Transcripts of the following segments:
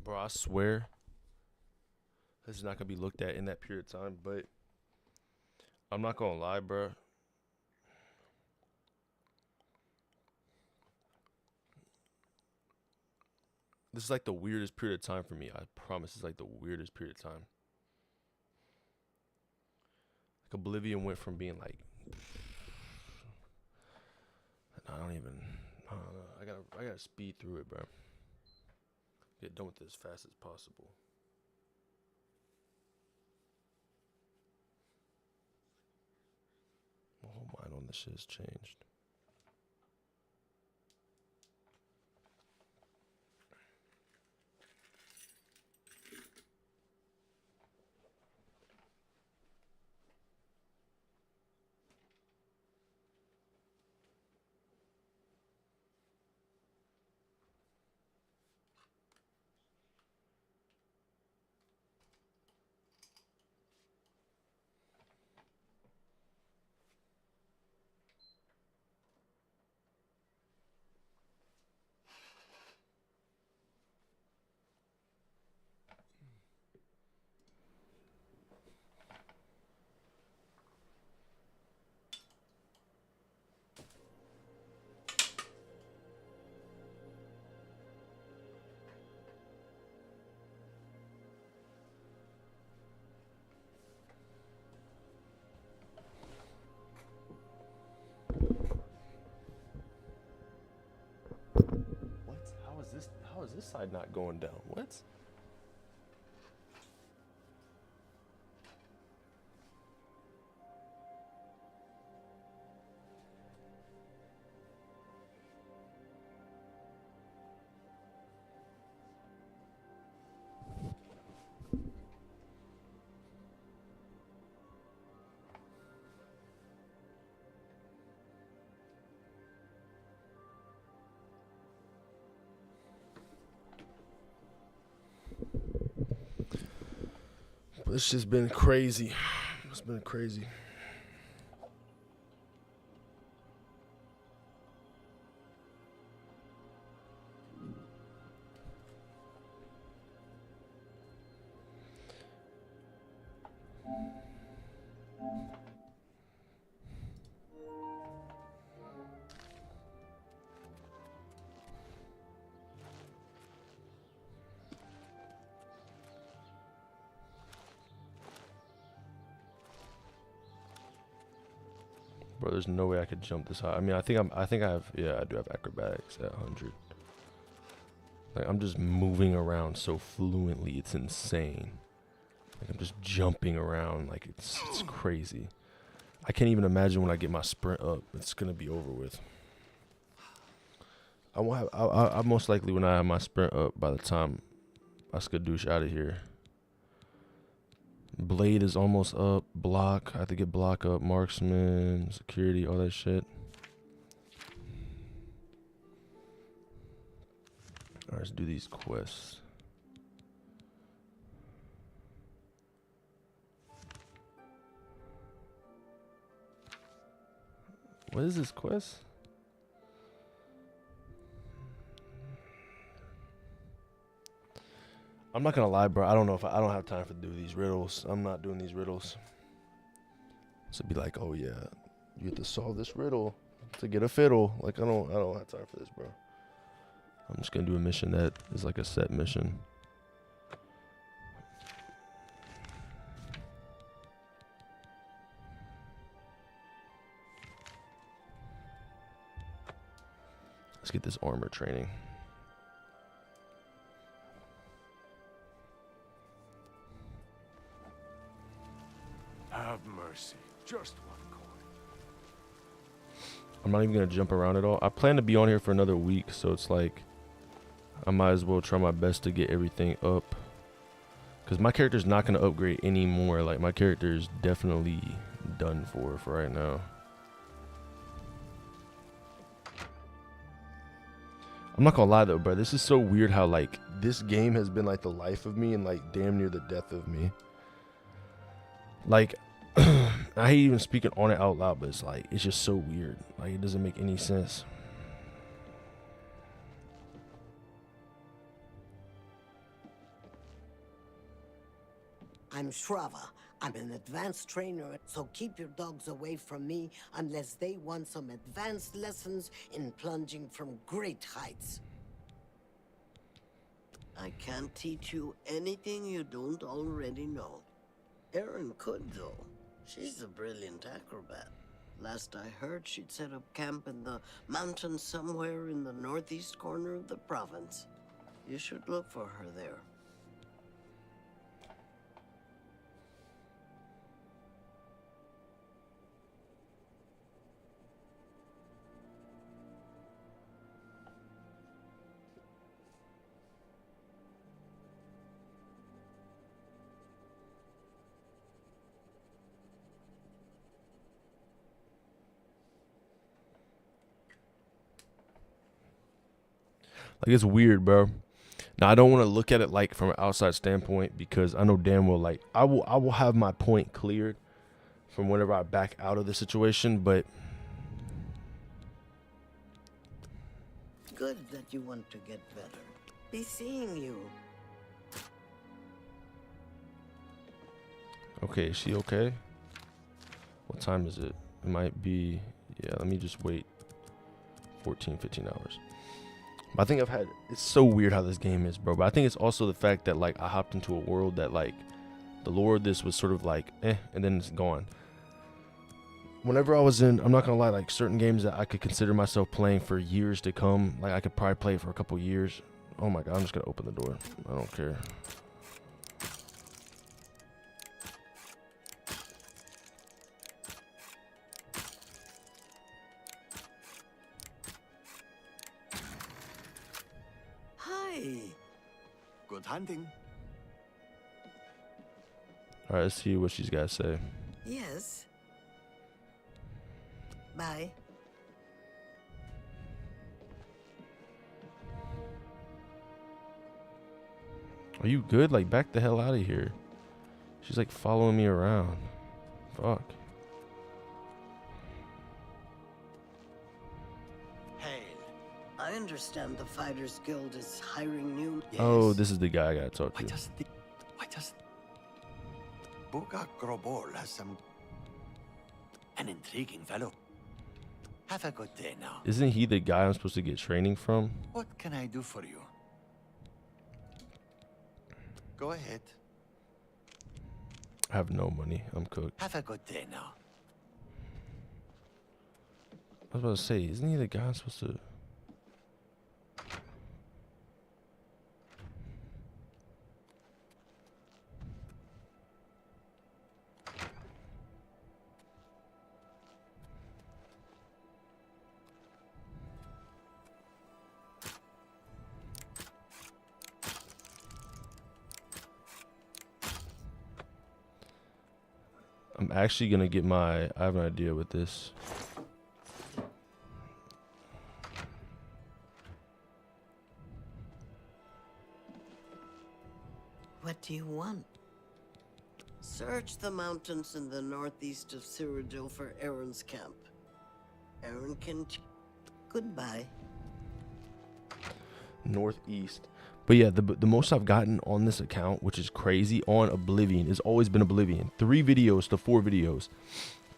Bro, I swear this is not gonna be looked at in that period of time, but I'm not gonna lie, bro. This is like the weirdest period of time for me. I promise it's like the weirdest period of time. Like Oblivion went from being like I don't even I don't know. I gotta speed through it, bro. Get done with this as fast as possible. My whole mind on this shit has changed. What? How is this side not going down? What? It's just been crazy. It's been crazy. Bro, there's no way I could jump this high. I mean, I think I have, yeah, I do have acrobatics at 100. Like, I'm just moving around so fluently, it's insane. Like, I'm just jumping around, like, it's crazy. I can't even imagine when I get my sprint up, it's gonna be over with. I won't have, I most likely when I have my sprint up by the time I skadoosh out of here. Blade is almost up. Block. I have to get block up. Marksman, security, all that shit. Alright, let's do these quests. What is this quest? I'm not gonna lie, bro. I don't know if I don't have time to do these riddles. I'm not doing these riddles. So be like, oh yeah, you have to solve this riddle to get a fiddle. Like I don't have time for this, bro. I'm just gonna do a mission that is like a set mission. Let's get this armor training. Have mercy. Just one coin. I'm not even gonna jump around at all. I plan to be on here for another week, so it's like I might as well try my best to get everything up. Cause my character's not gonna upgrade anymore. Like my character is definitely done for right now. I'm not gonna lie though, bro. This is so weird how like this game has been like the life of me and like damn near the death of me. Like I hate even speaking on it out loud, but it's like it's just so weird. Like it doesn't make any sense. I'm Shrava. I'm an advanced trainer, so keep your dogs away from me unless they want some advanced lessons in plunging from great heights. I can't teach you anything you don't already know. Erin could, though. She's a brilliant acrobat. Last I heard, she'd set up camp in the mountains somewhere in the northeast corner of the province. You should look for her there. Like, it's weird, bro. Now, I don't want to look at it like from an outside standpoint, because I know damn well, like, I will have my point cleared from whenever I back out of the situation, but Good that you want to get better. Be seeing you. okay, is she okay? What time is it? It might be, yeah, let me just wait 14, 15 hours. But I think it's so weird how this game is, bro. But I think it's also the fact that, like, I hopped into a world that, like, the lore of this was sort of like, and then it's gone. Whenever I was in, I'm not gonna lie, like, certain games that I could consider myself playing for years to come, like, I could probably play for a couple years. Oh my god, I'm just gonna open the door. I don't care. Good hunting. All right, let's see what she's got to say. Yes. Bye. Are you good? Like, back the hell out of here. She's like following me around. Fuck. Hail. I understand the Fighters Guild is hiring new. Yes. Oh, this is the guy I gotta talk to. I just Buga Grobol has an intriguing fellow. Have a good day now. Isn't he the guy I'm supposed to get training from? What can I do for you? Go ahead. I have no money. I'm cooked. Have a good day now. I was about to say, isn't he the guy I'm supposed to... I'm actually gonna get my... I have an idea with this. What do you want? Search the mountains in the northeast of Cyrodiil for Erin's camp. Erin can... Goodbye. Northeast. But yeah, the most I've gotten on this account, which is crazy, on Oblivion, has always been Oblivion. 3 videos to 4 videos.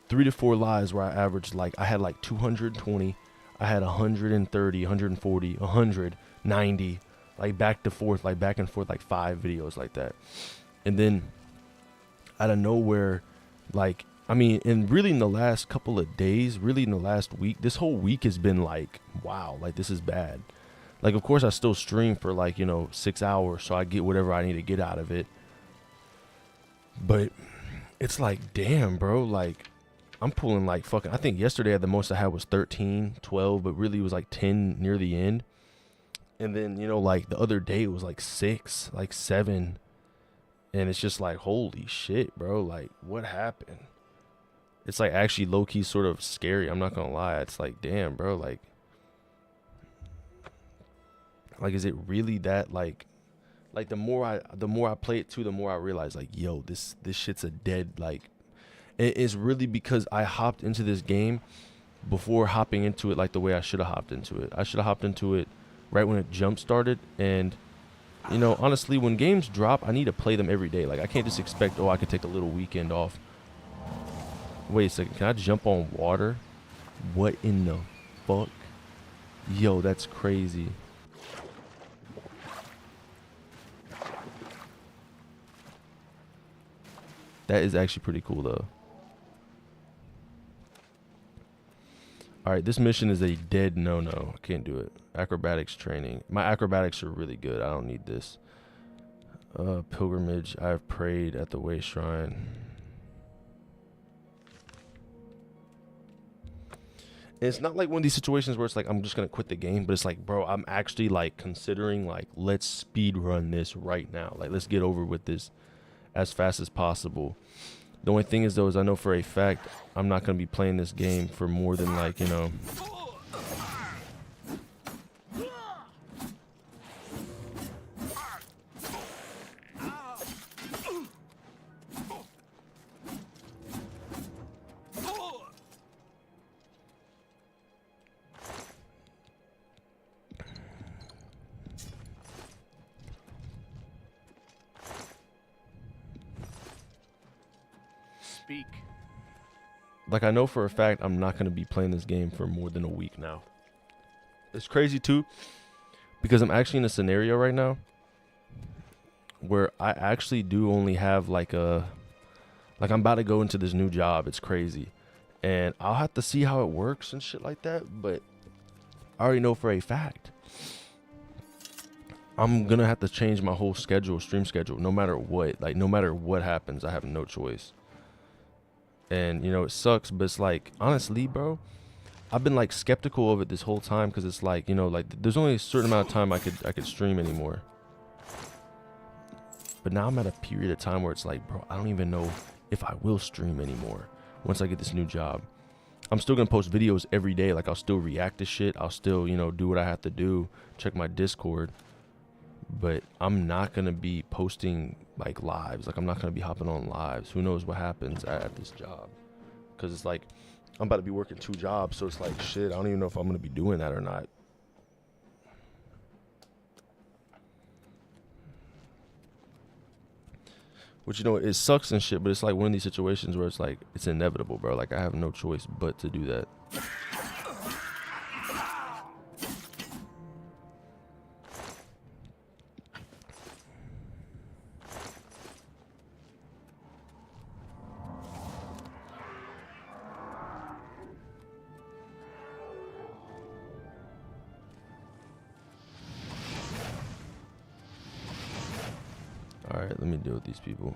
3 to 4 lives where I averaged, like, I had like 220. I had 130, 140, 100, 90. Like, back to forth, like, back and forth, like 5 videos like that. And then, out of nowhere, like, I mean, and really in the last couple of days, really in the last week, this whole week has been like, wow, like, this is bad. Like, of course, I still stream for, like, 6 hours, so I get whatever I need to get out of it. But it's like, damn, bro, like, I'm pulling, like, fucking, I think yesterday the most I had was 13, 12, but really it was, like, 10 near the end. And then, like, the other day it was, like, 6, like, 7. And it's just like, holy shit, bro, like, what happened? It's, like, actually low-key sort of scary, I'm not gonna lie. It's like, damn, bro, like, is it really that, like the more I play it too, the more I realize, like, yo, this shit's a dead, like, it is really because I hopped into this game before hopping into it like the way I should have hopped into it. I should have hopped into it right when it jump started, and you know, honestly, when games drop, I need to play them every day. Like, I can't just expect, oh, I could take a little weekend off. Wait a second, can I jump on water? What in the fuck? Yo, that's crazy. That is actually pretty cool, though. Alright, this mission is a dead no-no. I can't do it. Acrobatics training. My acrobatics are really good. I don't need this. Pilgrimage. I have prayed at the way shrine. And it's not like one of these situations where it's like I'm just gonna quit the game, but it's like, bro, I'm actually like considering like, let's speed run this right now. Like, let's get over with this as fast as possible. The only thing is, though, is I know for a fact I'm not gonna be playing this game for more than, like, you know, Speak. like, I know for a fact I'm not gonna be playing this game for more than a week now. It's crazy too, because I'm actually in a scenario right now where I actually do only have like I'm about to go into this new job. It's crazy, and I'll have to see how it works and shit like that, but I already know for a fact I'm gonna have to change my whole stream schedule, no matter what. Like, no matter what happens, I have no choice. And, you know, it sucks, but it's like, honestly, bro, I've been like skeptical of it this whole time, because it's like, you know, like, there's only a certain amount of time I could stream anymore. But now I'm at a period of time where it's like, bro, I don't even know if I will stream anymore once I get this new job. I'm still gonna post videos every day. Like, I'll still react to shit. I'll still, you know, do what I have to do, check my Discord. But I'm not gonna be posting like lives. Like, I'm not gonna be hopping on lives. Who knows what happens at this job? Because it's like, I'm about to be working 2 jobs, so it's like, shit, I don't even know if I'm gonna be doing that or not. Which, you know, it sucks and shit, but it's like one of these situations where it's like, it's inevitable, bro. Like, I have no choice but to do that. Alright, let me deal with these people.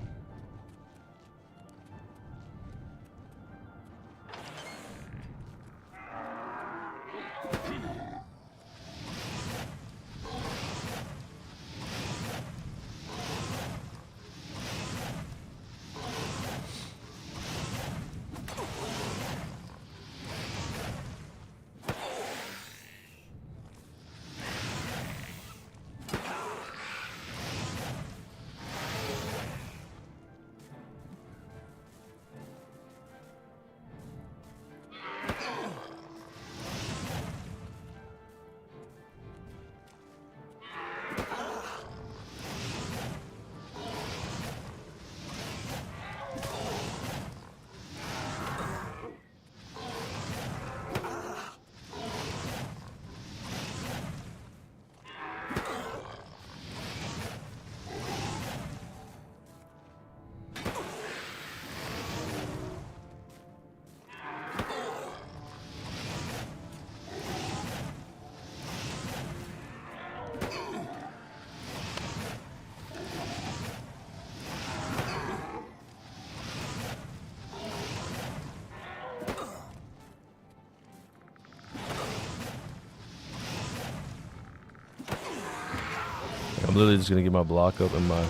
I'm literally just gonna get my block up and my...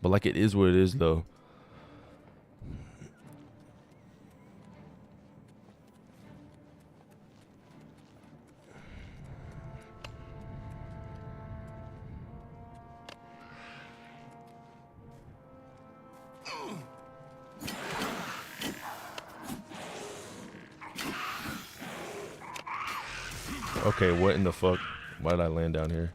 But like, it is what it is, though. Okay, what in the fuck? Why did I land down here?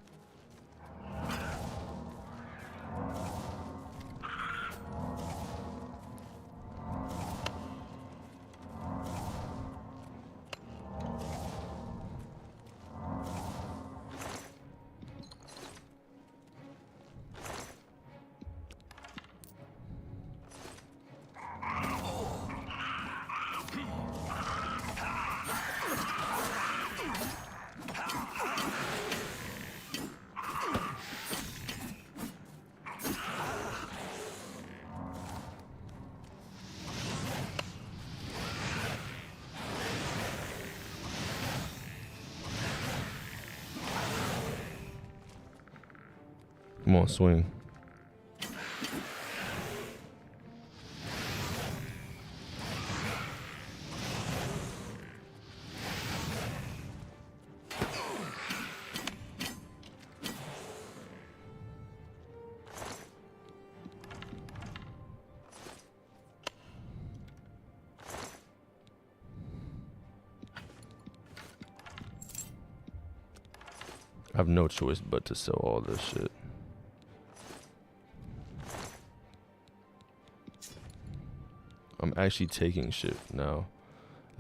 Come on, swing. I have no choice but to sell all this shit. I'm actually taking shit now.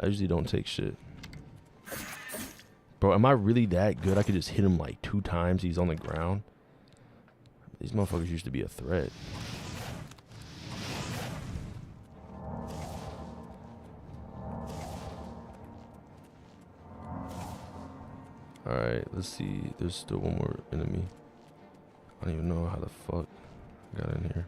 I usually don't take shit. Bro, am I really that good? I could just hit him like 2 times. He's on the ground. These motherfuckers used to be a threat. Alright, let's see. There's still one more enemy. I don't even know how the fuck I got in here.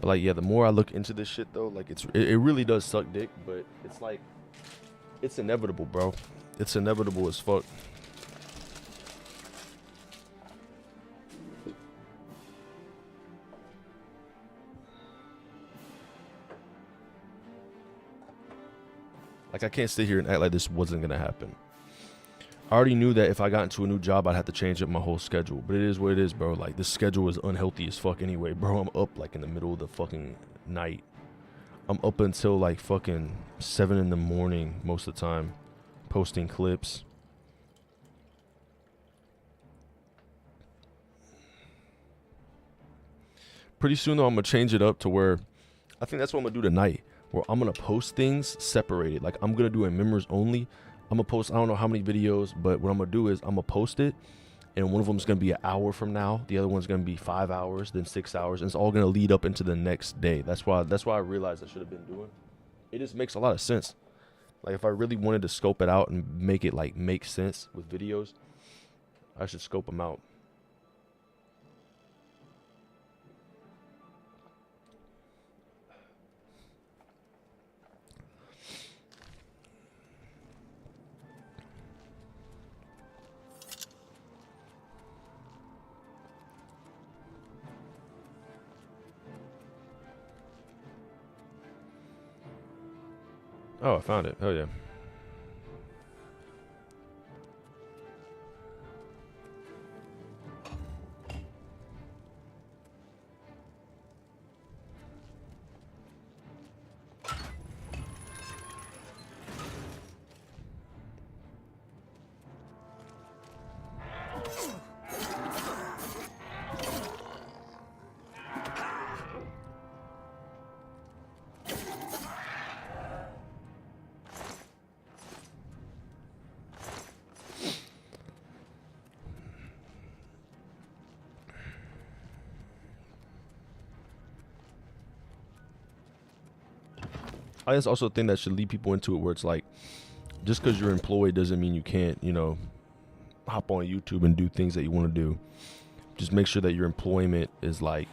But like, yeah, the more I look into this shit though, like it really does suck dick, but it's like, it's inevitable, bro. It's inevitable as fuck. Like, I can't sit here and act like this wasn't gonna happen. I already knew that if I got into a new job, I'd have to change up my whole schedule. But it is what it is, bro. Like, this schedule is unhealthy as fuck anyway, bro. I'm up, like, in the middle of the fucking night. I'm up until, like, fucking 7 in the morning most of the time, posting clips. Pretty soon, though, I'm gonna change it up to where, I think that's what I'm gonna do tonight, where I'm gonna post things separated. Like, I'm gonna do a members only. I'm gonna post, I don't know how many videos, but what I'm gonna do is I'm gonna post it, and one of them is gonna be an hour from now. The other one's gonna be 5 hours, then 6 hours, and it's all gonna lead up into the next day. That's why I realized I should have been doing. It just makes a lot of sense. Like, if I really wanted to scope it out and make it like make sense with videos, I should scope them out. Oh, I found it. Hell yeah. I just also think that should lead people into it where it's like, just because you're employed doesn't mean you can't, you know, hop on YouTube and do things that you want to do. Just make sure that your employment is like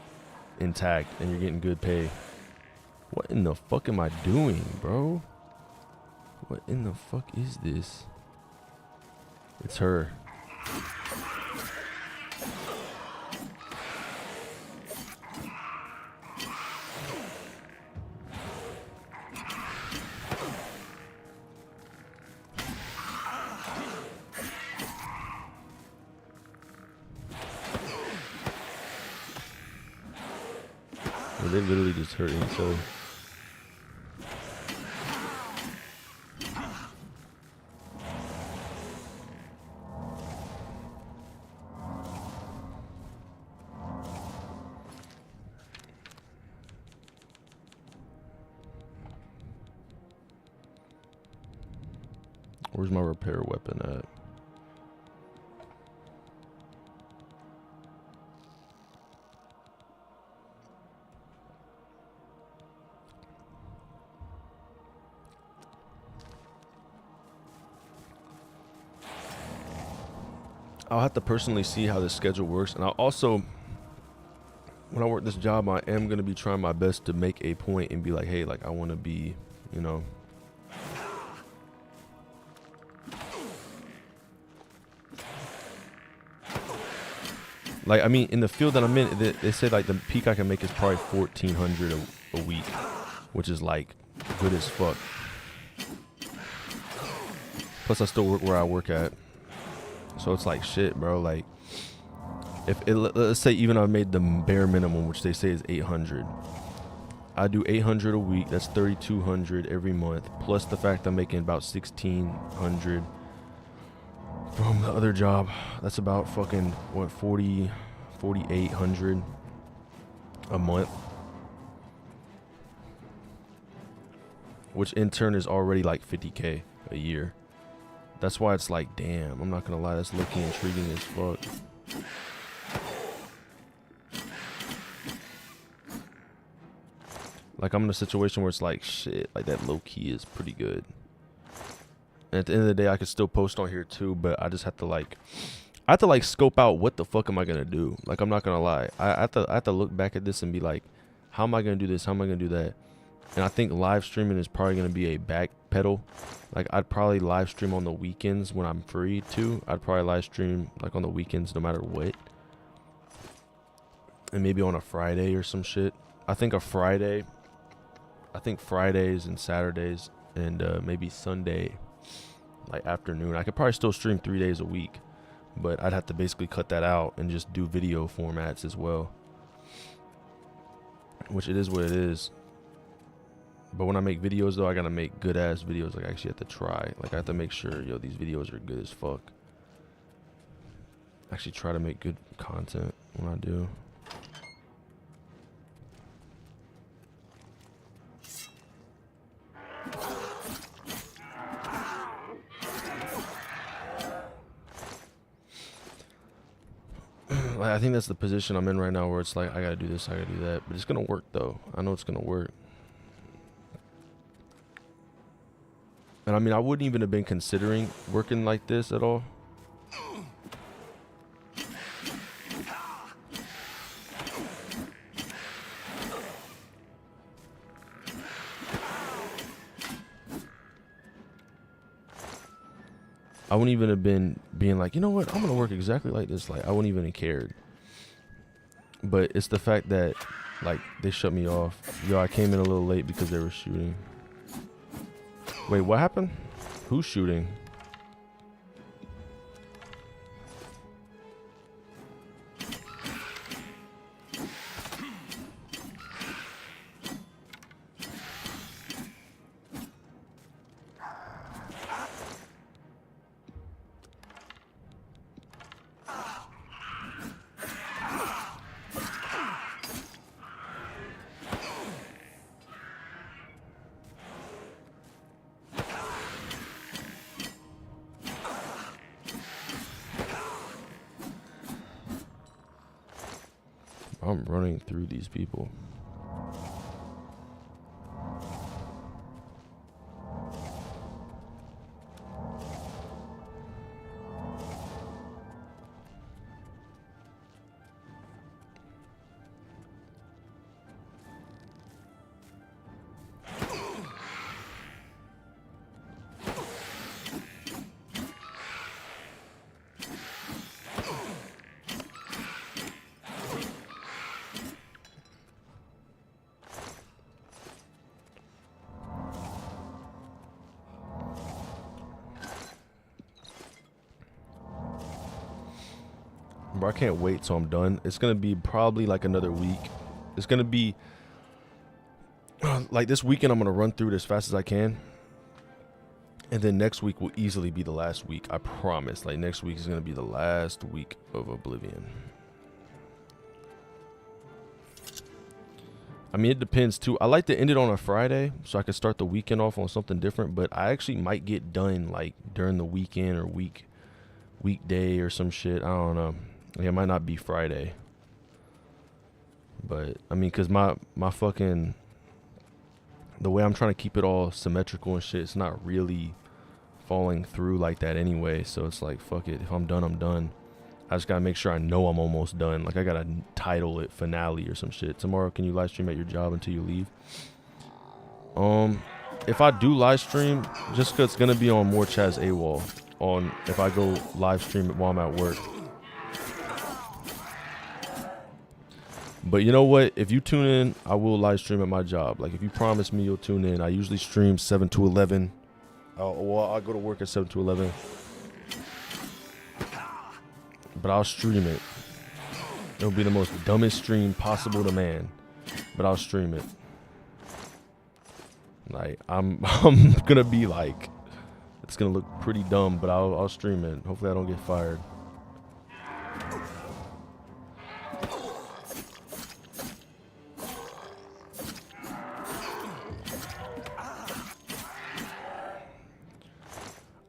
intact and you're getting good pay. What in the fuck am I doing, bro? What in the fuck is this? It's her. They literally just hurting so. Where's my repair weapon at? I'll have to personally see how this schedule works, and I'll also, when I work this job, I am gonna be trying my best to make a point and be like, hey, like I want to be, you know, like I mean, in the field that I'm in, they said like the peak I can make is probably 1,400 a week, which is like good as fuck. Plus, I still work where I work at. So it's like shit, bro. Like, let's say even I made the bare minimum, which they say is 800. I do 800 a week. That's 3,200 every month. Plus the fact I'm making about 1,600 from the other job. That's about fucking what 4,800 a month. Which in turn is already like 50K a year. That's why it's like, damn, I'm not gonna lie, that's looking intriguing as fuck. Like I'm in a situation where it's like, shit, like that low key is pretty good. And at the end of the day, I could still post on here too, but I just have to like, scope out what the fuck am I gonna do. Like I'm not gonna lie, I have to look back at this and be like, how am I gonna do this? How am I gonna do that? And I think live streaming is probably gonna be a back pedal. Like I'd probably live stream on the weekends when I'm free too. I'd probably live stream like on the weekends no matter what. And maybe on a Friday or some shit. I think Fridays and Saturdays and maybe Sunday like afternoon. I could probably still stream 3 days a week, but I'd have to basically cut that out and just do video formats as well. Which it is what it is. But when I make videos though, I gotta make good ass videos. Like I actually have to try. Like I have to make sure, yo, these videos are good as fuck. Actually try to make good content when I do. Like I think that's the position I'm in right now where it's like I gotta do this, I gotta do that. But it's gonna work though. I know it's gonna work. And I mean, I wouldn't even have been considering working like this at all. I wouldn't even have been being like, you know what, I'm gonna work exactly like this. Like I wouldn't even have cared. But it's the fact that like they shut me off. Yo, I came in a little late because they were shooting. Wait, what happened? Who's shooting? I'm running through these people. Bro, I can't wait till I'm done. It's gonna be probably like another week. It's gonna be like this weekend. I'm gonna run through it as fast as I can, and then next week will easily be the last week. I promise. Like next week is gonna be the last week of Oblivion. I mean, it depends too. I like to end it on a Friday so I can start the weekend off on something different. But I actually might get done like during the weekend or weekday or some shit. I don't know. Like, it might not be Friday. But I mean, cause my fucking, the way I'm trying to keep it all symmetrical and shit, it's not really falling through like that anyway. So it's like, fuck it. If I'm done, I'm done. I just gotta make sure I know I'm almost done. Like I gotta title it finale or some shit. Tomorrow, can you live stream at your job until you leave? If I do live stream, just cause it's gonna be on more Chazawol on if I go live stream it while I'm at work. But you know what? If you tune in, I will live stream at my job. Like if you promise me you'll tune in, I usually stream 7 to 11. Well, I go to work at 7 to 11. But I'll stream it. It'll be the most dumbest stream possible to man. But I'll stream it. Like I'm gonna be like, it's gonna look pretty dumb, but I'll stream it. Hopefully I don't get fired.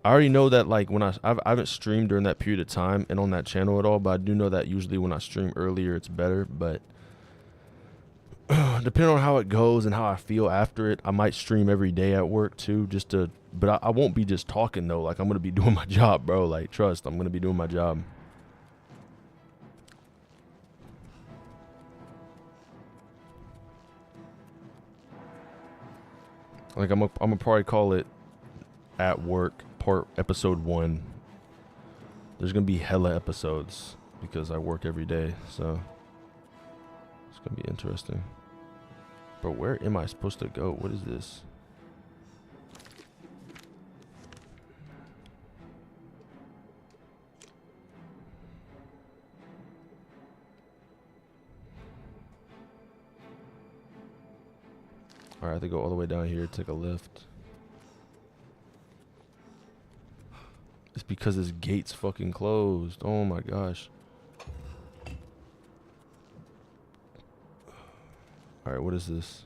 I already know that like when I haven't streamed during that period of time and on that channel at all, but I do know that usually when I stream earlier it's better. But depending on how it goes and how I feel after it, I might stream every day at work too, just to. But I won't be just talking though. Like I'm gonna be doing my job, bro. Like trust, I'm gonna be doing my job. Like I'm gonna probably call it at work. Part episode 1. There's gonna be hella episodes because I work every day, so it's gonna be interesting. But where am I supposed to go? What is this? All right, I have to go all the way down here, take a lift. It's because this gate's fucking closed. Oh my gosh. Alright, what is this?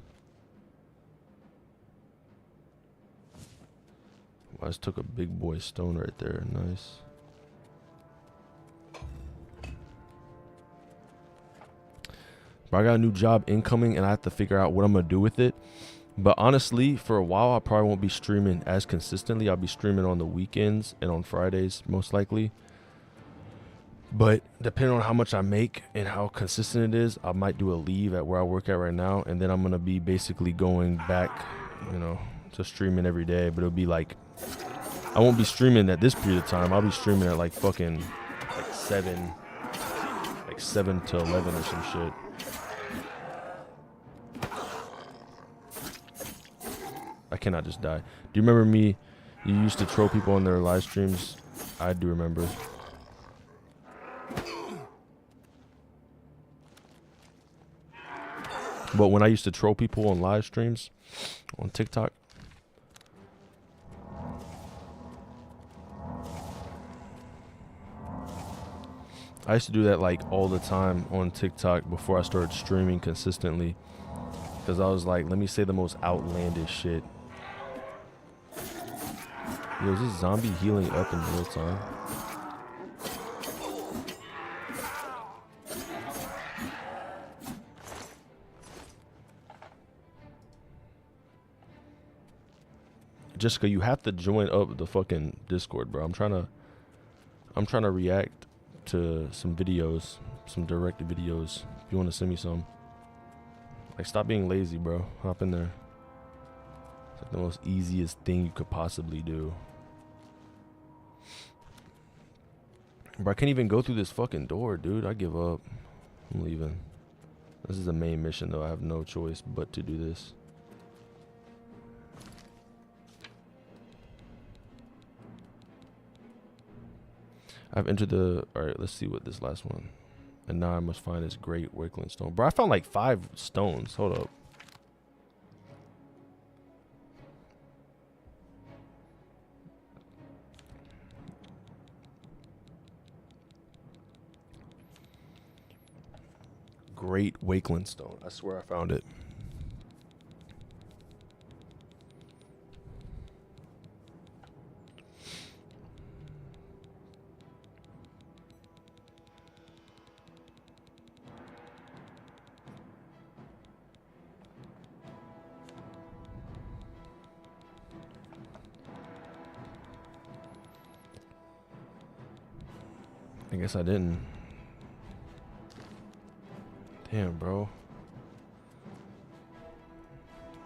I just took a big boy stone right there. Nice. But I got a new job incoming and I have to figure out what I'm going to do with it. But honestly, for a while, I probably won't be streaming as consistently. I'll be streaming on the weekends and on Fridays, most likely. But depending on how much I make and how consistent it is, I might do a leave at where I work at right now. And then I'm going to be basically going back, you know, to streaming every day. But it'll be like, I won't be streaming at this period of time. I'll be streaming at like fucking like 7 to 11 or some shit. I cannot just die. Do you remember me? You used to troll people on their live streams. I do remember. But when I used to troll people on live streams on TikTok, I used to do that like all the time on TikTok before I started streaming consistently. Because I was like, let me say the most outlandish shit. Yo, is this zombie healing up in real time? Jessica, you have to join up the fucking Discord, bro. I'm trying to react to some videos, some direct videos. If you want to send me some. Like, stop being lazy, bro. Hop in there. It's like the most easiest thing you could possibly do. Bro, I can't even go through this fucking door, dude. I give up. I'm leaving. This is the main mission, though. I have no choice but to do this. I've entered the. All right, let's see what this last one. And now I must find this great Wakeland stone. Bro, I found like 5 stones. Hold up. Great Wakeland stone. I swear I found it. I guess I didn't. Damn, bro.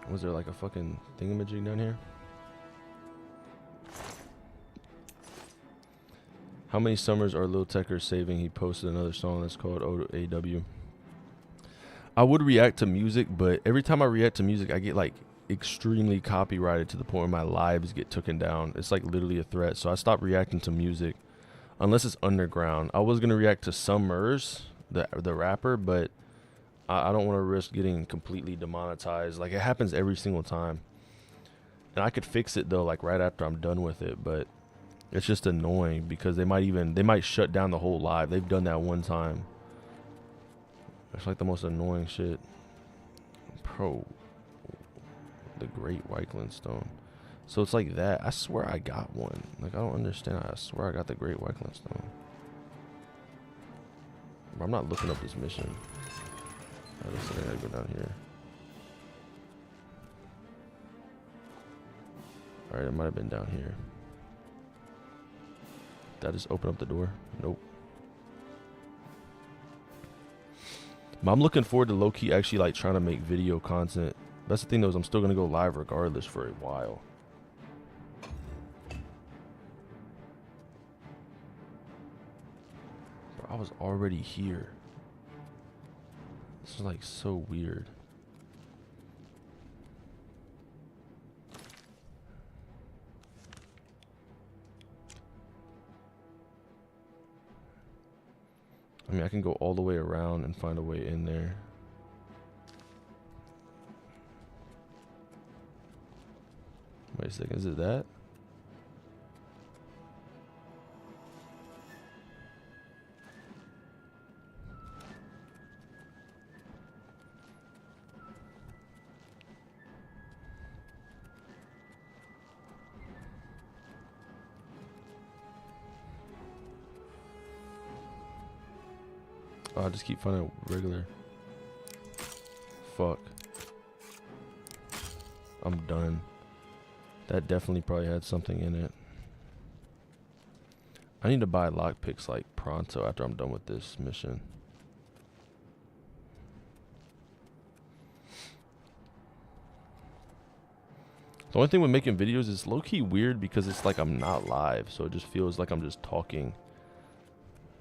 Was there like a fucking thingamajig down here? How many summers are Lil Tecker saving? He posted another song that's called OAW. I would react to music, but every time I react to music, I get like extremely copyrighted to the point where my lives get taken down. It's like literally a threat. So I stopped reacting to music unless it's underground. I was gonna react to Summers, the rapper, but I don't want to risk getting completely demonetized. Like, it happens every single time. And I could fix it, though, like, right after I'm done with it. But it's just annoying because they might shut down the whole live. They've done that one time. It's like the most annoying shit. Bro. The Great Wakeland Stone. So it's like that. I swear I got one. Like, I don't understand. I swear I got the Great Wakeland Stone. Bro, I'm not looking up this mission. I just think I gotta go down here. Alright, it might have been down here. Did I just open up the door? Nope. But I'm looking forward to low-key actually like trying to make video content. That's the thing though, is I'm still gonna go live regardless for a while. Bro, I was already here. This is like so weird. I mean, I can go all the way around and find a way in there. Wait a second, is it that? Oh, I just keep finding regular. Fuck. I'm done. That definitely probably had something in it. I need to buy lockpicks like pronto after I'm done with this mission. The only thing with making videos is low-key weird because it's like I'm not live, so it just feels like I'm just talking.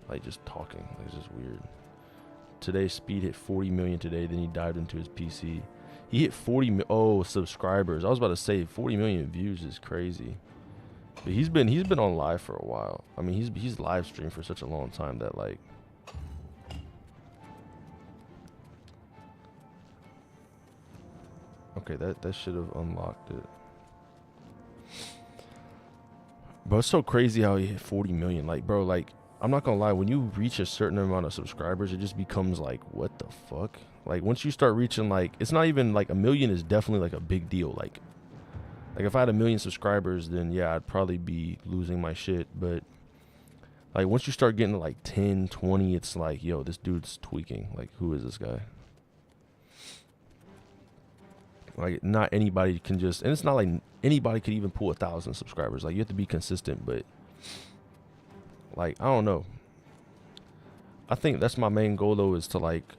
Like just talking. Like, it's just weird. Today, Speed hit 40 million today, then he dived into his PC. He hit 40 subscribers. I was about to say 40 million views is crazy. But he's been on live for a while. I mean, he's live streamed for such a long time that like okay, that should have unlocked it. But it's so crazy how he hit 40 million. Like, bro, like, I'm not gonna lie, when you reach a certain amount of subscribers, it just becomes like, what the fuck? Like, once you start reaching, like, it's not even like 1 million is definitely like a big deal. Like if I had 1 million subscribers, then yeah, I'd probably be losing my shit. But like, once you start getting to like 10, 20, it's like, yo, this dude's tweaking. Like, who is this guy? Like, not anybody can just, and it's not like anybody could even pull 1,000 subscribers. Like, you have to be consistent, but like, I don't know. I think that's my main goal though, is to like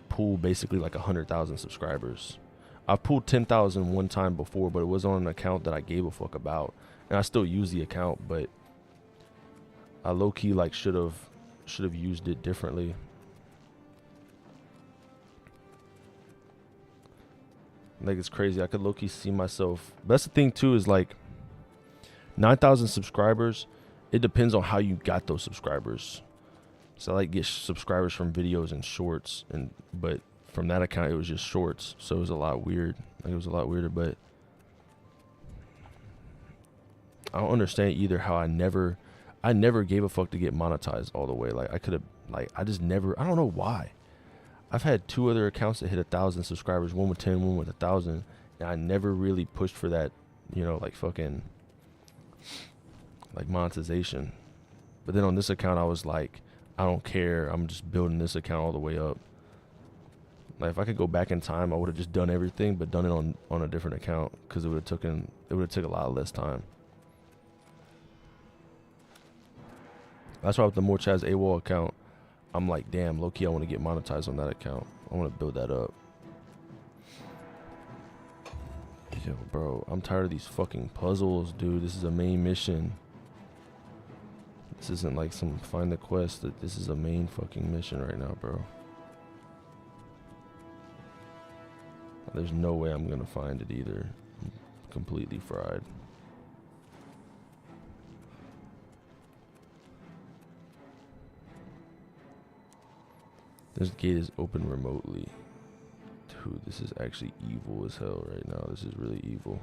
pull basically like 100,000 subscribers. I've pulled 10,000 one time before, but it was on an account that I gave a fuck about, and I still use the account, but I low-key like should have used it differently. Like, it's crazy. I could low-key see myself. But that's the thing too, is like 9,000 subscribers it depends on how you got those subscribers. So I like get subscribers from videos and shorts, but from that account it was just shorts, so it was a lot weird. Like, it was a lot weirder, but I don't understand either how I never gave a fuck to get monetized all the way. Like, I could have, like, I just never, I don't know why. I've had 2 other accounts that hit 1,000 subscribers, one with 10, one with 1,000, and I never really pushed for that, you know, like fucking, like monetization. But then on this account, I was like, I don't care. I'm just building this account all the way up. Like, if I could go back in time, I would have just done everything, but done it on a different account, because it would have took a lot less time. That's why with the More Chazawol account, I'm like, damn, low key, I want to get monetized on that account. I want to build that up. Yo, bro, I'm tired of these fucking puzzles, dude. This is a main mission. This isn't like some find the quest. This is a main fucking mission right now, bro. There's no way I'm gonna find it either. I'm completely fried. This gate is open remotely. Dude, this is actually evil as hell right now. This is really evil.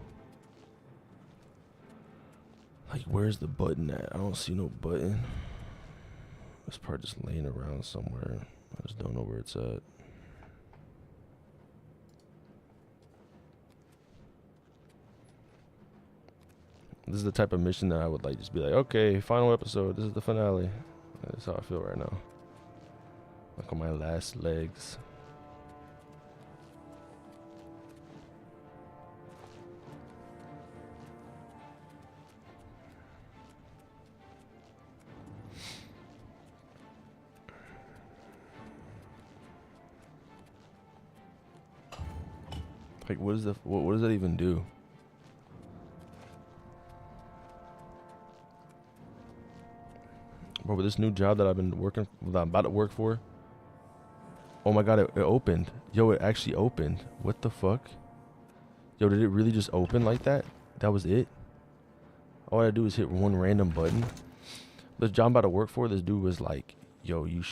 Like, where's the button at? I don't see no button. This part just laying around somewhere. I just don't know where it's at. This is the type of mission that I would like just be like, okay, final episode. This is the finale. That's how I feel right now. Like on my last legs. Like, what does that even do? Bro, with this new job that I'm about to work for. Oh my god, it opened. Yo, it actually opened. What the fuck? Yo, did it really just open like that? That was it? All I had to do is hit one random button. This job I'm about to work for, this dude was like, yo, do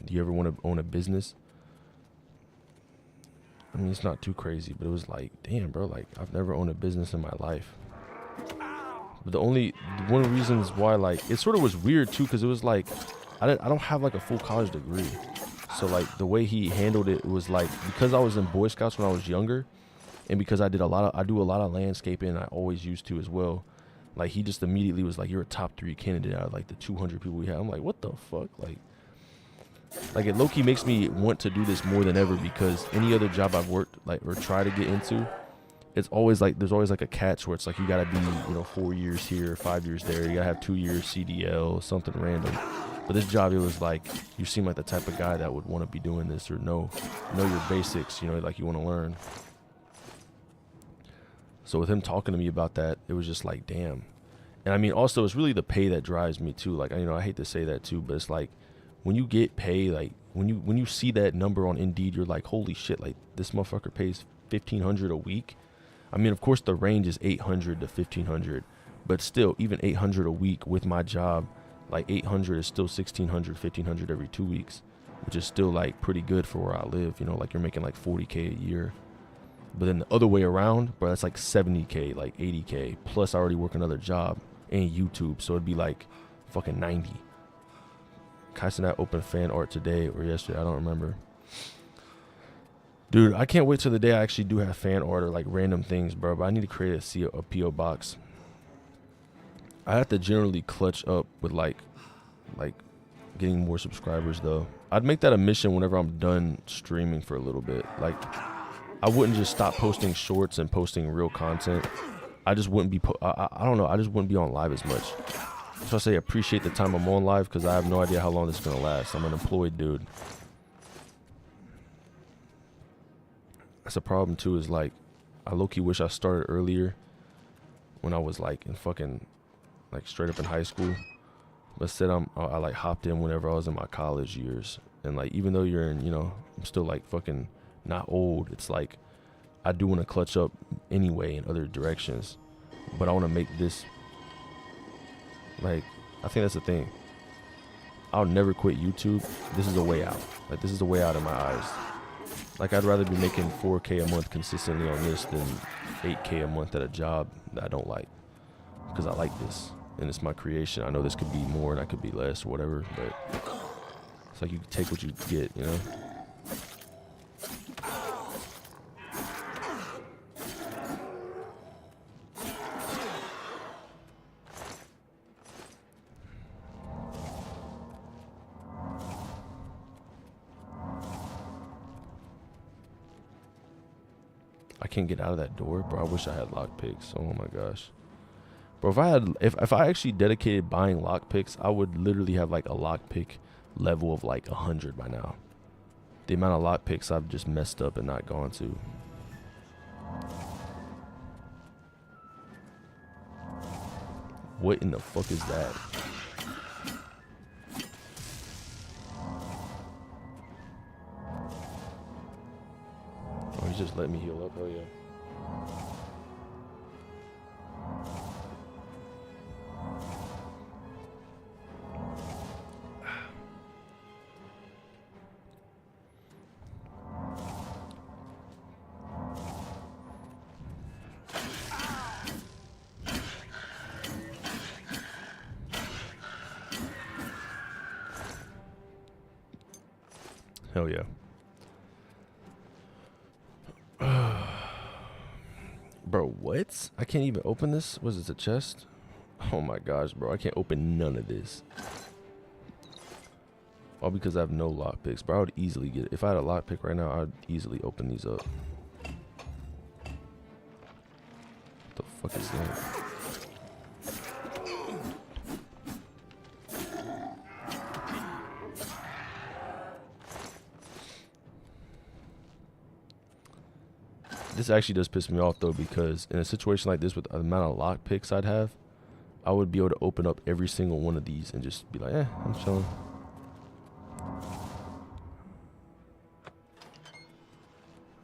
you ever want to own a business? I mean, it's not too crazy, but it was like, damn, bro, like, I've never owned a business in my life. But one of the reasons why, like, it sort of was weird too, because it was like, I don't have like a full college degree. So like the way he handled it was like, because I was in Boy Scouts when I was younger, and because I do a lot of landscaping, and I always used to as well. Like, he just immediately was like, you're a top 3 candidate out of like the 200 people we have. I'm like, what the fuck? Like it low-key makes me want to do this more than ever, because any other job I've worked like or try to get into, it's always like there's always like a catch where it's like you gotta be, you know, 4 years here, 5 years there. You gotta have 2 years CDL, something random. But this job, it was like, you seem like the type of guy that would want to be doing this, or know your basics, you know, like you want to learn. So with him talking to me about that, it was just like, damn. And I mean, also, it's really the pay that drives me too. Like, you know, I hate to say that too, but it's like, when you get pay, like when you see that number on Indeed, you're like, holy shit, like this motherfucker pays $1,500 a week. I mean, of course the range is $800 to $1,500, but still, even $800 a week with my job, like 800 is still $1,600, $1,500 every 2 weeks, which is still like pretty good for where I live. You know, like you're making like 40K a year. But then the other way around, bro, that's like 70K, like 80K. Plus I already work another job and YouTube, so it'd be like fucking 90. Kaisenat opened fan art today or yesterday, I don't remember. Dude, I can't wait till the day I actually do have fan art or like random things, bro. But I need to create a PO box. I have to generally clutch up with like getting more subscribers though. I'd make that a mission whenever I'm done streaming for a little bit. Like, I wouldn't just stop posting shorts and posting real content. I just wouldn't be I don't know, I just wouldn't be on live as much. So I say appreciate the time I'm on live, because I have no idea how long this is gonna last. I'm an employed dude. That's a problem too, is like, I low-key wish I started earlier when I was like in fucking like straight up in high school. But instead I like hopped in whenever I was in my college years. And like, even though you're in, you know, I'm still like fucking not old, it's like I do want to clutch up anyway in other directions. But I want to make this like I think that's the thing. I'll never quit YouTube. This is a way out. Like, this is a way out in my eyes. Like, I'd rather be making 4K a month consistently on this than 8K a month at a job that I don't like. Because I like this. And it's my creation. I know this could be more and I could be less or whatever. But it's like you take what you get, you know? I can't get out of that door, bro. I wish I had lockpicks. Oh my gosh, bro. If I actually dedicated buying lockpicks, I would literally have like a lockpick level of like 100 by now. The amount of lockpicks I've just messed up and not gone to. What in the fuck is that? Oh, he just let me heal up. Hell yeah. Hell yeah. Bro, what? I can't even open this? Was this a chest? Oh my gosh, bro. I can't open none of this. All because I have no lockpicks. Bro, I would easily get it. If I had a lockpick right now, I'd easily open these up. What the fuck is that? This actually does piss me off though, because in a situation like this with the amount of lock picks I'd have, I would be able to open up every single one of these and just be like, I'm chilling.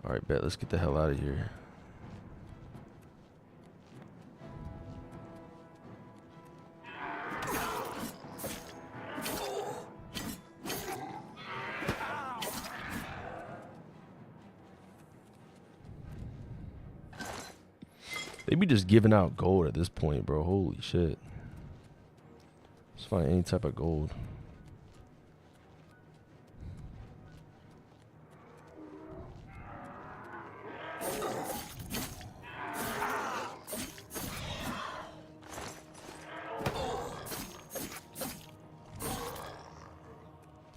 Alright, bet. Let's get the hell out of here. They be just giving out gold at this point, bro. Holy shit. Let's find any type of gold.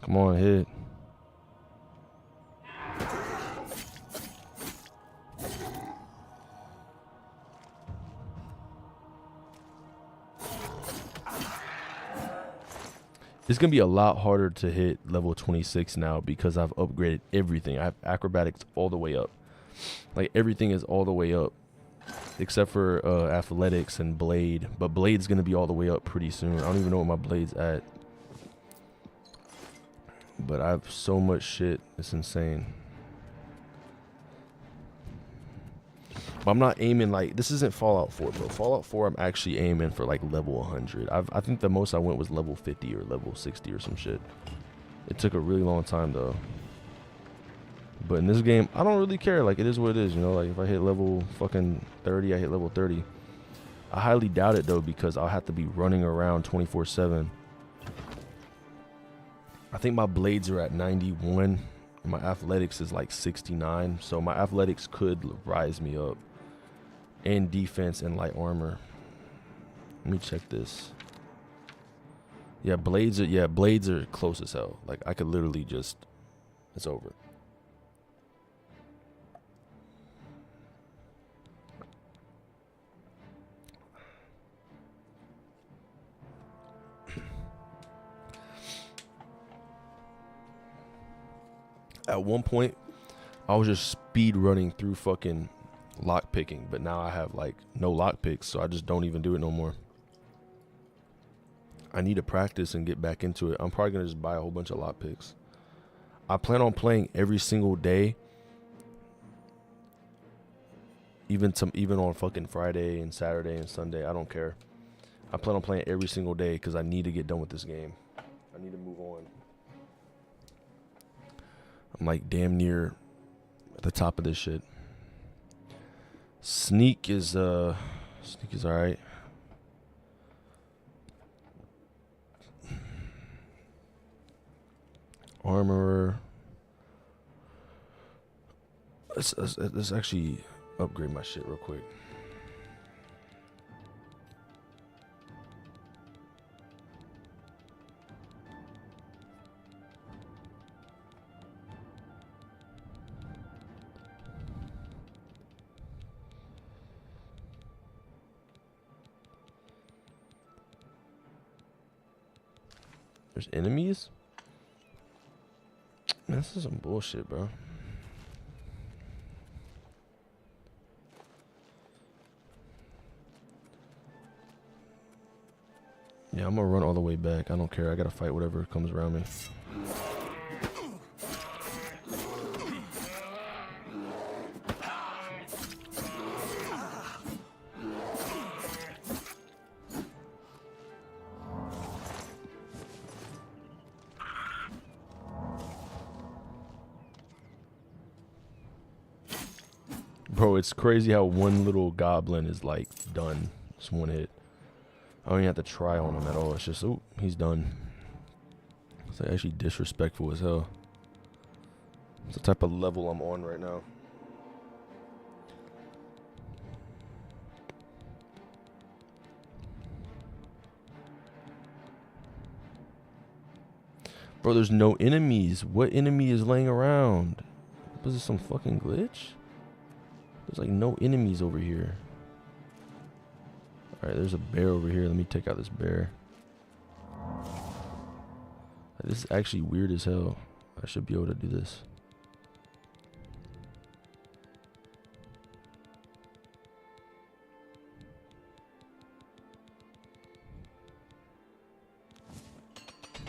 Come on, hit. It's going to be a lot harder to hit level 26 now because I've upgraded everything. I have acrobatics all the way up. Like, everything is all the way up. Except for athletics and blade. But blade's going to be all the way up pretty soon. I don't even know what my blade's at. But I have so much shit. It's insane. But I'm not aiming like, this isn't Fallout 4, bro. Fallout 4, I'm actually aiming for like level 100. I think the most I went was level 50 or level 60 or some shit. It took a really long time though. But in this game, I don't really care. Like, it is what it is, you know. Like, if I hit level fucking 30, I hit level 30. I highly doubt it though, because I'll have to be running around 24/7. I think my blades are at 91. And my athletics is like 69. So my athletics could rise me up. And defense and light armor. Let me check this. Yeah, blades are close as hell. Like, I could literally just, it's over. At one point, I was just speed running through fucking lock picking, but now I have like no lock picks, so I just don't even do it no more. I need to practice and get back into it. I'm probably gonna just buy a whole bunch of lock picks. I plan on playing every single day, even on fucking Friday and Saturday and Sunday. I don't care. I plan on playing every single day because I need to get done with this game. I need to move on. I'm like damn near at the top of this shit. Sneak is alright. Armorer. Let's actually upgrade my shit real quick. There's enemies? Man, this is some bullshit, bro. Yeah, I'm gonna run all the way back. I don't care. I gotta fight whatever comes around me. Bro, it's crazy how one little goblin is like done. Just one hit. I don't even have to try on him at all. It's just, oh, he's done. It's like actually disrespectful as hell. It's the type of level I'm on right now. Bro, there's no enemies. What enemy is laying around? Was this some fucking glitch? There's like no enemies over here. Alright, there's a bear over here. Let me take out this bear. This is actually weird as hell. I should be able to do this.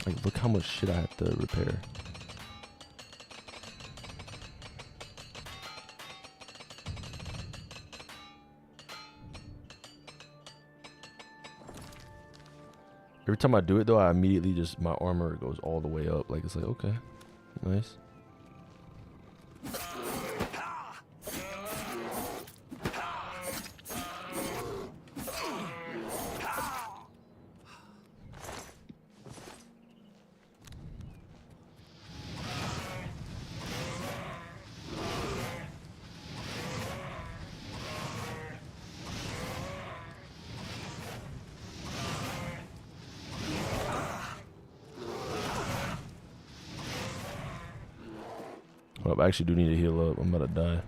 Like, look how much shit I have to repair. Every time I do it though, I immediately just, my armor goes all the way up. Like, it's like, okay, nice. Well, I actually do need to heal up. I'm about to die.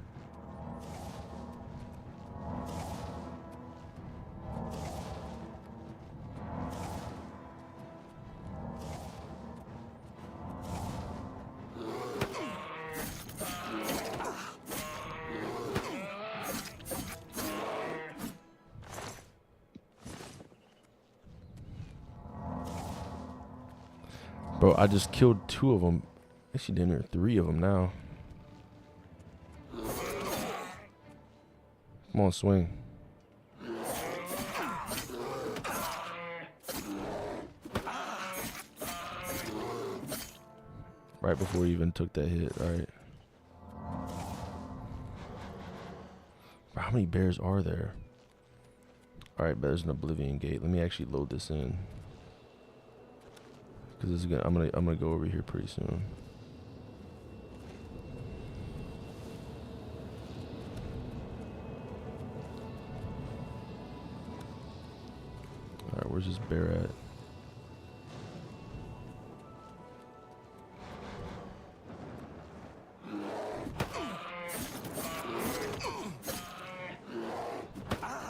Bro, I just killed 2 of them. Actually, damn near 3 of them now. Come on, swing. Right before he even took that hit, alright. How many bears are there? Alright, there's an Oblivion gate. Let me actually load this in. Cause this is gonna, I'm gonna go over here pretty soon. Alright, where's this bear at?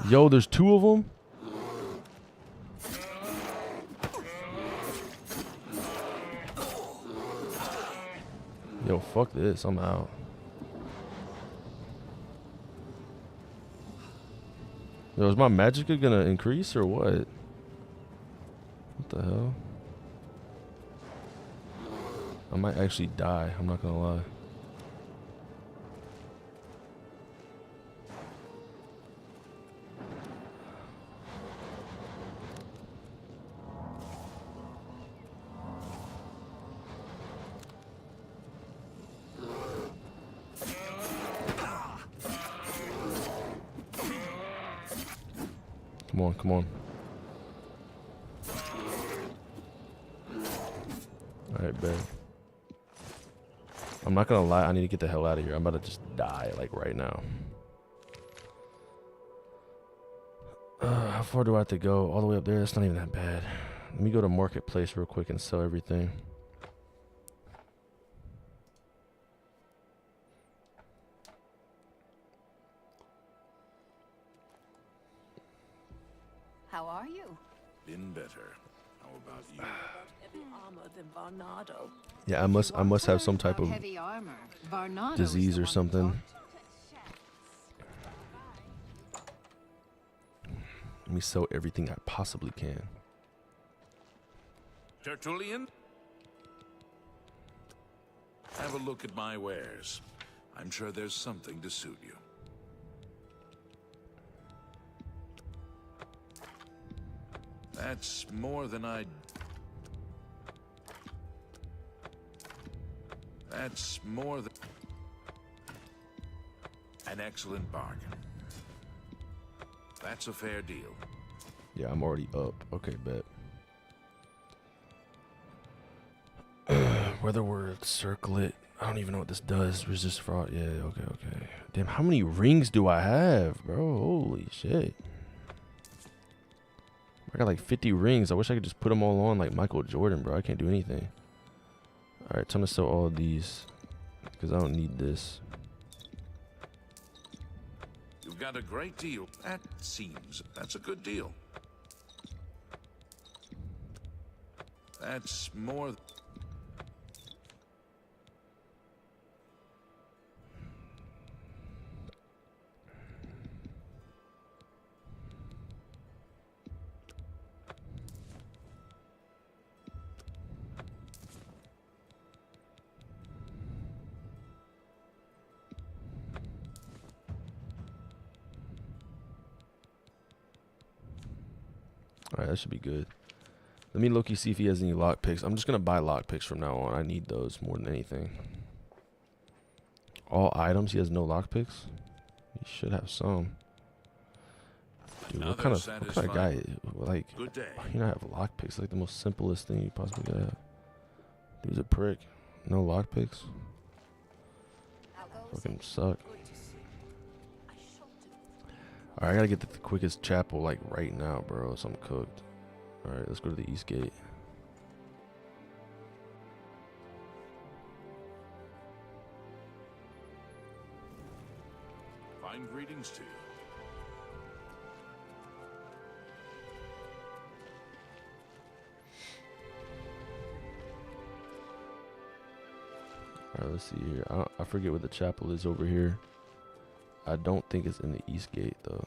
Yo, there's 2 of them? Yo, fuck this. I'm out. Yo, is my magicka gonna increase or what? What the hell? I might actually die. I'm not gonna lie. on, come on. Alright, bet. I'm not gonna lie, I need to get the hell out of here. I'm about to just die, like, right now. How far do I have to go? All the way up there? That's not even that bad. Let me go to Marketplace real quick and sell everything. How are you? Been better. How about you? Heavy armor than Varnado. Yeah, I must have some type of Heavy armor. Varnado disease or something. Let me sell everything I possibly can. Tertullian? Have a look at my wares. I'm sure there's something to suit you. That's more than I'd... That's more than... An excellent bargain. That's a fair deal. Yeah, I'm already up. Okay, bet. Weather word, circle it. I don't even know what this does. Resist fraud. Yeah, okay, okay. Damn, how many rings do I have, bro? Holy shit. I got like 50 rings. I wish I could just put them all on like Michael Jordan, bro. I can't do anything. Alright, time to sell all of these. Because I don't need this. You've got a great deal. That seems... That's a good deal. That's more... Alright, that should be good. Let me low-key see if he has any lockpicks. I'm just going to buy lockpicks from now on. I need those more than anything. All items, he has no lockpicks? He should have some. Dude, what kind of guy, like, you not have lockpicks? Like the most simplest thing you possibly could have. Dude's a prick. No lockpicks? Fucking suck. Alright, I gotta get to the quickest chapel, like, right now, bro, so I'm cooked. Alright, let's go to the east gate. Fine greetings to you. Alright, let's see here. I forget where the chapel is over here. I don't think it's in the east gate, though.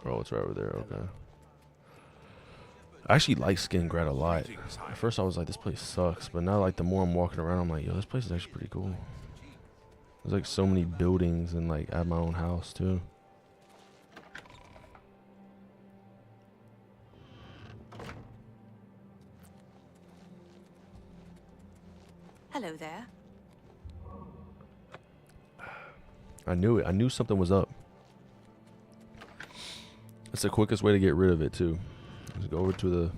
Oh, it's right over there. Okay. I actually like Skingrad a lot. At first, I was like, this place sucks. But now, like, the more I'm walking around, I'm like, yo, this place is actually pretty cool. There's, like, so many buildings and, like, I have my own house, too. Hello there. I knew it. I knew something was up. It's the quickest way to get rid of it, too. Just go over to the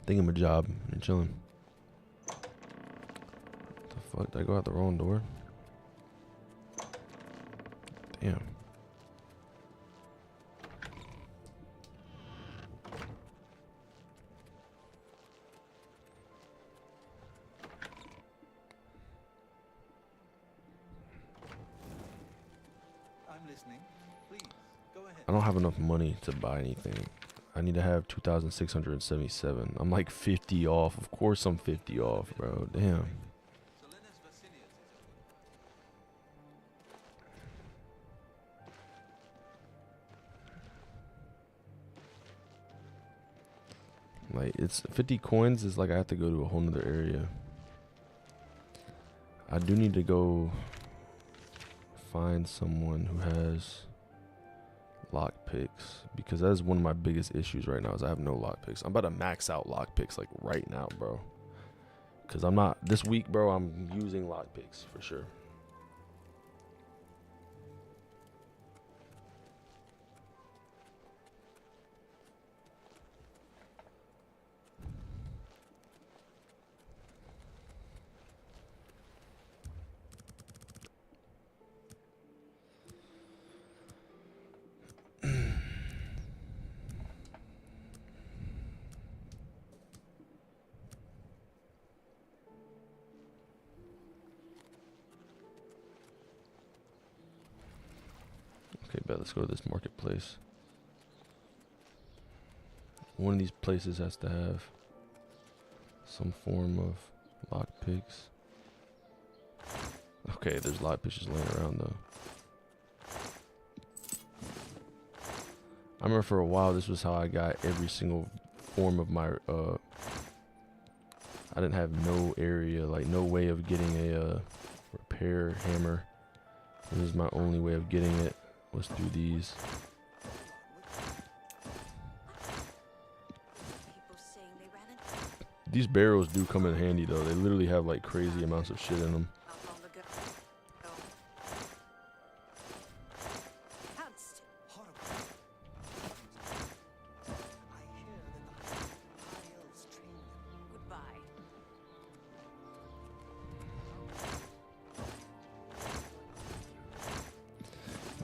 thingamajob and chilling. What the fuck? Did I go out the wrong door? Damn. I'm listening. Please, go ahead. I don't have enough money to buy anything. I need to have 2,677. I'm like 50 off. Of course I'm 50 off, bro. Damn. Like, it's 50 coins is like I have to go to a whole nother area. I do need to go find someone who has lockpicks, because that is one of my biggest issues right now is I have no lockpicks. I'm about to max out lockpicks like right now, bro. Cause I'm not this week, bro. I'm using lockpicks for sure. Okay, bet let's go to this marketplace. One of these places has to have some form of lockpicks. Okay, there's lockpicks just laying around though. I remember for a while this was how I got every single form of my I didn't have no area, like no way of getting a repair hammer. This is my only way of getting it was through these. These barrels do come in handy though. They literally have like crazy amounts of shit in them.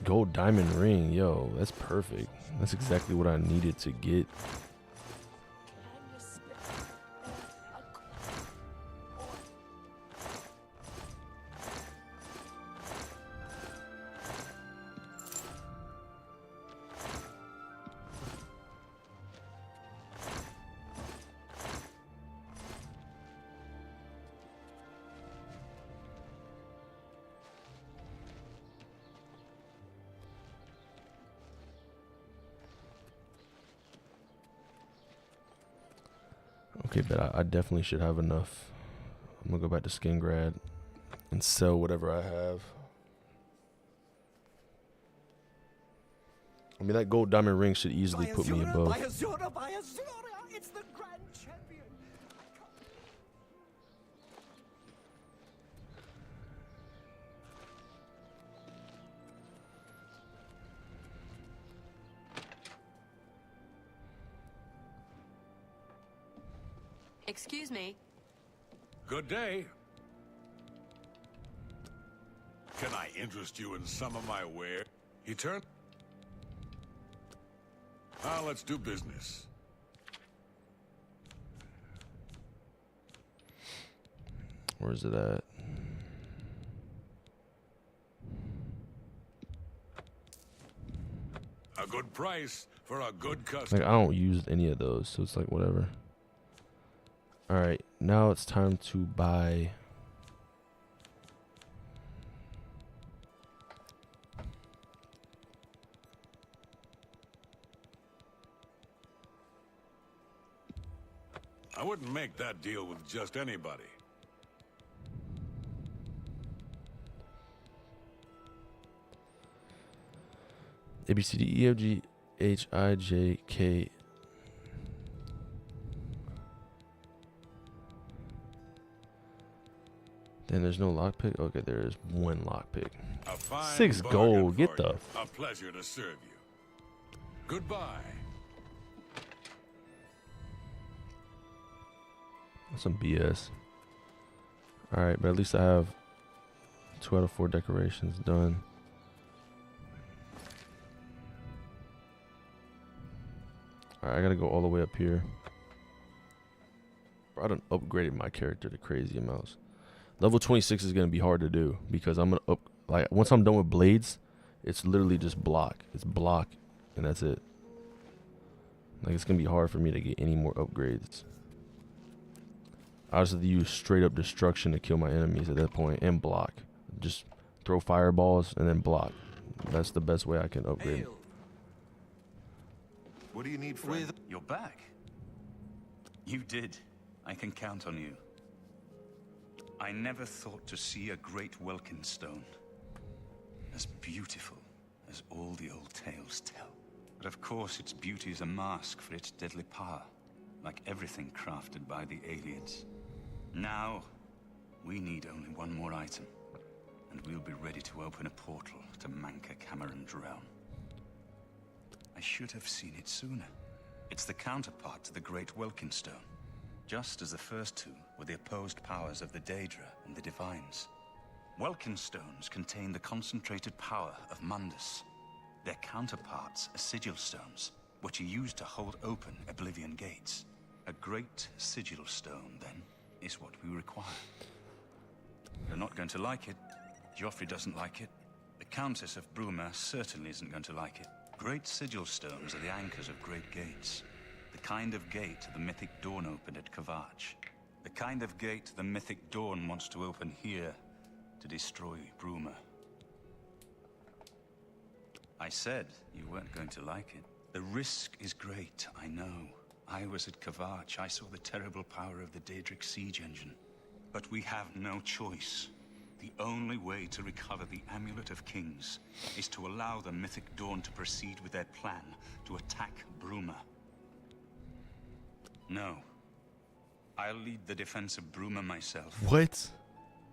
Gold diamond ring, yo, that's perfect. That's exactly what I needed to get. Okay, but I definitely should have enough. I'm gonna go back to Skingrad and sell whatever I have. I mean, that gold diamond ring should easily put me above. It's the grand champion. Excuse me. Good day. Can I interest you in some of my ware? He turned. Now let's do business. Where's it at? A good price for a good customer. Like, I don't use any of those, so it's like whatever. Alright, now it's time to buy. I wouldn't make that deal with just anybody. A, B, C, D, E, F, G, H, I, J, K. Then there's no lockpick? Okay, there is one lockpick. A fine 6 bargain gold. Get for the. you. A pleasure to serve you. Goodbye. Some BS. Alright, but at least I have 2 out of 4 decorations done. Alright, I gotta go all the way up here. I done upgraded my character to crazy amounts. Level 26 is gonna be hard to do because I'm gonna like once I'm done with blades, it's literally just block. It's block and that's it. Like it's gonna be hard for me to get any more upgrades. I just have to use straight up destruction to kill my enemies at that point and block. Just throw fireballs and then block. That's the best way I can upgrade. What do you need, friend? You're back. You did. I can count on you. I never thought to see a great Welkin stone. As beautiful as all the old tales tell. But of course its beauty is a mask for its deadly power. Like everything crafted by the aliens. Now, we need only one more item, and we'll be ready to open a portal to Manka Cameron's realm. I should have seen it sooner. It's the counterpart to the Great Welkin Stone, just as the first two were the opposed powers of the Daedra and the Divines. Welkin stones contain the concentrated power of Mundus. Their counterparts are sigil stones, which are used to hold open Oblivion gates. A great sigil stone, then, is what we require. You're not going to like it. Joffrey doesn't like it. The Countess of Bruma certainly isn't going to like it. Great sigil stones are the anchors of great gates. The kind of gate the mythic Dawn opened at Kavach. The kind of gate the mythic Dawn wants to open here to destroy Bruma. I said you weren't going to like it. The risk is great, I know. I was at Kavach. I saw the terrible power of the Daedric siege engine. But we have no choice. The only way to recover the Amulet of Kings is to allow the Mythic Dawn to proceed with their plan to attack Bruma. No. I'll lead the defense of Bruma myself. What?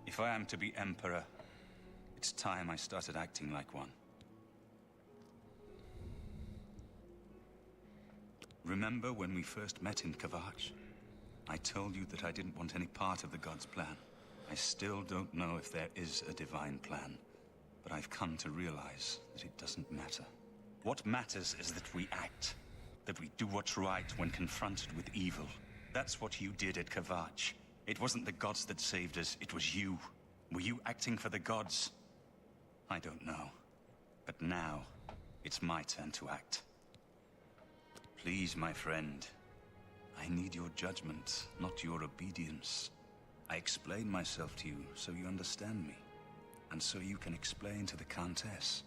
If I am to be Emperor, it's time I started acting like one. Remember when we first met in Kavach? I told you that I didn't want any part of the God's plan. I still don't know if there is a divine plan, but I've come to realize that it doesn't matter. What matters is that we act, that we do what's right when confronted with evil. That's what you did at Kavach. It wasn't the gods that saved us, it was you. Were you acting for the gods? I don't know. But now, it's my turn to act. Please, my friend. I need your judgment, not your obedience. I explain myself to you so you understand me, and so you can explain to the Countess.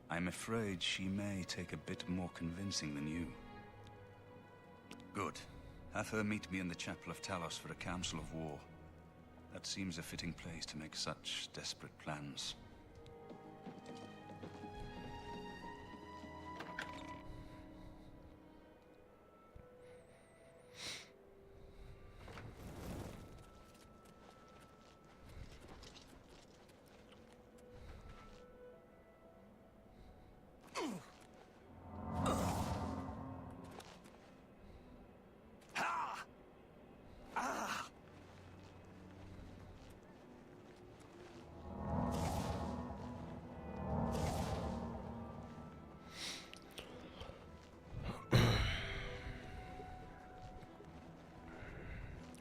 I'm afraid she may take a bit more convincing than you. Good. Have her meet me in the Chapel of Talos for a council of war. That seems a fitting place to make such desperate plans.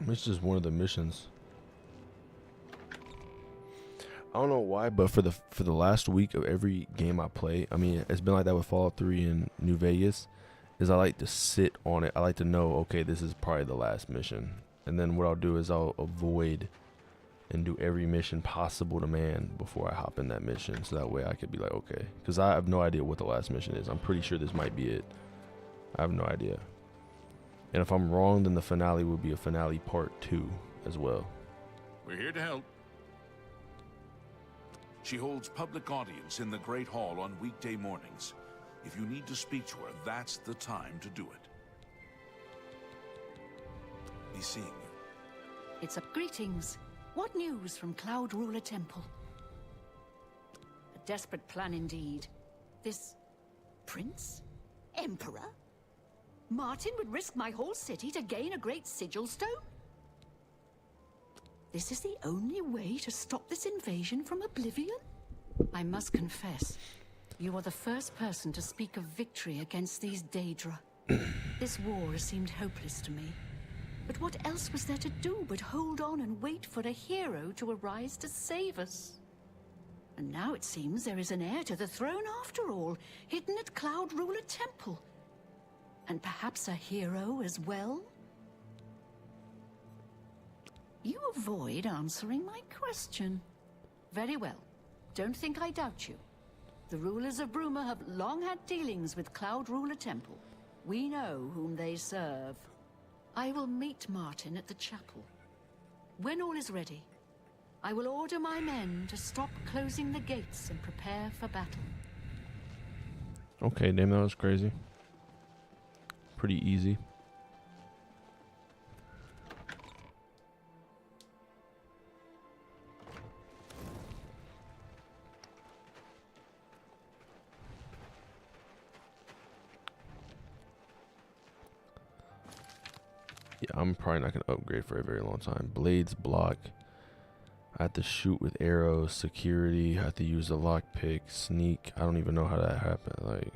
It's just one of the missions. I don't know why, but for the last week of every game I play, I mean, it's been like that with Fallout 3 and New Vegas, is I like to sit on it. I like to know, okay, this is probably the last mission. And then what I'll do is I'll avoid and do every mission possible to man before I hop in that mission. So that way I could be like, okay. Because I have no idea what the last mission is. I'm pretty sure this might be it. I have no idea. And if I'm wrong, then the finale will be a finale part 2 as well. We're here to help. She holds public audience in the Great Hall on weekday mornings. If you need to speak to her, that's the time to do it. He's seeing you. It's up. Greetings. What news from Cloud Ruler Temple? A desperate plan indeed. This prince? Emperor? Martin would risk my whole city to gain a great sigil stone? This is the only way to stop this invasion from Oblivion? I must confess, you are the first person to speak of victory against these Daedra. This war has seemed hopeless to me. But what else was there to do but hold on and wait for a hero to arise to save us? And now it seems there is an heir to the throne after all, hidden at Cloud Ruler Temple. And perhaps a hero as well? You avoid answering my question. Very well. Don't think I doubt you. The rulers of Bruma have long had dealings with Cloud Ruler Temple. We know whom they serve. I will meet Martin at the chapel. When all is ready, I will order my men to stop closing the gates and prepare for battle. Okay, damn, that was crazy. Pretty easy. Yeah, I'm probably not gonna upgrade for a very long time. Blades block. I have to shoot with arrows. Security. I have to use the lockpick. Sneak. I don't even know how that happened. Like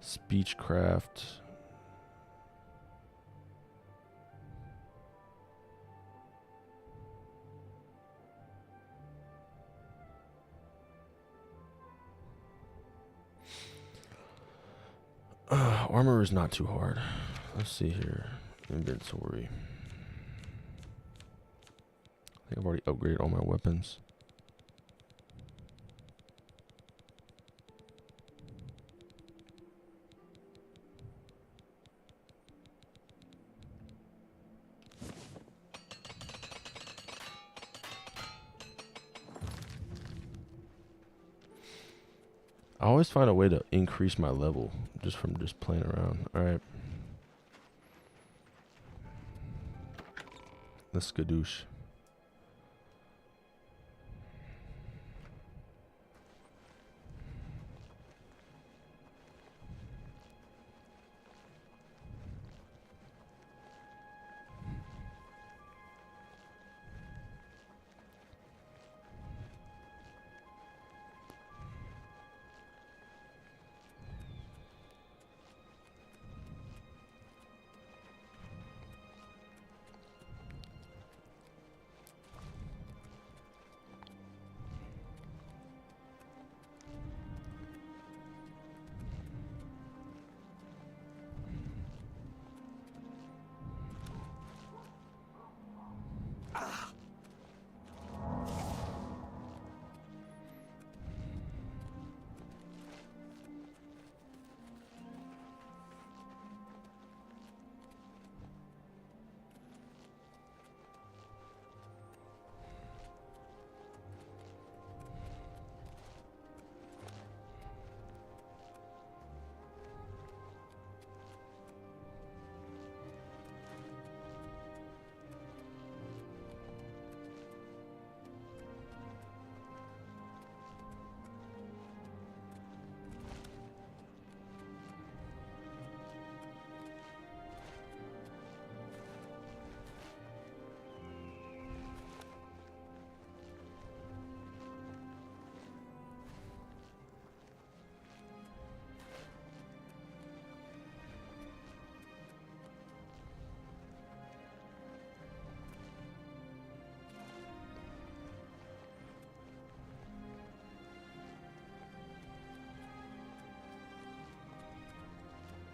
speechcraft. Armor is not too hard. Let's see here. Inventory. I think I've already upgraded all my weapons. I always find a way to increase my level just from just playing around. Alright. Let's skadoosh.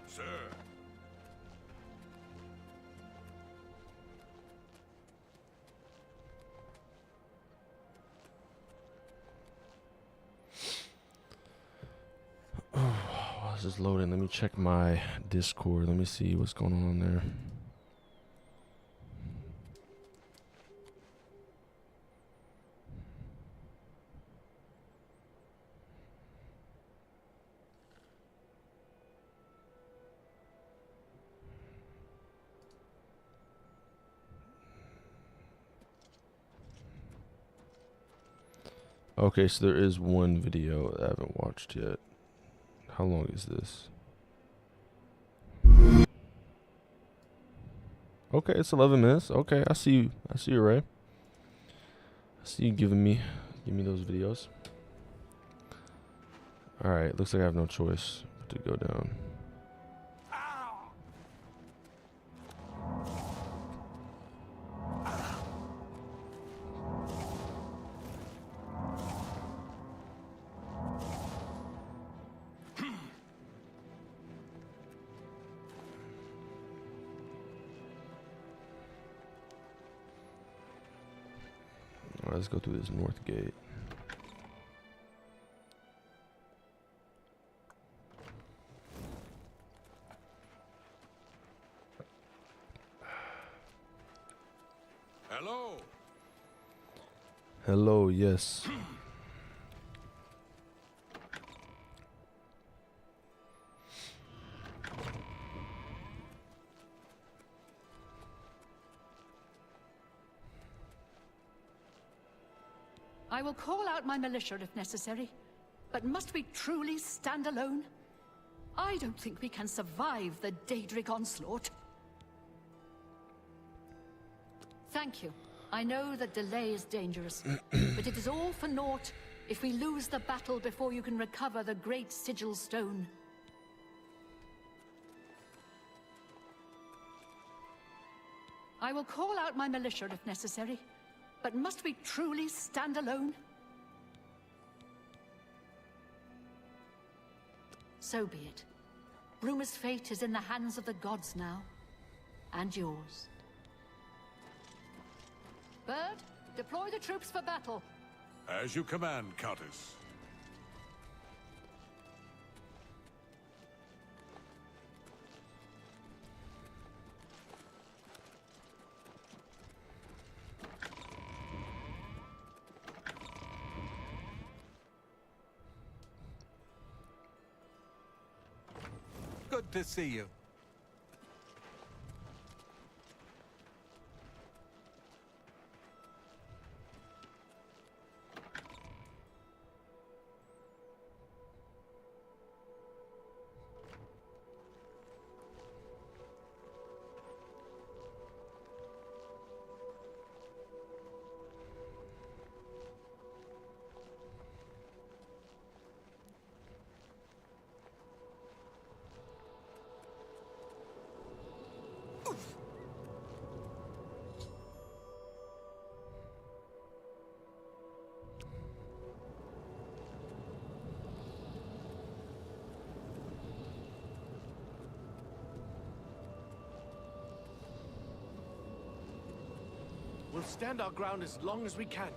Sir. While this is loading, let me check my Discord. Let me see what's going on there. Okay, so there is one video that I haven't watched yet. How long is this? Okay, it's 11 minutes. Okay, I see you. I see you, Ray. I see you give me those videos. All right, looks like I have no choice but to go down. All right, let's go through this north gate. Hello. Hello, yes. I will call out my militia if necessary. But must we truly stand alone? I don't think we can survive the Daedric onslaught. Thank you. I know that delay is dangerous, but it is all for naught if we lose the battle before you can recover the great sigil stone. I will call out my militia if necessary, but must we truly stand alone? So be it. Bruma's fate is in the hands of the gods now, and yours. Bird, deploy the troops for battle. As you command, Countess. Good to see you. We'll stand our ground as long as we can.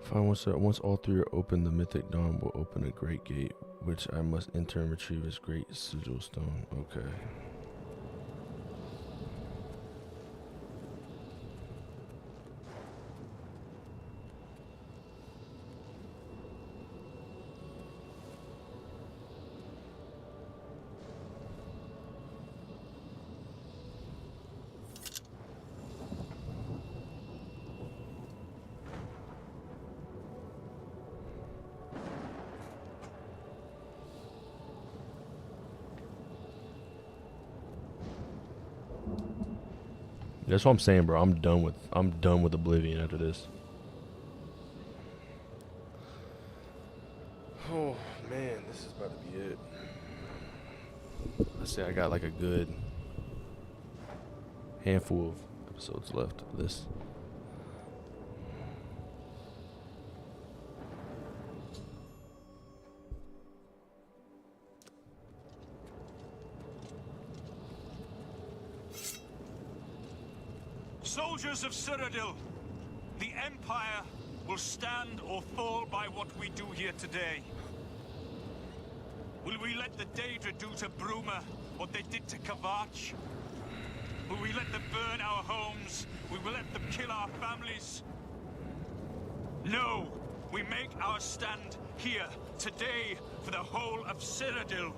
Fine, once all three are open, the Mythic Dawn will open a great gate, which I must enter and retrieve as great sigil stone. Okay. That's what I'm saying, bro. I'm done with Oblivion after this. Oh man, this is about to be it. I say I got like a good handful of episodes left of this. Soldiers of Cyrodiil, the Empire will stand or fall by what we do here today. Will we let the Daedra do to Bruma what they did to Kavach? Will we let them burn our homes? Will we let them kill our families? No! We make our stand here, today, for the whole of Cyrodiil.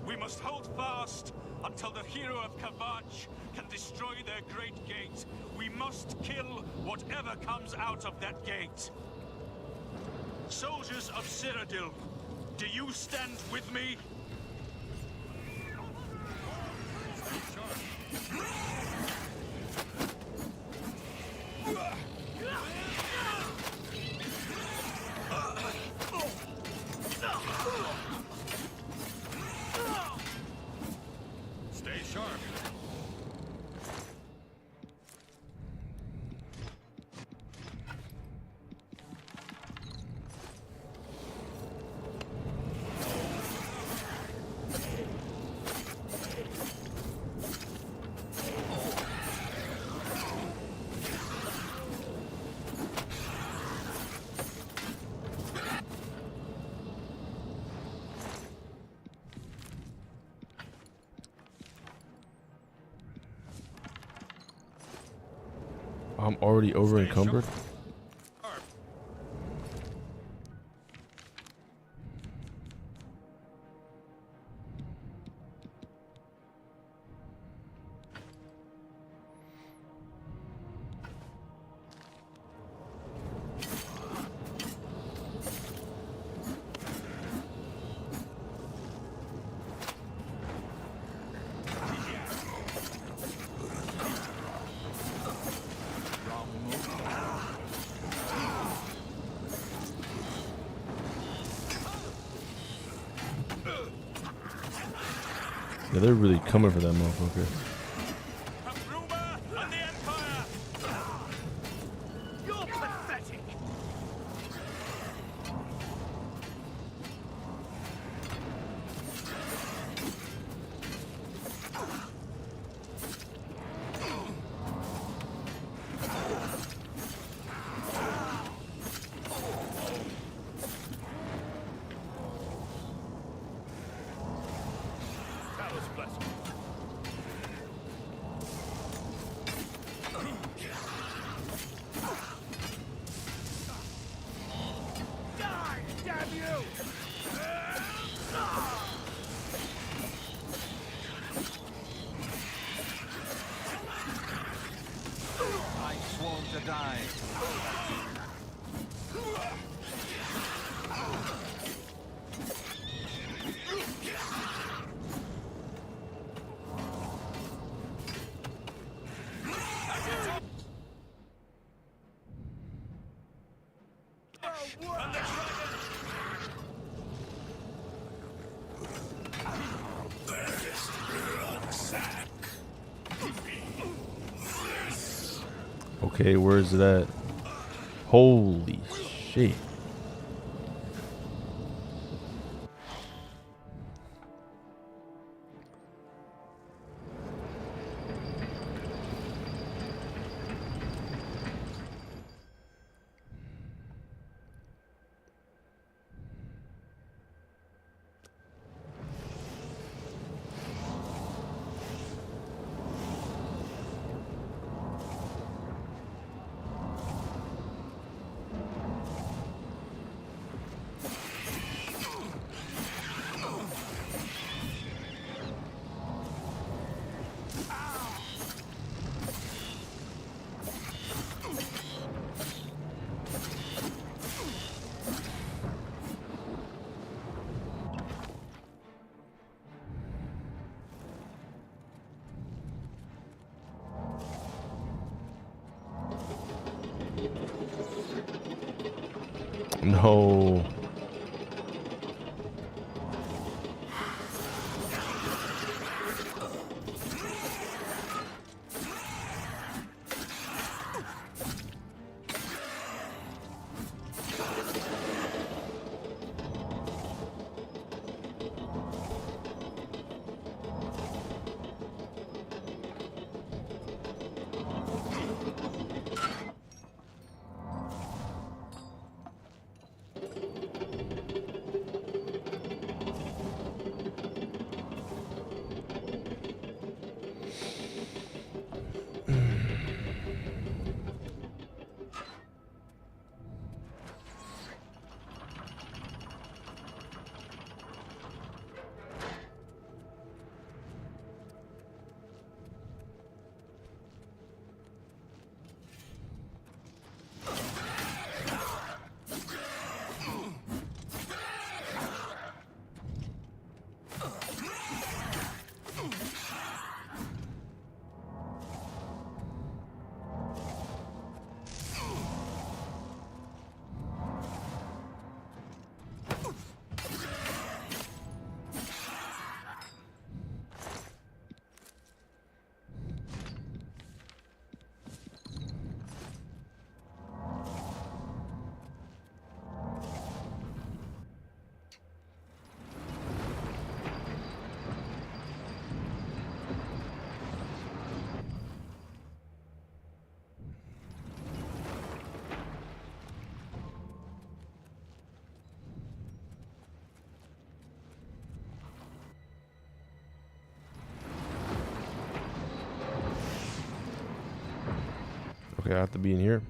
We must hold fast until the hero of Kavach can destroy their great gate. We must kill whatever comes out of that gate. Soldiers of Cyrodiil, do you stand with me? Stay sharp. I'm already over encumbered. Yeah, they're really coming for that motherfucker. You're pathetic. I sworn to die. Okay, where's that? Holy shit. No. Okay, I have to be in here.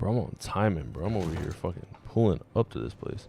Bro, I'm on timing, bro. I'm over here fucking pulling up to this place.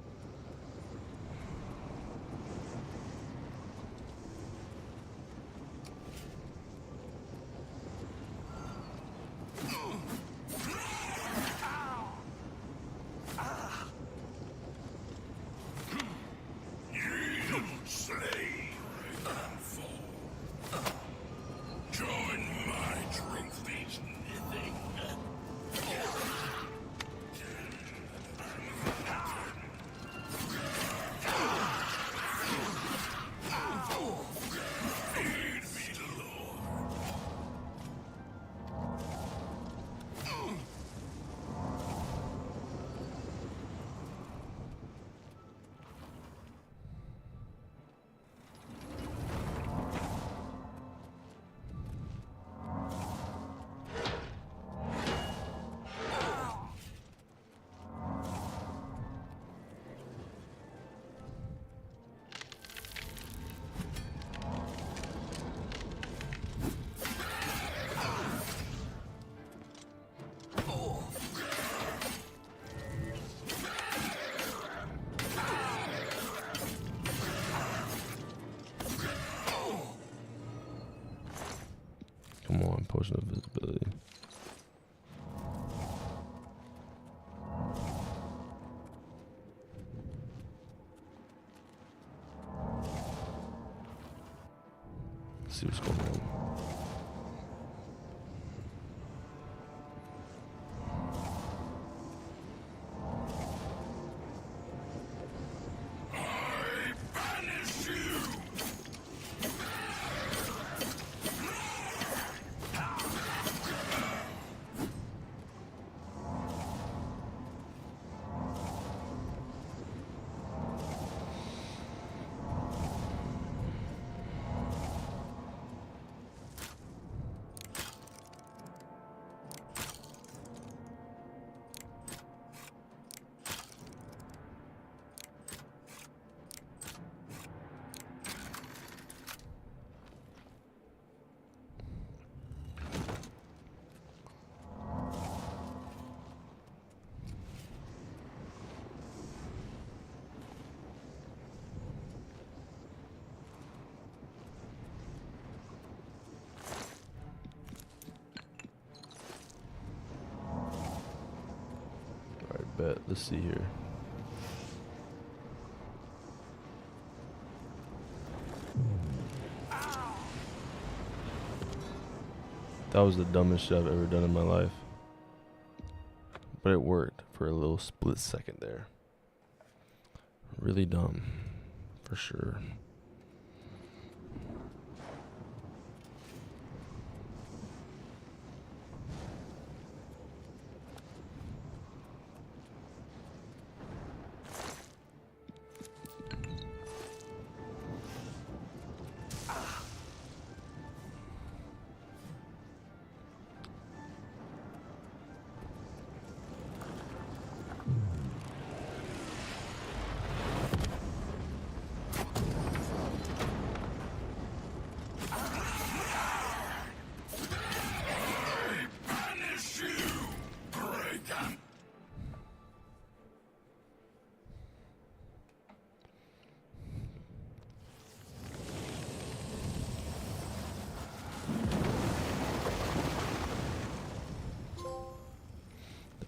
Come on, potion of visibility. Let's see what's going on. Bet. Let's see here. That was the dumbest shit I've ever done in my life. But it worked for a little split second there. Really dumb. For sure.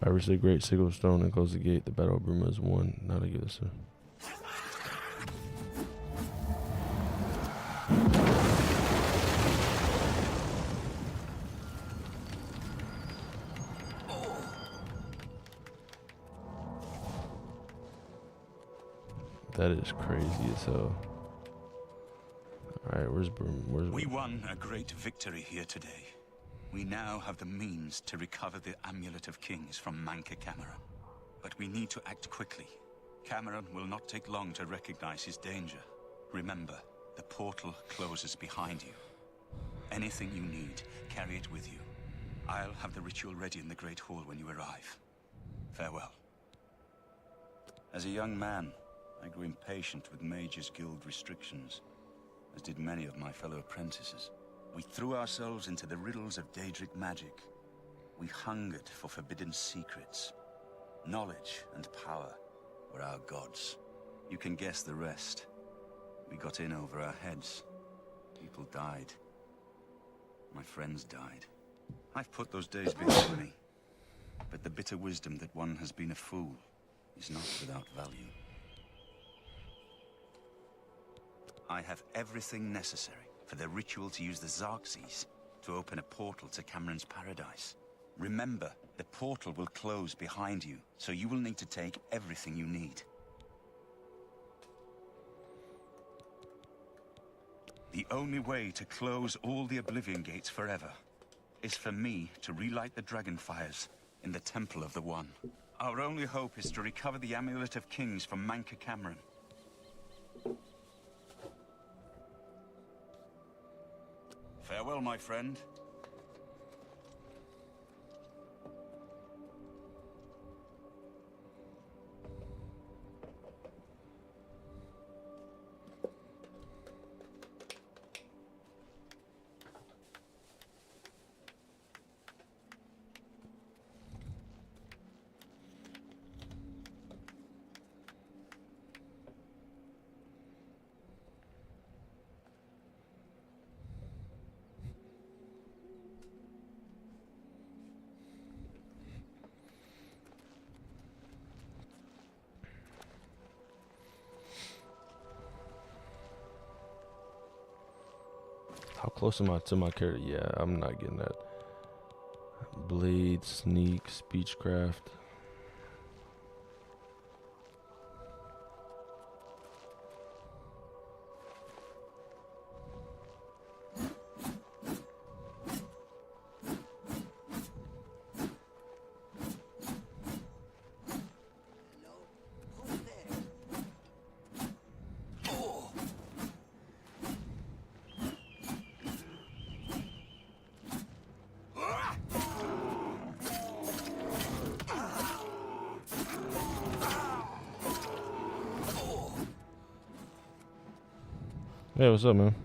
I reach the great sickle stone and close the gate. The battle of Bruma is won. Now to give this a... That is crazy as hell. Alright, where's Bruma? We won a great victory here today. We now have the means to recover the Amulet of Kings from Manca Camera. But we need to act quickly. Cameron will not take long to recognize his danger. Remember, the portal closes behind you. Anything you need, carry it with you. I'll have the ritual ready in the Great Hall when you arrive. Farewell. As a young man, I grew impatient with Mage's Guild restrictions, as did many of my fellow apprentices. We threw ourselves into the riddles of Daedric magic. We hungered for forbidden secrets, Knowledge and power were our gods. You can guess the rest. We got in over our heads. People died. My friends died. I've put those days behind me. But the bitter wisdom that one has been a fool is not without value. I have everything necessary for the ritual to use the Xerxes to open a portal to Cameron's paradise. Remember, the portal will close behind you, so you will need to take everything you need. The only way to close all the Oblivion gates forever is for me to relight the dragon fires in the Temple of the One. Our only hope is to recover the Amulet of Kings from Manca Cameron. Farewell, my friend. How close am I to my character? Yeah, I'm not getting that. Blade, sneak, speechcraft. Hey, what's up, man?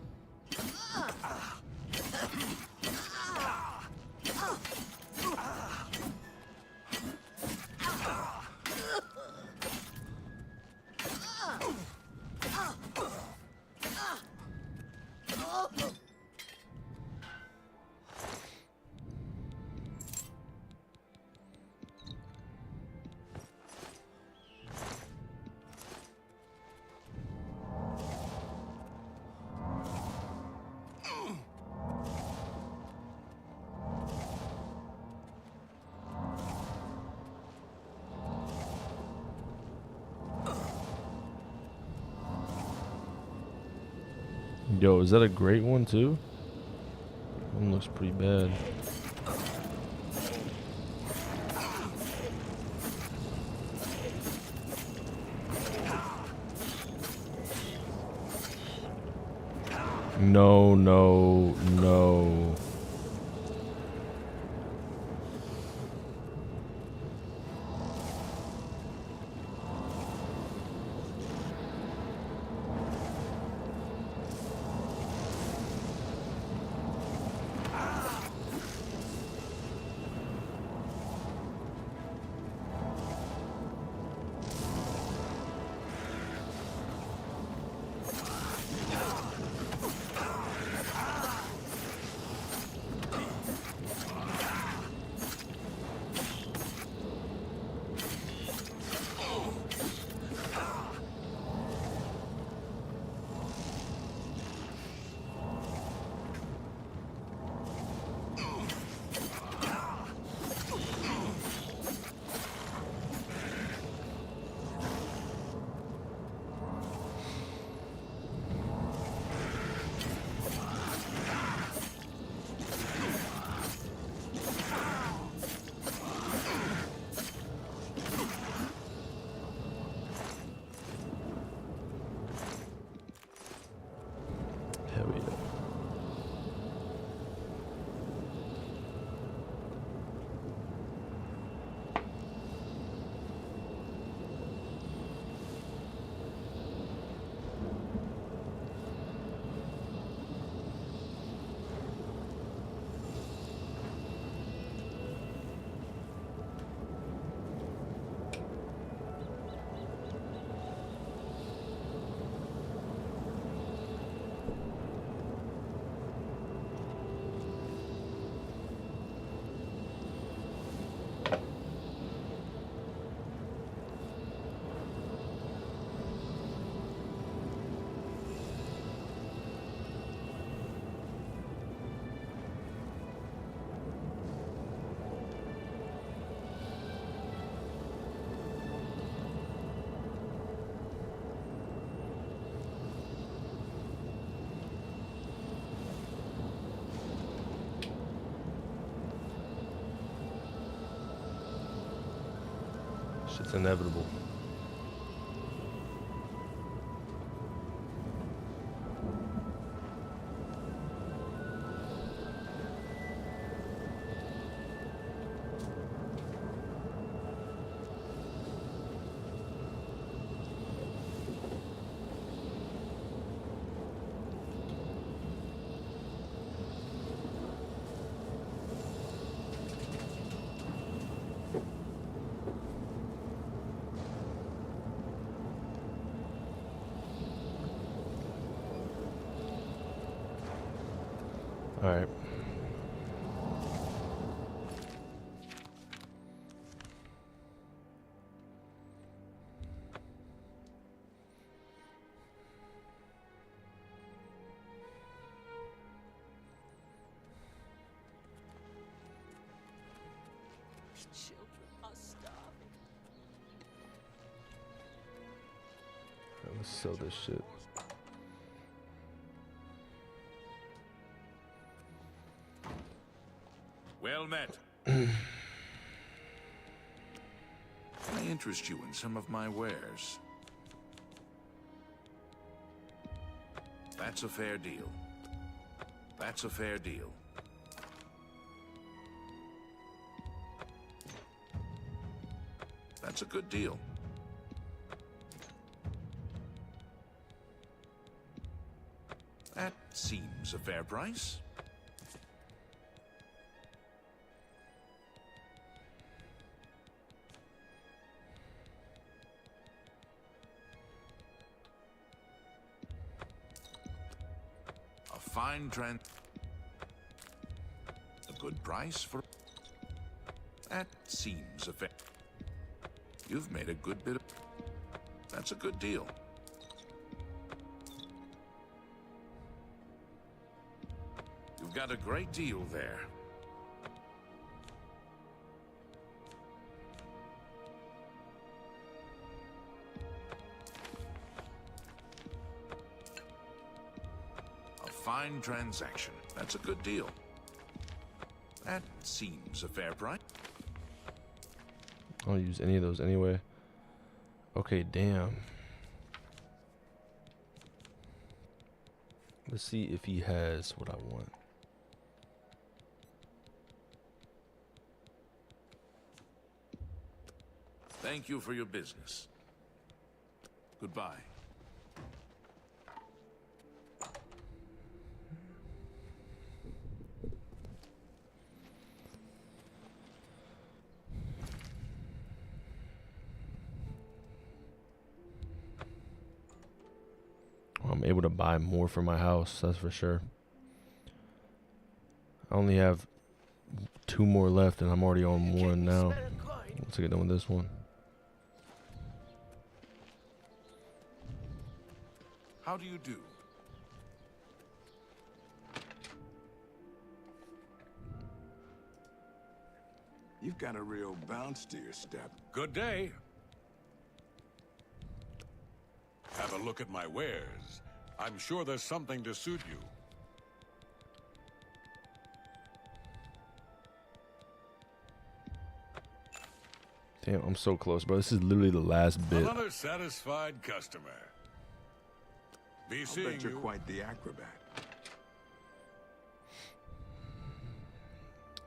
Yo, is that a great one too? One looks pretty bad. No, no, no. Shit's inevitable. All right. Children are starving. Let's sell this shit. Well met. Can I interest you in some of my wares? That's a fair deal. That's a fair deal. That's a good deal. That seems a fair price. A fine trend. A good price for... That seems a fair... You've made a good bit of... That's a good deal. You've got a great deal there. A fine transaction. That's a good deal. That seems a fair price. I don't use any of those anyway. Okay, damn. Let's see if he has what I want. Thank you for your business. Goodbye. I'm able to buy more for my house, that's for sure. I only have 2 more left and I'm already on 1 now. Once I get done with this one. How do you do? You've got a real bounce to your step. Good day. Have a look at my wares. I'm sure there's something to suit you. Damn, I'm so close, bro. This is literally the last bit. Another satisfied customer. Be I'll seeing bet you're you. quite the acrobat.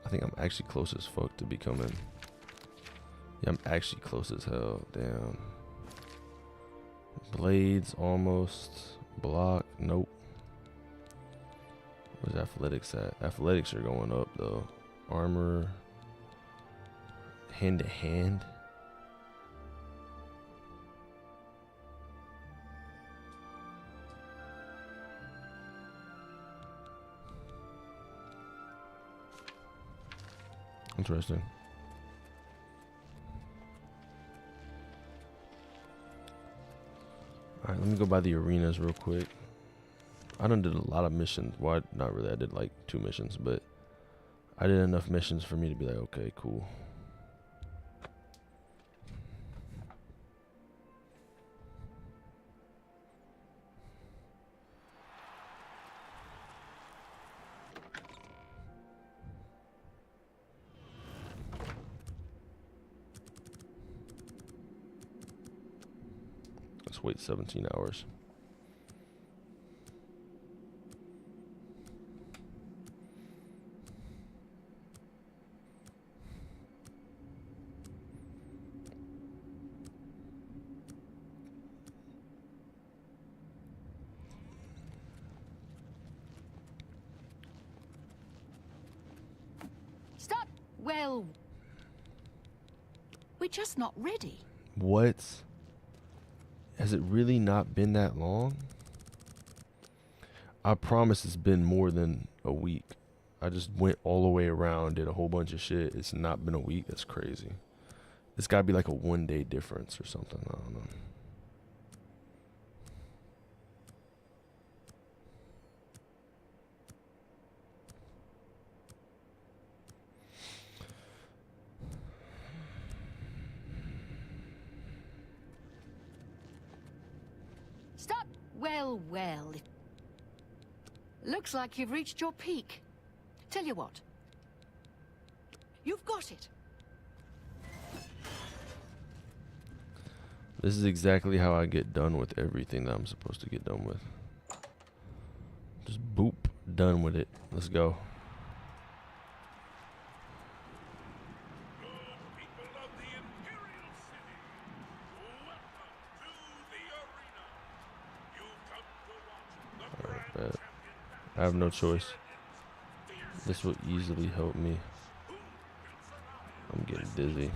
I think I'm actually close as fuck to becoming... Yeah, I'm actually close as hell. Damn. Blades, almost. Block, nope. Where's athletics at? Athletics are going up, though. Armor. Hand to hand. Interesting. Alright, let me go by the arenas real quick. I done did a lot of missions. Well, not really. I did like 2 missions, but I did enough missions for me to be like, okay, cool. Let's wait 17 hours. Stop! Well, we're just not ready. What? Has it really not been that long? I promise it's been more than a week. I just went all the way around, did a whole bunch of shit. It's not been a week. That's crazy. It's got to be like a 1 day difference or something. I don't know. Stop! Well, well. Looks like you've reached your peak. Tell you what. You've got it. This is exactly how I get done with everything that I'm supposed to get done with. Just boop, done with it. Let's go. Alright, bet. I have no choice. This will easily help me. I'm getting dizzy.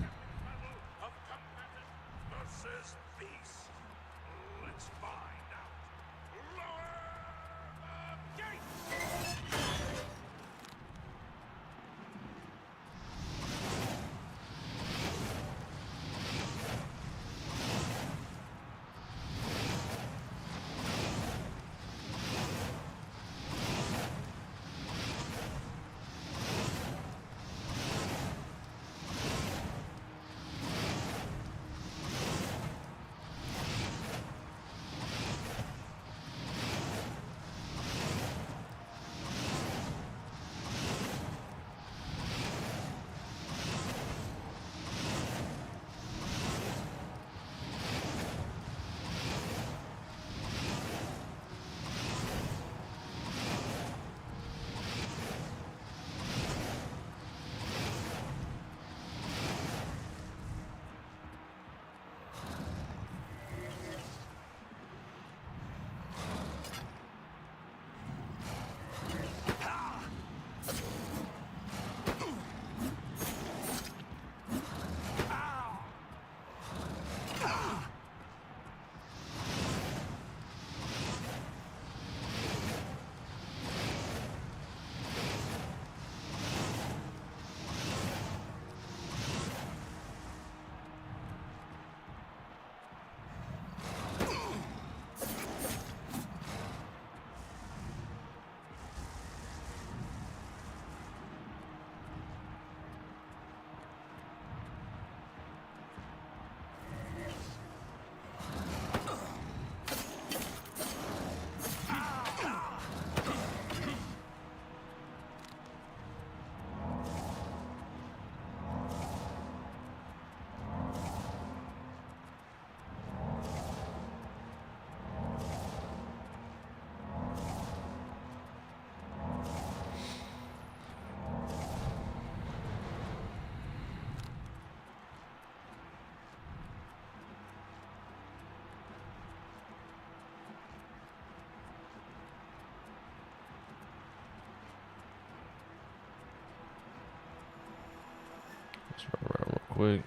Let's run around real quick.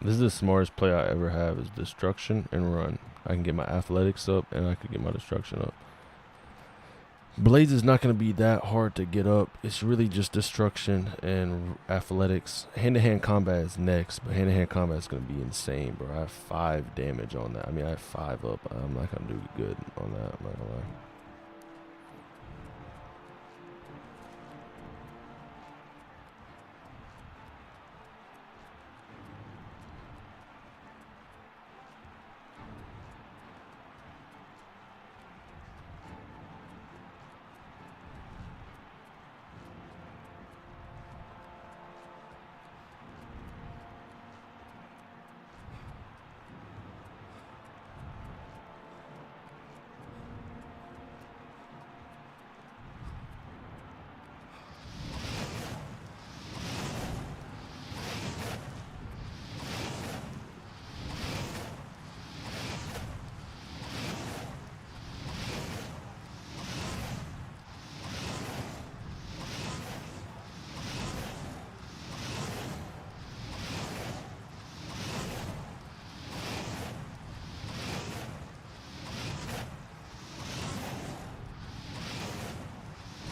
This is the smartest play I ever have is destruction and run. I can get my athletics up and I could get my destruction up. Blades is not going to be that hard to get up. It's really just destruction and athletics. Hand-to-hand combat is next, but hand-to-hand combat is going to be insane, bro. I have 5 damage on that. I mean, I have 5 up. I'm not going to do good on that. I'm not going to lie.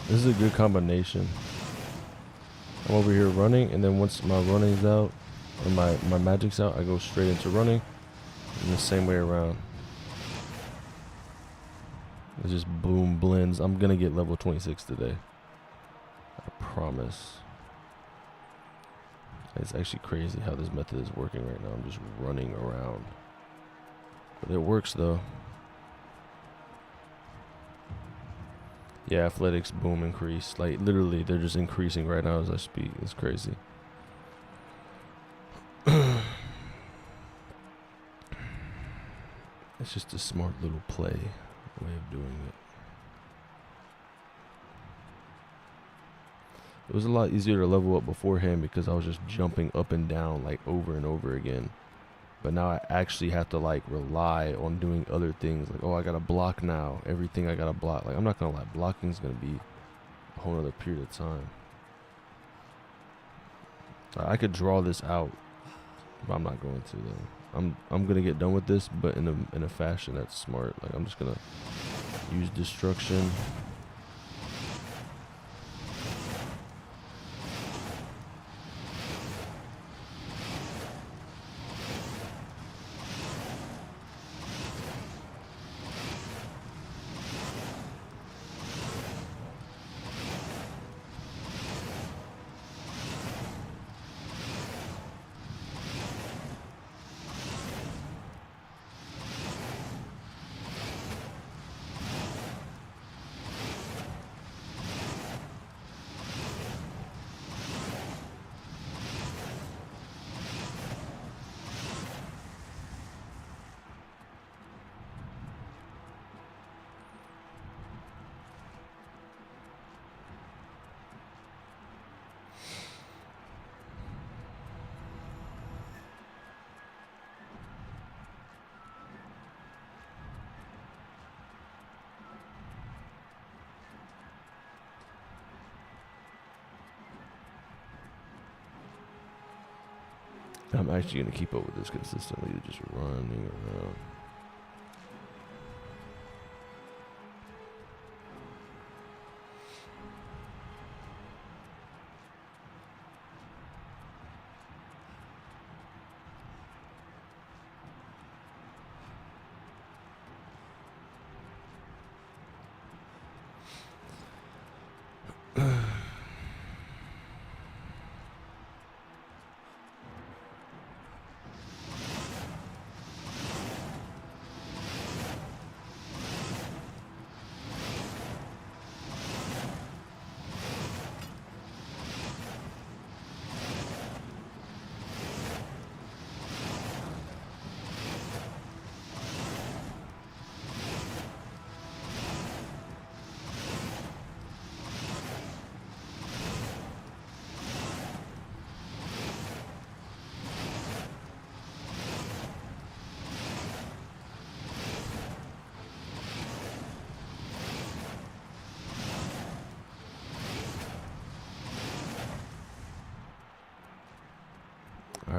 This is a good combination. I'm over here running, and then once my running's out, or my magic's out, I go straight into running, and the same way around. It just boom blends. I'm gonna get level 26 today. I promise. It's actually crazy how this method is working right now. I'm just running around. But it works though. Yeah, athletics, boom, increase. Like, literally, they're just increasing right now as I speak. It's crazy. It's just a smart little play way of doing it. It was a lot easier to level up beforehand because I was just jumping up and down, like, over and over again. But now I actually have to, like, rely on doing other things. Like, oh, I gotta block now. Everything I gotta block. Like, I'm not gonna lie, blocking's gonna be a whole other period of time. I could draw this out, but I'm not going to though. I'm gonna get done with this, but in a fashion that's smart. Like, I'm just gonna use destruction. I'm actually going to keep up with this consistently, just running around.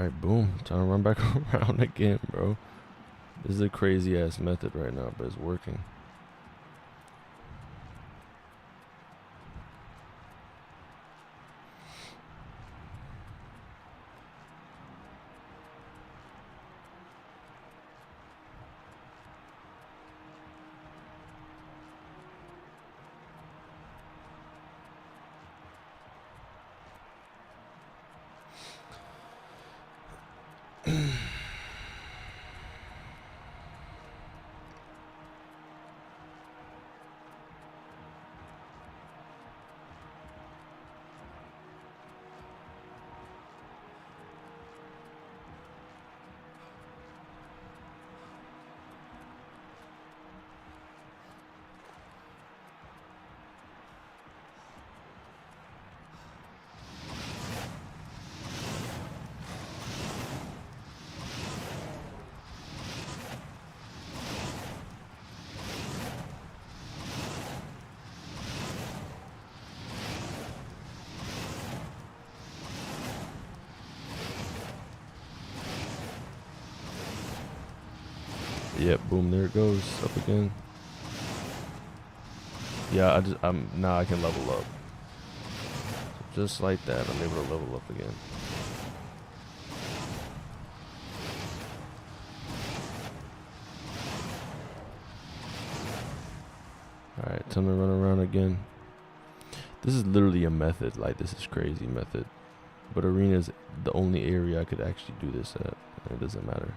Alright, boom. Time to run back around again, bro. This is a crazy ass method right now, but it's working. Yep, boom, there it goes, up again. Yeah, now I can level up. Just like that, I'm able to level up again. Alright, time to run around again. This is literally a method, like this is crazy method. But arena is the only area I could actually do this at. It doesn't matter.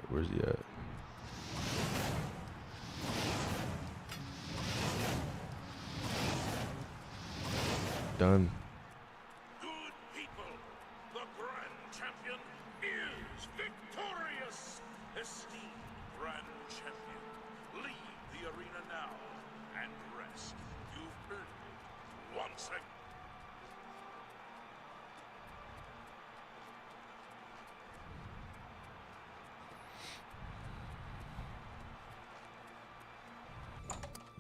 Where's he at? Done. Good people, the Grand Champion is victorious! Esteemed Grand Champion, leave the arena now and rest. You've earned it once again.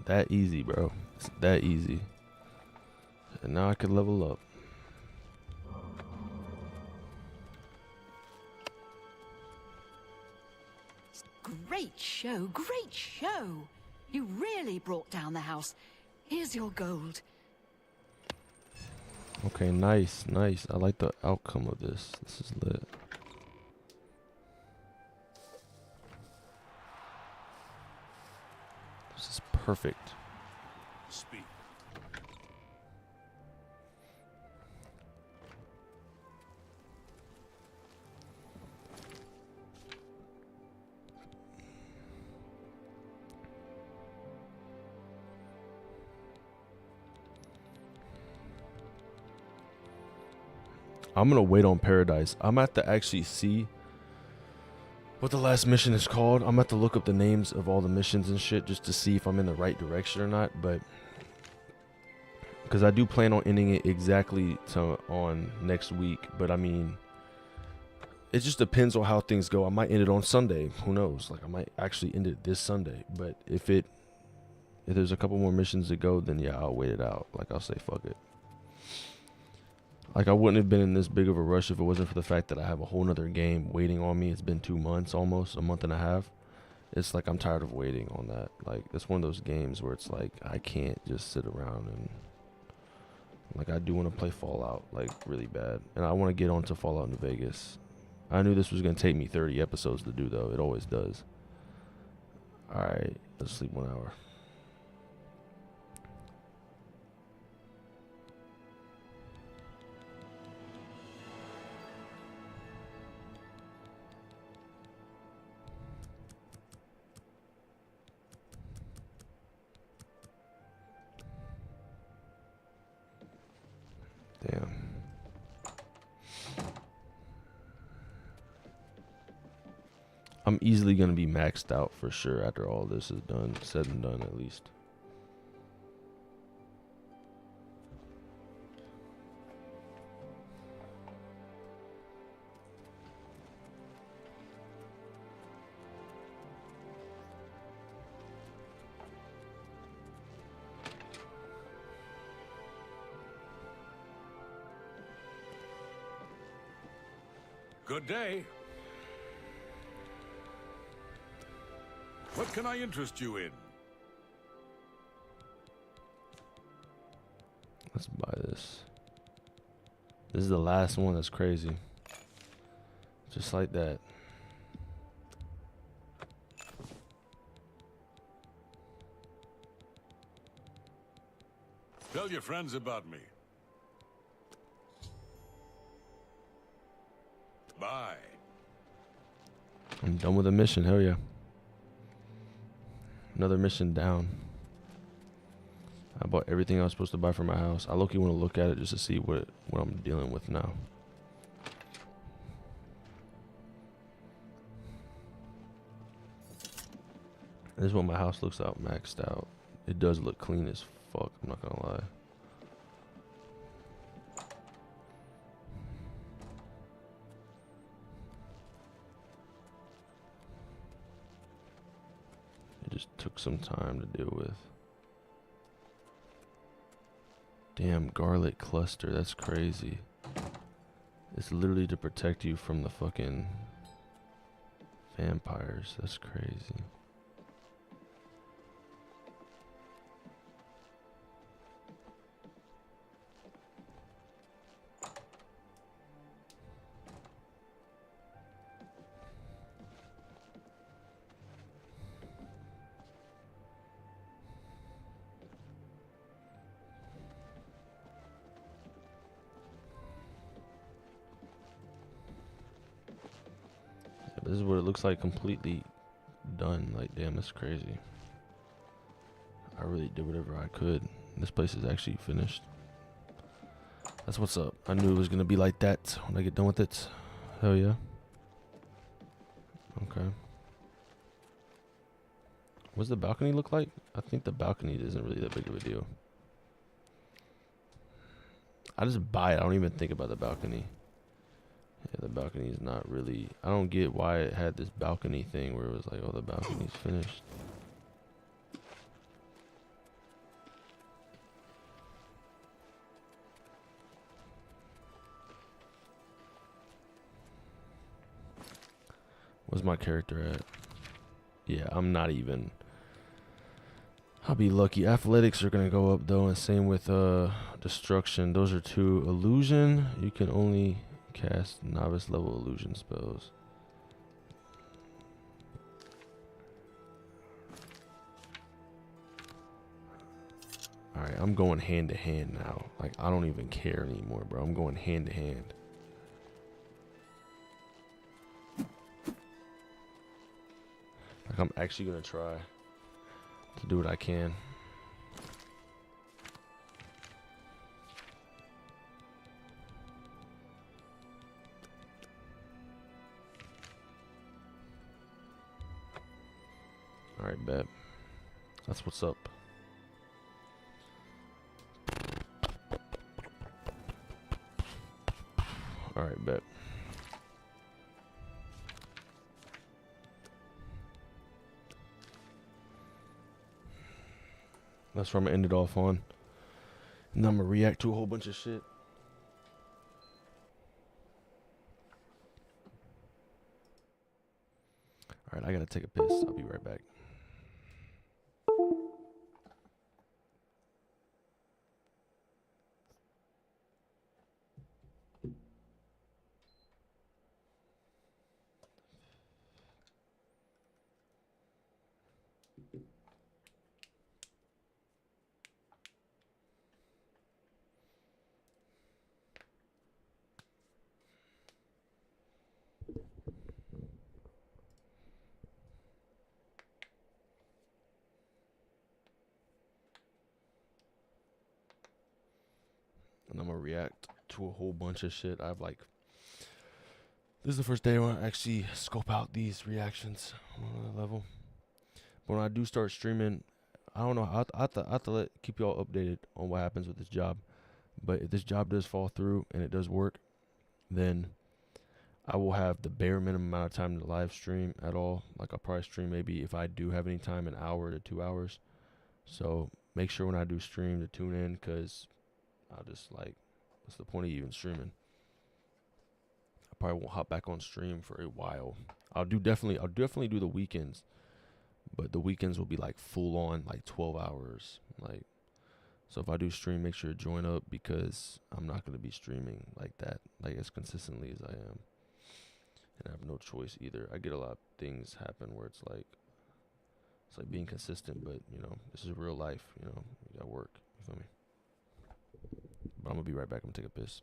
That easy, bro. It's that easy. And now I can level up. Great show, great show. You really brought down the house. Here's your gold. Okay, nice, nice. I like the outcome of this. This is lit. This is perfect. Speak. I'm gonna wait on Paradise. I'm at to actually see what the last mission is called. I'm at to look up the names of all the missions and shit just to see if I'm in the right direction or not. But because I do plan on ending it exactly on next week. But I mean, it just depends on how things go. I might end it on Sunday. Who knows? Like I might actually end it this Sunday. But if there's a couple more missions to go, then yeah, I'll wait it out. Like I'll say fuck it. Like, I wouldn't have been in this big of a rush if it wasn't for the fact that I have a whole nother game waiting on me. It's been 2 months almost, a month and a half. It's like I'm tired of waiting on that. Like, it's one of those games where it's like I can't just sit around and... Like, I do want to play Fallout, like, really bad. And I want to get onto Fallout New Vegas. I knew this was going to take me 30 episodes to do, though. It always does. Alright, let's sleep 1 hour. I'm easily gonna be maxed out for sure after all this is done, said and done at least. Good day. What can I interest you in? Let's buy this. This is the last one. That's crazy. Just like that. Tell your friends about me. Bye. I'm done with the mission. Hell yeah. Another mission down. I bought everything I was supposed to buy for my house. I low-key want to look at it just to see what I'm dealing with now. This is what my house looks out maxed out. It does look clean as fuck, I'm not gonna lie. It just took some time to deal with. Damn, garlic cluster, that's crazy. It's literally to protect you from the fucking vampires. That's crazy. This is what it looks like completely done. Like, damn, that's crazy. I really did whatever I could. This place is actually finished. That's what's up. I knew it was gonna be like that when I get done with it. Hell yeah. Okay. What's the balcony look like? I think the balcony isn't really that big of a deal. I just buy it. I don't even think about the balcony. Yeah, the balcony is not really... I don't get why it had this balcony thing where it was like, oh, the balcony's finished. Where's my character at? Yeah, I'm not even... I'll be lucky. Athletics are going to go up, though, and same with destruction. Those are 2. Illusion, you can only... cast novice level illusion spells. Alright, I'm going hand to hand now. Like, I don't even care anymore, bro. I'm going hand to hand. Like, I'm actually gonna try to do what I can. Alright, bet. That's what's up. Alright, bet. That's where I'm gonna end it off on. And I'm gonna react to a whole bunch of shit. Alright, I gotta take a piss. I'll be right back. And I'm gonna react to a whole bunch of shit. I have like This is the first day where I actually scope out these reactions on another level. But when I do start streaming, I don't know. I have to keep y'all updated on what happens with this job. But if this job does fall through and it does work, then I will have the bare minimum amount of time to live stream at all. Like I'll probably stream maybe if I do have any time, an hour to 2 hours. So make sure when I do stream to tune in, because I'll just like, what's the point of even streaming? I probably won't hop back on stream for a while. I'll definitely do the weekends, but the weekends will be like full on, like 12 hours. Like, so if I do stream, make sure to join up, because I'm not going to be streaming like that, like as consistently as I am. And I have no choice either. I get a lot of things happen where it's like being consistent, but you know, this is real life, you know, you gotta work. You feel me? But I'm gonna be right back. I'm gonna take a piss.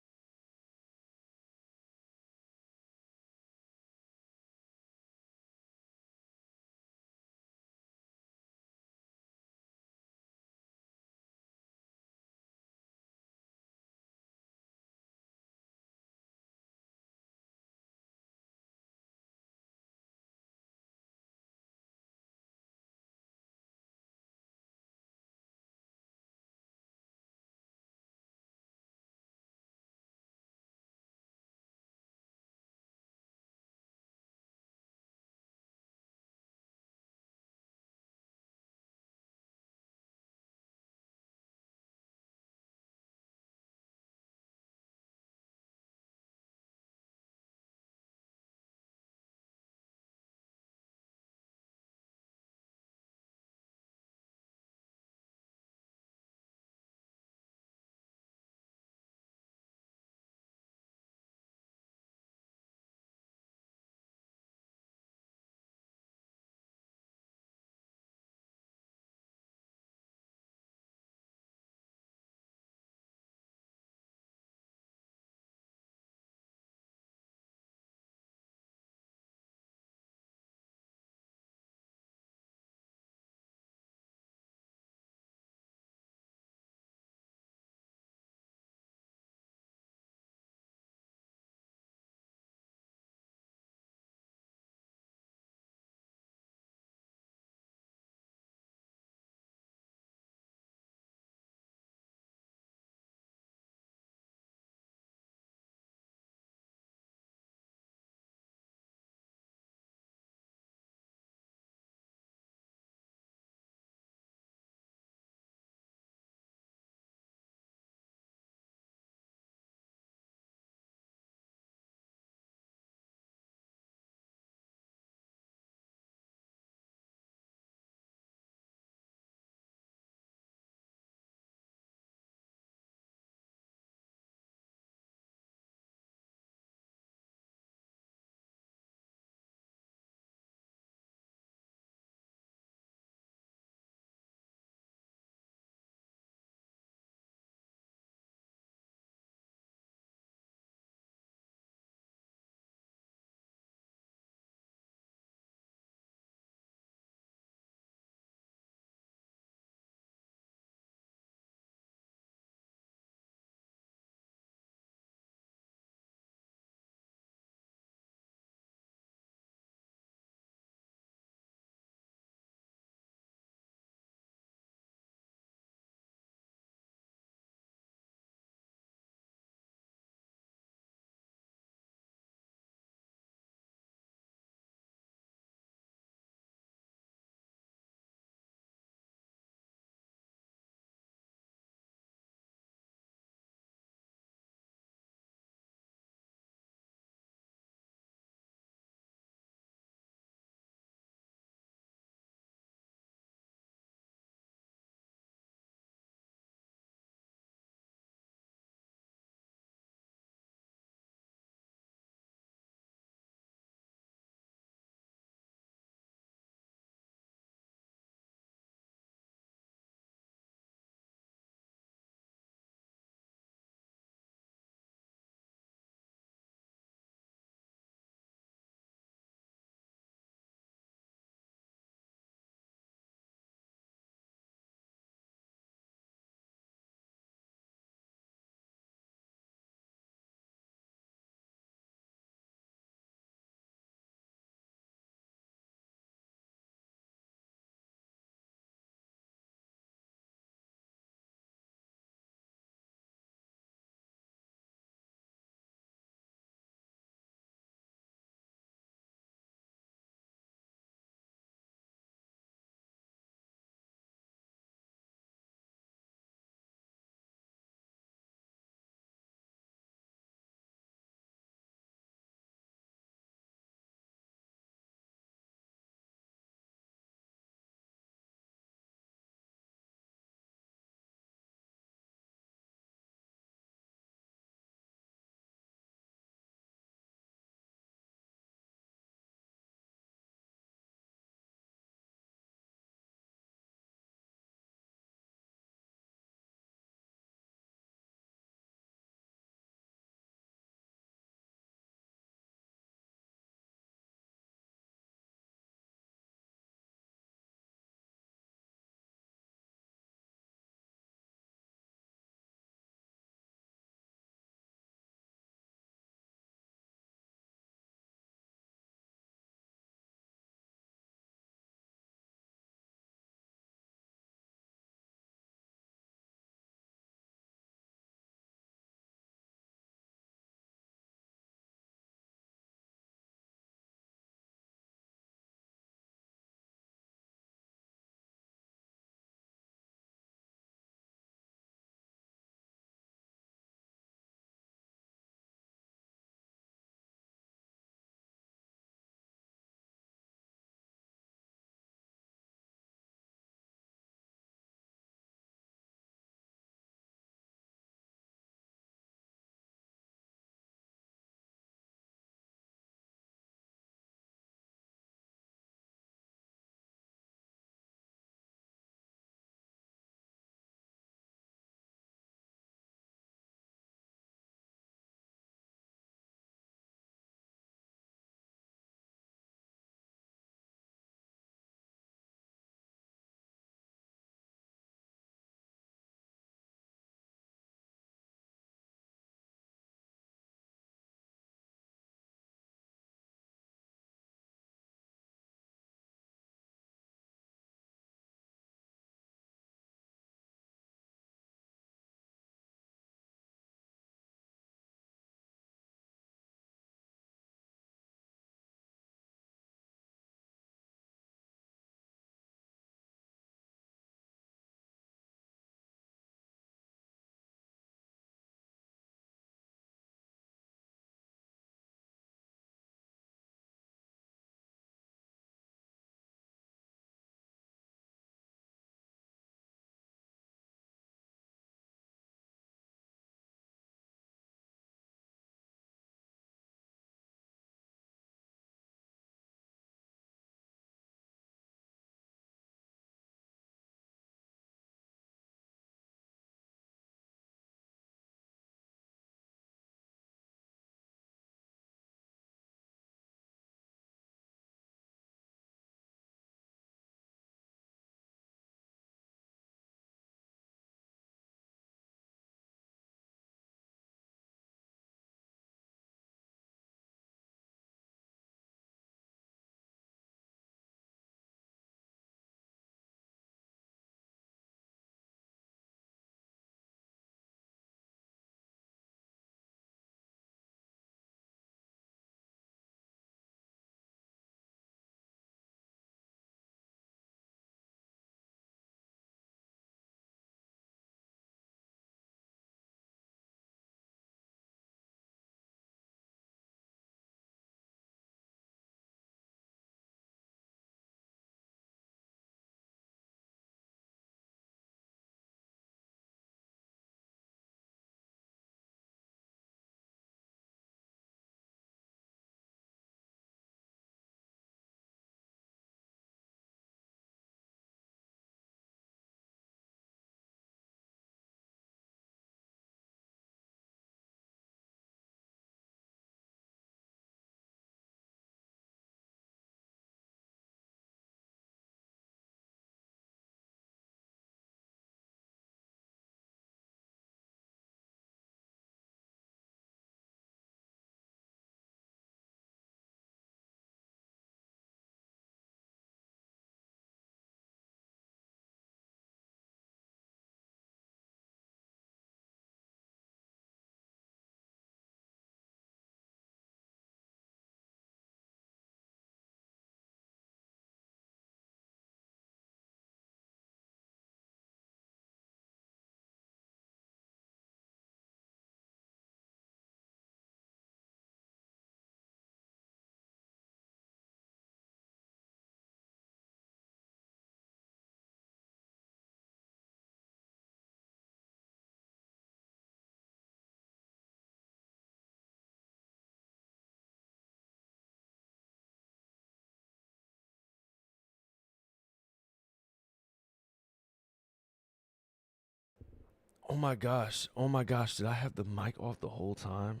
Oh my gosh. Oh my gosh. Did I have the mic off the whole time?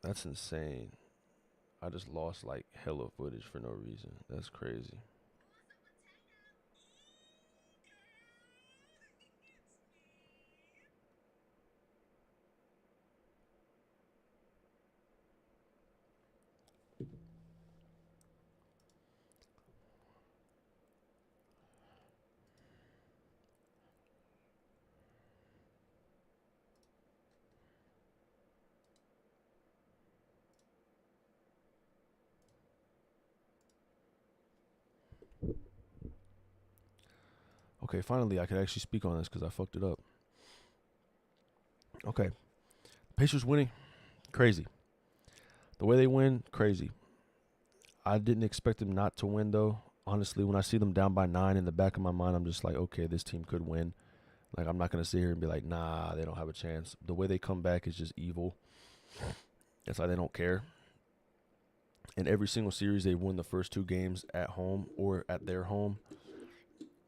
That's insane. I just lost like hella footage for no reason. That's crazy. Okay, finally I could actually speak on this because I fucked it up. Okay. Pacers winning. Crazy. The way they win, crazy. I didn't expect them not to win, though. Honestly, when I see them down by 9 in the back of my mind, I'm just like, okay, this team could win. Like, I'm not going to sit here and be like, nah, they don't have a chance. The way they come back is just evil. It's like they don't care. In every single series, they've won the first 2 games at home or at their home.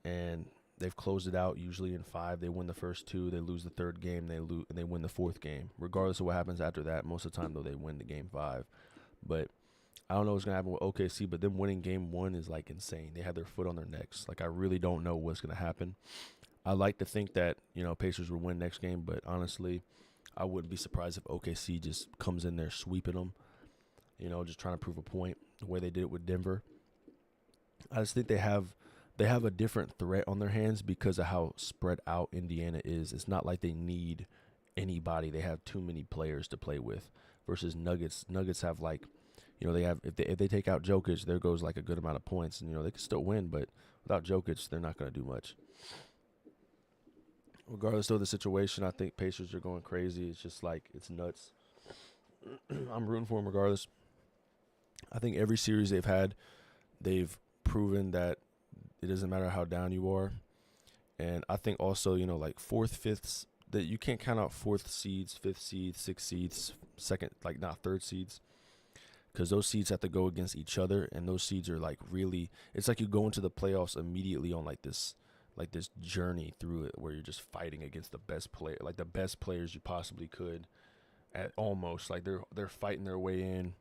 And they've closed it out usually in 5. They win the first 2. They lose the 3rd game. They win the 4th game. Regardless of what happens after that, most of the time, though, they win the game 5. But I don't know what's going to happen with OKC, but them winning game 1 is, like, insane. They have their foot on their necks. Like, I really don't know what's going to happen. I like to think that, Pacers will win next game, but honestly, I wouldn't be surprised if OKC just comes in there sweeping them, just trying to prove a point the way they did it with Denver. I just think they have a different threat on their hands because of how spread out Indiana is. It's not like they need anybody. They have too many players to play with versus Nuggets. Nuggets have like, they have if they take out Jokic, there goes like a good amount of points, and they can still win, but without Jokic, they're not going to do much. Regardless of the situation, I think Pacers are going crazy. It's just like it's nuts. I'm rooting for them regardless. I think every series they've had, they've proven that it doesn't matter how down you are. And I think also, like 4th, 5th, that you can't count out 4th seeds, 5th seeds, 6th seeds, second, like not 3rd seeds. Because those seeds have to go against each other. And those seeds are like really, it's like you go into the playoffs immediately on like this journey through it where you're just fighting against the best player, like the best players you possibly could at almost like they're fighting their way in.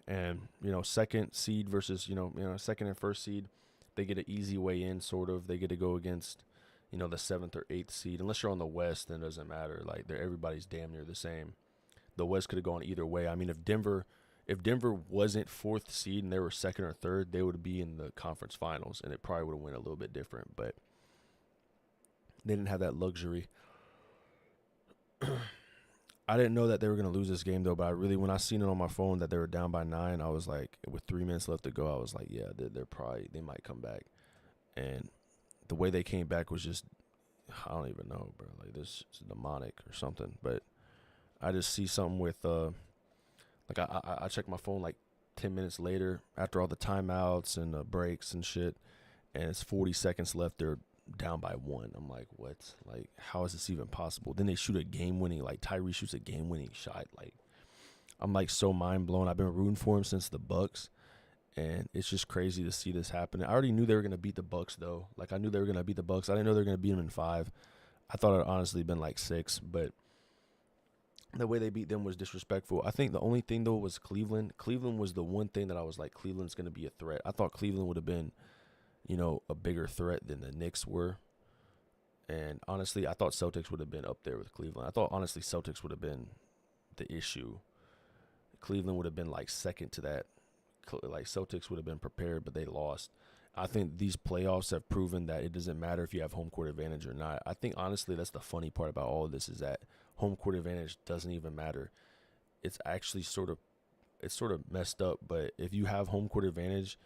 And, second seed versus, second and first seed, they get an easy way in, sort of. They get to go against, the 7th or 8th seed. Unless you're on the West, then it doesn't matter. Like, everybody's damn near the same. The West could have gone either way. I mean, if Denver wasn't 4th seed and they were 2nd or 3rd, they would be in the conference finals, and it probably would have went a little bit different. But they didn't have that luxury. I didn't know that they were going to lose this game, though, but when I seen it on my phone that they were down by 9, I was like, with 3 minutes left to go, I was like, yeah, they might come back. And the way they came back was just, I don't even know, bro. Like, this is demonic or something. But I just see something with, I checked my phone like 10 minutes later after all the timeouts and breaks and shit, and it's 40 seconds left. They're down by 1. I'm like, what? Like, how is this even possible? Then they shoot a game-winning, like Tyree shoots a game-winning shot. Like, I'm like so mind blown. I've been rooting for him since the Bucks, and it's just crazy to see this happen. I already knew they were gonna beat the Bucks, though. Like, I knew they were gonna beat the Bucks. I didn't know they were gonna beat them in 5. I thought it had honestly been like 6, but the way they beat them was disrespectful. I think the only thing, though, was Cleveland. Cleveland was the one thing that I was like, Cleveland's gonna be a threat. I thought Cleveland would have been, a bigger threat than the Knicks were. And honestly, I thought Celtics would have been up there with Cleveland. I thought, honestly, Celtics would have been the issue. Cleveland would have been like 2nd to that. Like, Celtics would have been prepared, but they lost. I think these playoffs have proven that it doesn't matter if you have home court advantage or not. I think, honestly, that's the funny part about all of this is that home court advantage doesn't even matter. It's actually sort of messed up, but if you have home court advantage,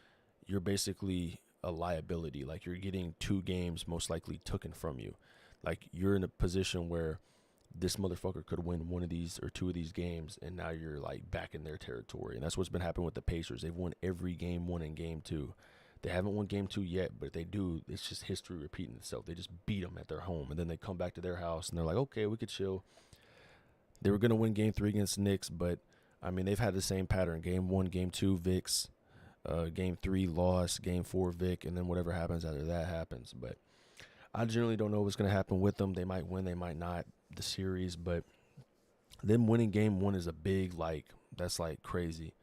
you're basically a liability. Like, you're getting 2 games most likely taken from you. Like, you're in a position where this motherfucker could win 1 of these or 2 of these games, and now you're like back in their territory. And that's what's been happening with the Pacers. They've won every game 1 and game 2. They haven't won game 2 yet, but if they do, it's just history repeating itself. They just beat them at their home, and then they come back to their house and they're like, okay, we could chill. They were gonna win game 3 against the Knicks, but I mean, they've had the same pattern. Game 1, game 2, Vicks. Game 3 loss, game 4 Vic, and then whatever happens after that happens. But I generally don't know what's going to happen with them. They might win, they might not, the series, but them winning game one is a big, like, that's like crazy.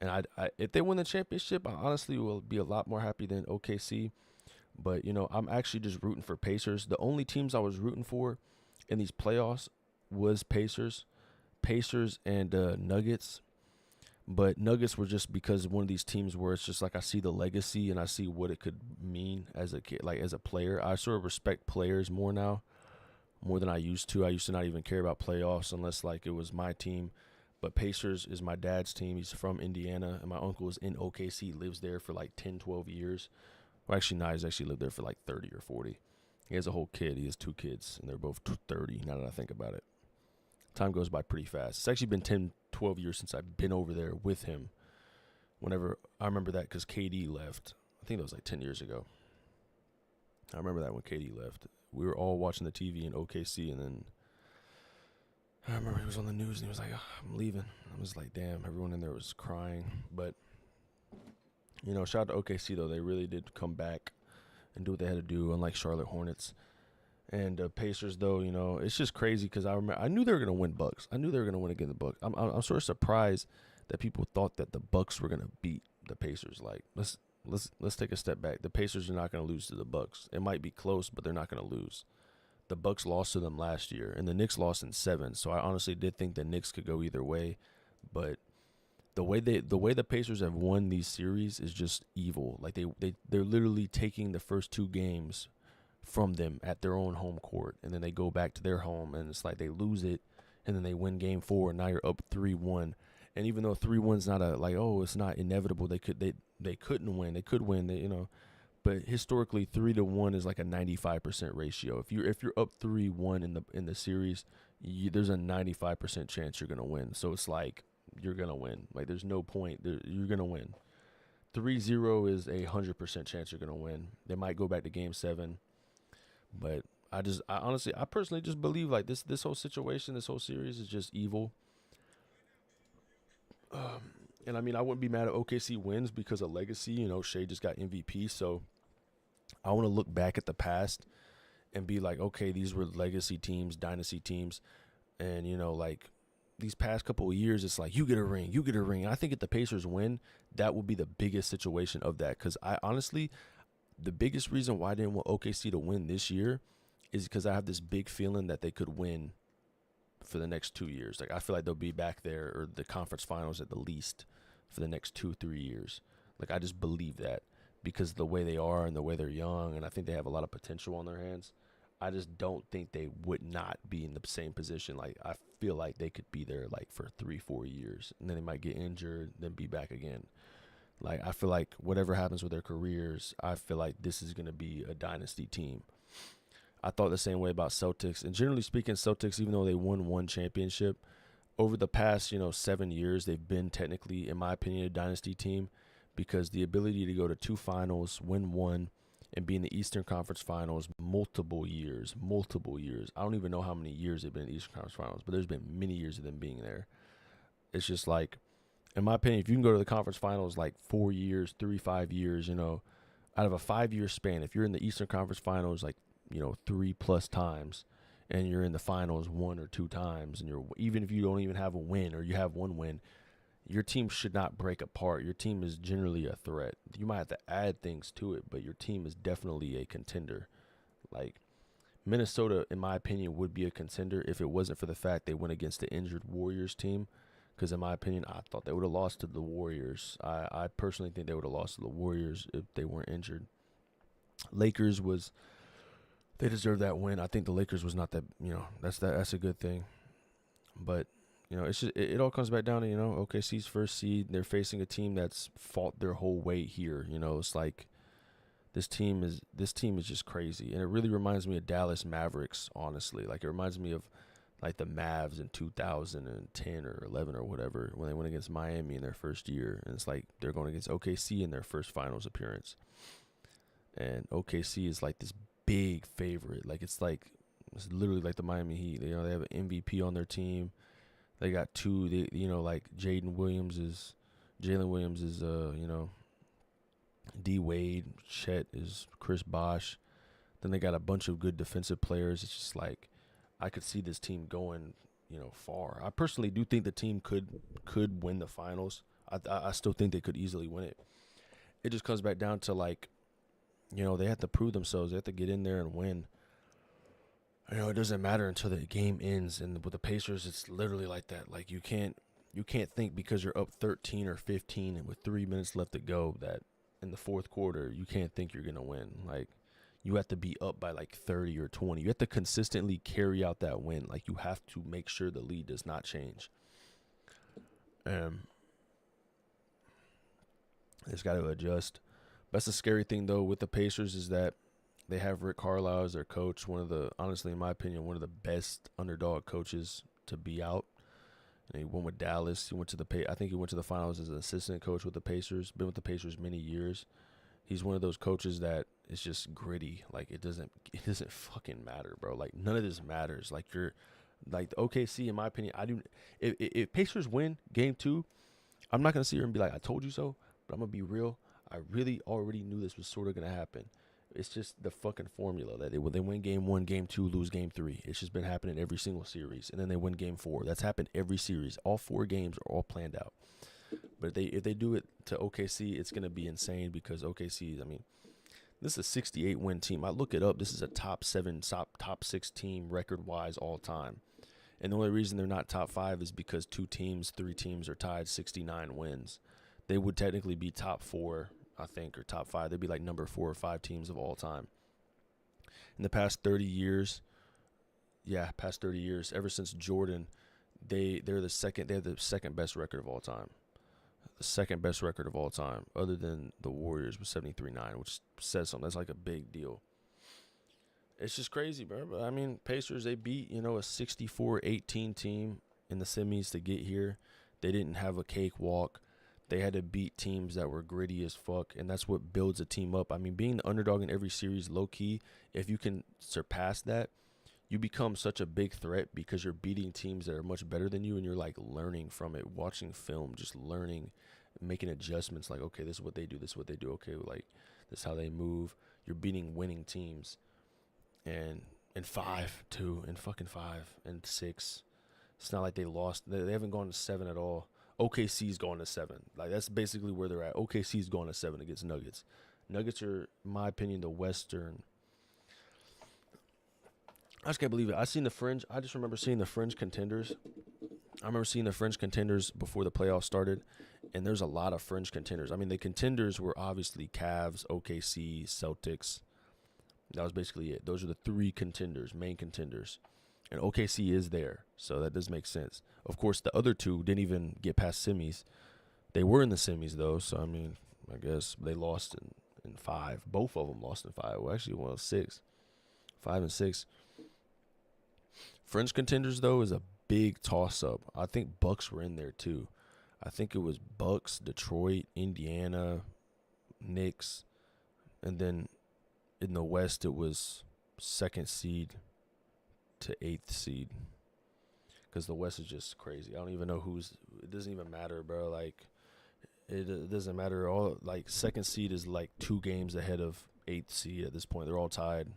And if they win the championship, I honestly will be a lot more happy than OKC. But, you know, I'm actually just rooting for Pacers. The only teams I was rooting for in these playoffs was Pacers and Nuggets. But Nuggets were just because one of these teams where it's just like I see the legacy and I see what it could mean as a kid, like as a player. I sort of respect players more now, more than I used to. I used to not even care about playoffs unless like it was my team. But Pacers is my dad's team. He's from Indiana, and my uncle is in OKC, lives there for like 10, 12 years. Well, actually, not. He's actually lived there for like 30 or 40. He has a whole kid. He has 2 kids, and they're both 30, now that I think about it. Time goes by pretty fast. It's actually been 10, 12 years since I've been over there with him. Whenever I remember that because KD left. I think that was like 10 years ago. I remember that when KD left. We were all watching the TV in OKC, and then I remember he was on the news, and he was like, oh, I'm leaving. I was like, damn, everyone in there was crying. But, you know, shout out to OKC, though. They really did come back and do what they had to do, unlike Charlotte Hornets. And Pacers, though, you know, it's just crazy because I knew they were going to win Bucks. I knew they were going to win against the Bucks. I'm sort of surprised that people thought that the Bucks were going to beat the Pacers. Like, let's take a step back. The Pacers are not going to lose to the Bucks. It might be close, but they're not going to lose. The Bucks lost to them last year, and the Knicks lost in 7. So I honestly did think the Knicks could go either way, but the way the Pacers have won these series is just evil. Like they're literally taking the first 2 games from them at their own home court, and then they go back to their home, and it's like they lose it, and then they win game 4, and now you're up 3-1. And even though 3-1's not it's not inevitable, they couldn't win. They could win, you know. But historically, 3-1 is like a 95% ratio. If you're up 3-1 in the series, there's a 95% chance you're gonna win. So it's like you're gonna win. Like there's no point. You're gonna win. 3-0 is a 100% chance you're gonna win. They might go back to game 7, but I personally just believe like this whole situation, this whole series is just evil. And I mean, I wouldn't be mad if OKC wins because of legacy. You know, Shea just got MVP, so I want to look back at the past and be like, okay, these were legacy teams, dynasty teams, and you know, like these past couple of years, it's like you get a ring. And I think if the Pacers win, that will be the biggest situation of that. Because I honestly, the biggest reason why I didn't want OKC to win this year is because I have this big feeling that they could win for the next 2 years. Like I feel like they'll be back there or the conference finals at the least for the next 2-3 years. Like I just believe that because of the way they are and the way they're young, and I think they have a lot of potential on their hands. I just don't think they would not be in the same position. Like I feel like they could be there like for 3-4 years, and then they might get injured, then be back again. Like I feel like whatever happens with their careers, I feel like this is going to be a dynasty team. I thought the same way about Celtics. And generally speaking, Celtics, even though they won 1 championship, over the past, 7 years, they've been technically, in my opinion, a dynasty team because the ability to go to 2 finals, win 1, and be in the Eastern Conference Finals multiple years. I don't even know how many years they've been in the Eastern Conference Finals, but there's been many years of them being there. It's just like, in my opinion, if you can go to the conference finals like 4 years, 5 years, out of a 5-year span, if you're in the Eastern Conference Finals, like, 3+ times, and you're in the finals 1 or 2 times, and even if you don't even have a win or you have 1 win, your team should not break apart. Your team is generally a threat. You might have to add things to it, but your team is definitely a contender. Like Minnesota, in my opinion, would be a contender if it wasn't for the fact they went against the injured Warriors team. Because in my opinion, I thought they would have lost to the Warriors. I personally think they would have lost to the Warriors if they weren't injured. Lakers they deserved that win. I think the Lakers was not that, that's a good thing. But, it's just, it all comes back down to, OKC's first seed. They're facing a team that's fought their whole way here. It's like this team is just crazy. And it really reminds me of Dallas Mavericks, honestly. Like, it reminds me of, like, the Mavs in 2010 or 11 or whatever when they went against Miami in their first year. And it's like they're going against OKC in their first finals appearance. And OKC is like this big favorite. Like it's literally like the Miami Heat. They have an MVP on their team. They got 2. Like Jalen Williams is, D Wade. Chet is Chris Bosh. Then they got a bunch of good defensive players. It's just like I could see this team going, far. I personally do think the team could win the finals. I still think they could easily win it. It just comes back down to like, they have to prove themselves. They have to get in there and win. It doesn't matter until the game ends. And with the Pacers, it's literally like that. Like you can't think because you're up 13 or 15 and with 3 minutes left to go that in the fourth quarter you can't think you're gonna win. Like you have to be up by like 30 or 20. You have to consistently carry out that win. Like you have to make sure the lead does not change. It's got to adjust. That's the scary thing though with the Pacers is that they have Rick Carlisle as their coach. Honestly, in my opinion, one of the best underdog coaches to be out. And he went with Dallas. He went to I think he went to the finals as an assistant coach with the Pacers. Been with the Pacers many years. He's one of those coaches that is just gritty. Like it doesn't fucking matter, bro. Like none of this matters. Like you're like the OKC, in my opinion, if Pacers win game 2, I'm not gonna sit here and be like, I told you so, but I'm gonna be real. I really already knew this was sort of gonna happen. It's just the fucking formula that they win game 1, game 2, lose game 3. It's just been happening every single series, and then they win game 4. That's happened every series. All 4 games are all planned out. But if they do it to OKC, it's gonna be insane because OKC, I mean, this is a 68 win team. I look it up. This is a top 6 team record wise all time, and the only reason they're not top 5 is because 3 teams are tied 69 wins. They would technically be top 4. I think, or top 5. They'd be like number 4 or 5 teams of all time. In the past 30 years, ever since Jordan, they have the second best record of all time. The second best record of all time, other than the Warriors with 73-9, which says something. That's like a big deal. It's just crazy, bro. But, I mean, Pacers, they beat, a 64-18 team in the semis to get here. They didn't have a cakewalk. They had to beat teams that were gritty as fuck, and that's what builds a team up. I mean, being the underdog in every series, low-key, if you can surpass that, you become such a big threat because you're beating teams that are much better than you, and you're, like, learning from it, watching film, just learning, making adjustments, like, okay, this is what they do, okay, like, this is how they move. You're beating winning teams, and 5, too, and fucking 5, and 6. It's not like they lost. They haven't gone to 7 at all. OKC's going to 7. Like, that's basically where they're at. OKC's going to 7 against Nuggets. Nuggets are, in my opinion, the Western. I just can't believe it. I just remember seeing the fringe contenders. I remember seeing the fringe contenders before the playoffs started, and there's a lot of fringe contenders. I mean, the contenders were obviously Cavs, OKC, Celtics. That was basically it. Those are the 3 contenders, main contenders. And OKC is there, so that does make sense. Of course, the other 2 didn't even get past semis. They were in the semis, though, so, I mean, I guess they lost in 5. Both of them lost in 5. Well, actually, one was 6. 5 and 6. Fringe contenders, though, is a big toss-up. I think Bucks were in there, too. I think it was Bucks, Detroit, Indiana, Knicks, and then in the West, it was 2nd seed to 8th seed, because the West is just crazy. I don't even know it doesn't even matter, bro. Like it doesn't matter. All like 2nd seed is like 2 games ahead of 8th seed at this point. They're all tied.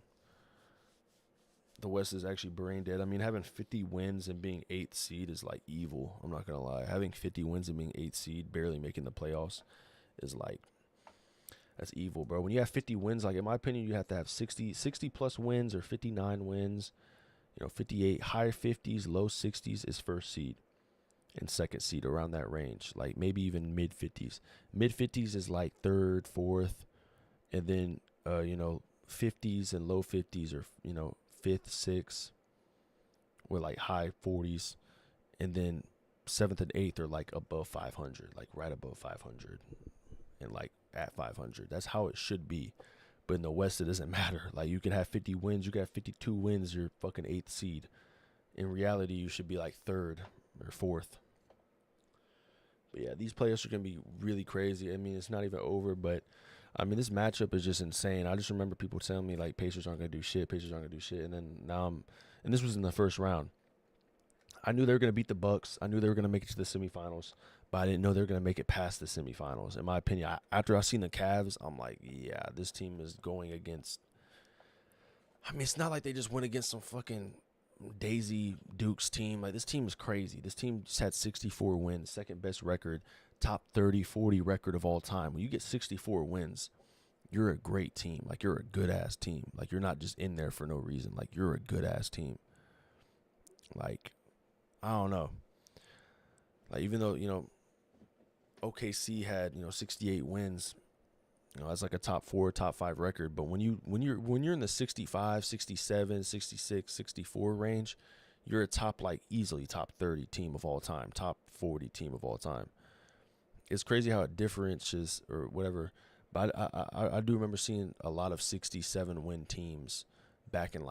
The West is actually brain dead. I mean, having 50 wins and being 8th seed is like evil. I'm not gonna lie. Having 50 wins and being 8th seed, barely making the playoffs, is like, that's evil, bro. When you have 50 wins, like in my opinion, you have to have 60 plus wins or 59 wins. 58, high 50s, low 60s is 1st seed, and 2nd seed around that range, like maybe even mid 50s. Mid 50s is like 3rd, 4th, and then 50s and low 50s are 5th, 6th, with like high 40s, and then 7th and 8th are like above 500, like right above 500, and like at 500. That's how it should be. But in the West, it doesn't matter. Like, you can have 50 wins. You can have 52 wins. You're fucking 8th seed. In reality, you should be like 3rd or 4th. But, yeah, these playoffs are going to be really crazy. I mean, it's not even over. But, I mean, this matchup is just insane. I just remember people telling me, like, Pacers aren't going to do shit. And then now and this was in the first round. I knew they were going to beat the Bucks. I knew they were going to make it to the semifinals. But I didn't know they were going to make it past the semifinals. In my opinion, after I seen the Cavs, I'm like, yeah, this team is going against I mean, it's not like they just went against some fucking Daisy Dukes team. Like, this team is crazy. This team just had 64 wins, second best record, top 30, 40 record of all time. When you get 64 wins, you're a great team. Like, you're a good-ass team. Like, you're not just in there for no reason. Like, you're a good-ass team. Like, I don't know. Like, even though, you know, OKC had, you know, 68 wins, you know, that's like a top 4, top 5 record. But when you're in the 65, 67, 66, 64 range, you're a top, like, easily top 30 team of all time, top 40 team of all time. It's crazy how it differentiates or whatever. But I do remember seeing a lot of 67 win teams back in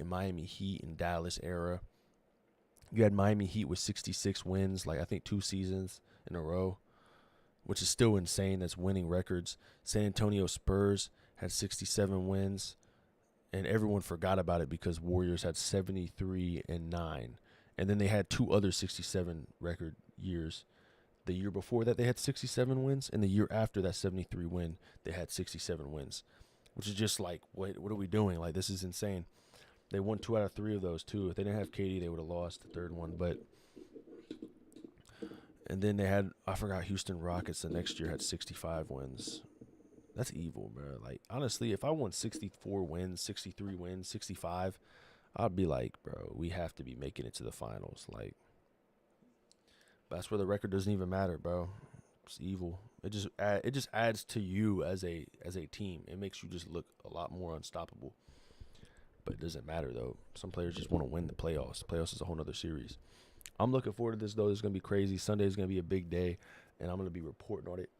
Miami Heat and Dallas era. You had Miami Heat with 66 wins, like I think 2 seasons in a row, which is still insane. That's winning records. San Antonio Spurs had 67 wins, and everyone forgot about it because Warriors had 73 and 9. And then they had 2 other 67 record years. The year before that, they had 67 wins, and the year after that 73 win, they had 67 wins, which is just like, what are we doing? Like, this is insane. They won 2 out of 3 of those, too. If they didn't have KD, they would have lost the third one. And then they had, I forgot, Houston Rockets the next year had 65 wins. That's evil, bro. Like, honestly, if I won 64 wins, 63 wins, 65, I'd be like, bro, we have to be making it to the finals. Like, that's where the record doesn't even matter, bro. It's evil. It just adds to you as a team. It makes you just look a lot more unstoppable. But it doesn't matter, though. Some players just want to win the playoffs. The playoffs is a whole nother series. I'm looking forward to this, though. It's going to be crazy. Sunday is going to be a big day, and I'm going to be reporting on it.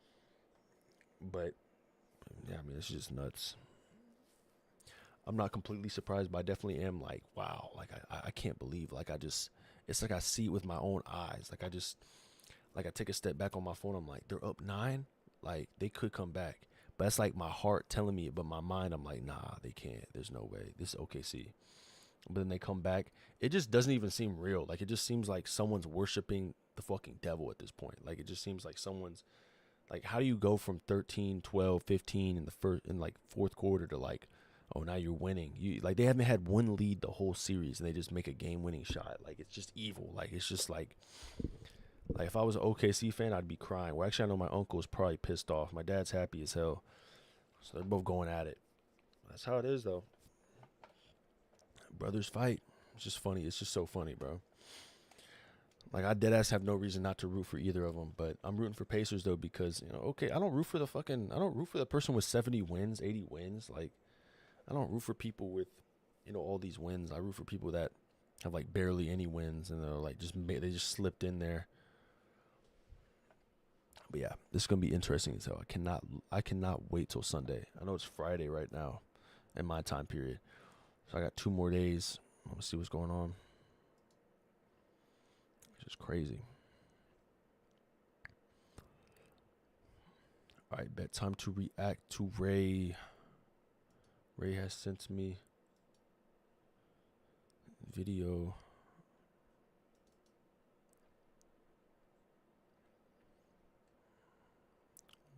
But, yeah, I mean, it's just nuts. I'm not completely surprised, but I definitely am like, wow. Like, I can't believe. Like, it's like I see it with my own eyes. Like, I take a step back on my phone. I'm like, they're up 9? Like, they could come back. But that's like my heart telling me it, but my mind, I'm like, nah, they can't. There's no way. This is OKC. But then they come back. It just doesn't even seem real. Like, it just seems like someone's worshiping the fucking devil at this point. Like, it just seems like someone's, like, how do you go from 13, 12, 15 in like fourth quarter to like, oh, now you're winning. Like, they haven't had one lead the whole series, and they just make a game-winning shot. Like, it's just evil. Like, it's just like if I was an OKC fan, I'd be crying. Well, actually, I know my uncle is probably pissed off. My dad's happy as hell. So they're both going at it. That's how it is, though. Brothers fight. It's just funny. It's just so funny, bro. Like, I deadass have no reason not to root for either of them, but I'm rooting for Pacers, though, because, you know, okay, I don't root for the person with 70 wins, 80 wins. Like, I don't root for people with, you know, all these wins. I root for people that have, like, barely any wins, and they're, like, they just slipped in there. But yeah, this is gonna be interesting as hell. I cannot wait till Sunday. I know it's Friday right now, in my time period. So I got 2 more days. I'm gonna see what's going on. It's just crazy. All right, bet time to react to Ray. Ray has sent me video.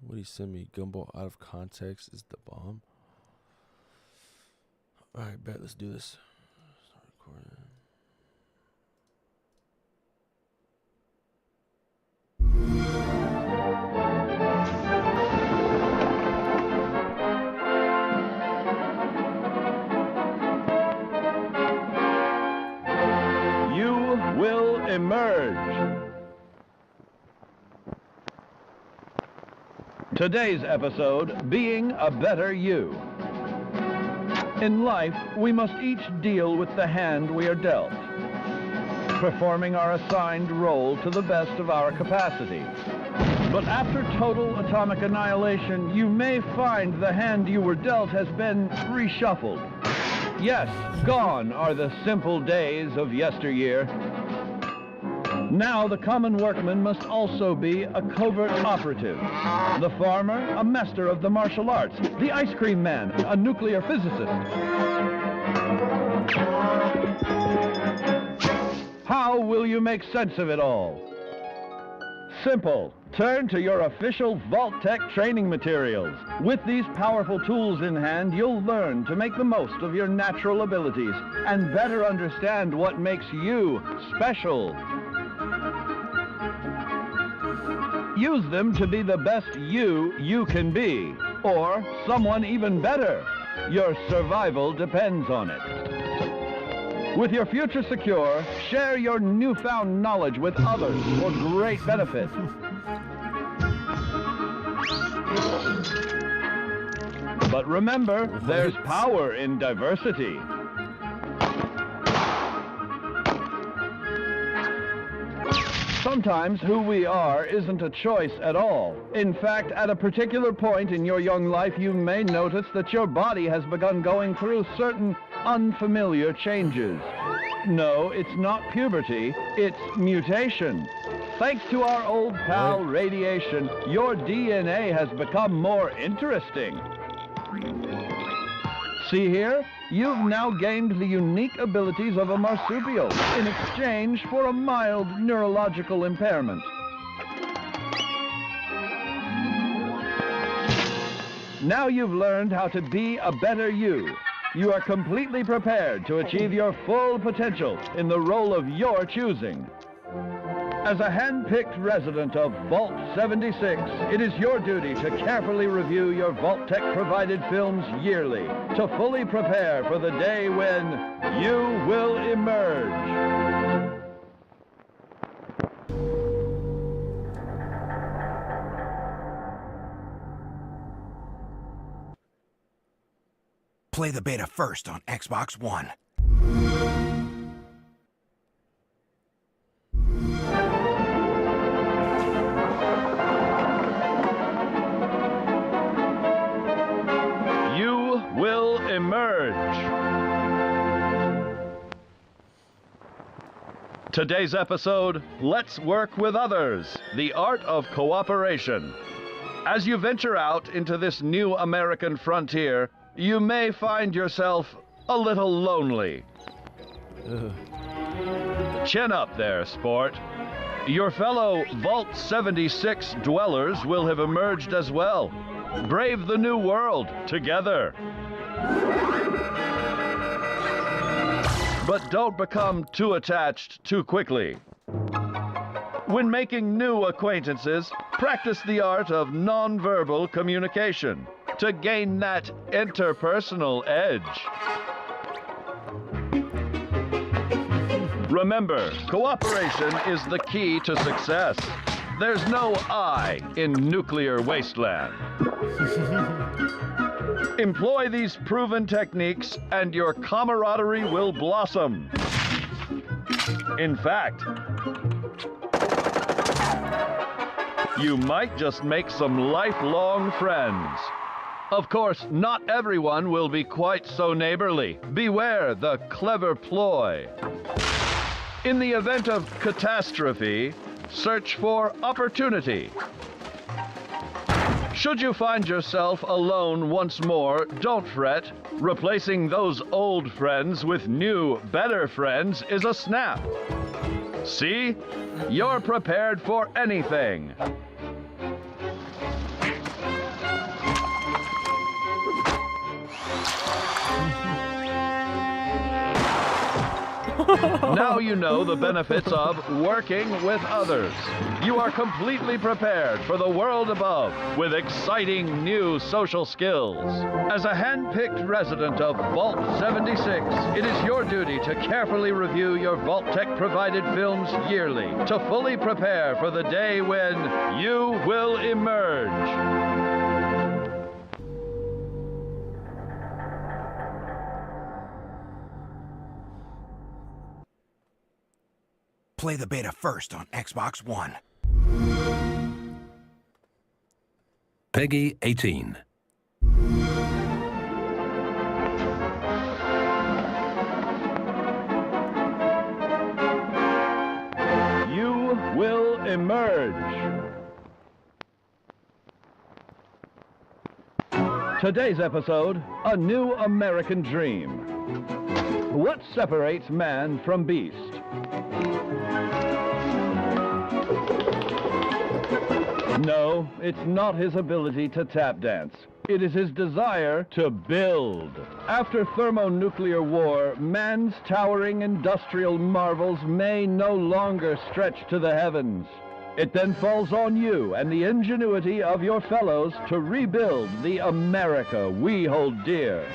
What he sent me? Gumball out of context is the bomb. All right, bet. Let's do this. Start recording. You will emerge. Today's episode, Being a Better You. In life, we must each deal with the hand we are dealt, performing our assigned role to the best of our capacity. But after total atomic annihilation, you may find the hand you were dealt has been reshuffled. Yes, gone are the simple days of yesteryear. Now the common workman must also be a covert operative. The farmer, a master of the martial arts. The ice cream man, a nuclear physicist. How will you make sense of it all? Simple. Turn to your official Vault-Tec training materials. With these powerful tools in hand, you'll learn to make the most of your natural abilities and better understand what makes you special. Use them to be the best you can be, or someone even better. Your survival depends on it. With your future secure, share your newfound knowledge with others for great benefit. But remember, there's power in diversity. Sometimes who we are isn't a choice at all. In fact, at a particular point in your young life, you may notice that your body has begun going through certain unfamiliar changes. No, it's not puberty, it's mutation. Thanks to our old pal radiation, your DNA has become more interesting. See here? You've now gained the unique abilities of a marsupial in exchange for a mild neurological impairment. Now you've learned how to be a better you. You are completely prepared to achieve your full potential in the role of your choosing. As a hand-picked resident of Vault 76, it is your duty to carefully review your Vault-Tec provided films yearly to fully prepare for the day when you will emerge. Play the beta first on Xbox One. Will emerge. Today's episode, Let's Work with Others, the art of cooperation. As you venture out into this new American frontier, you may find yourself a little lonely. Chin up there, sport. Your fellow Vault 76 dwellers will have emerged as well. Brave the new world together. But don't become too attached too quickly. When making new acquaintances, practice the art of nonverbal communication to gain that interpersonal edge. Remember, cooperation is the key to success. There's no I in nuclear wasteland. Employ these proven techniques and your camaraderie will blossom. In fact, you might just make some lifelong friends. Of course, not everyone will be quite so neighborly. Beware the clever ploy. In the event of catastrophe, search for opportunity. Should you find yourself alone once more, don't fret. Replacing those old friends with new, better friends is a snap. See? You're prepared for anything. Now you know the benefits of working with others. You are completely prepared for the world above with exciting new social skills. As a hand-picked resident of Vault 76, it is your duty to carefully review your Vault-Tec provided films yearly to fully prepare for the day when you will emerge. Play the beta first on Xbox One. Peggy 18. You will emerge. Today's episode, A New American Dream. What separates man from beast? No, it's not his ability to tap dance. It is his desire to build. After thermonuclear war, man's towering industrial marvels may no longer stretch to the heavens. It then falls on you and the ingenuity of your fellows to rebuild the America we hold dear.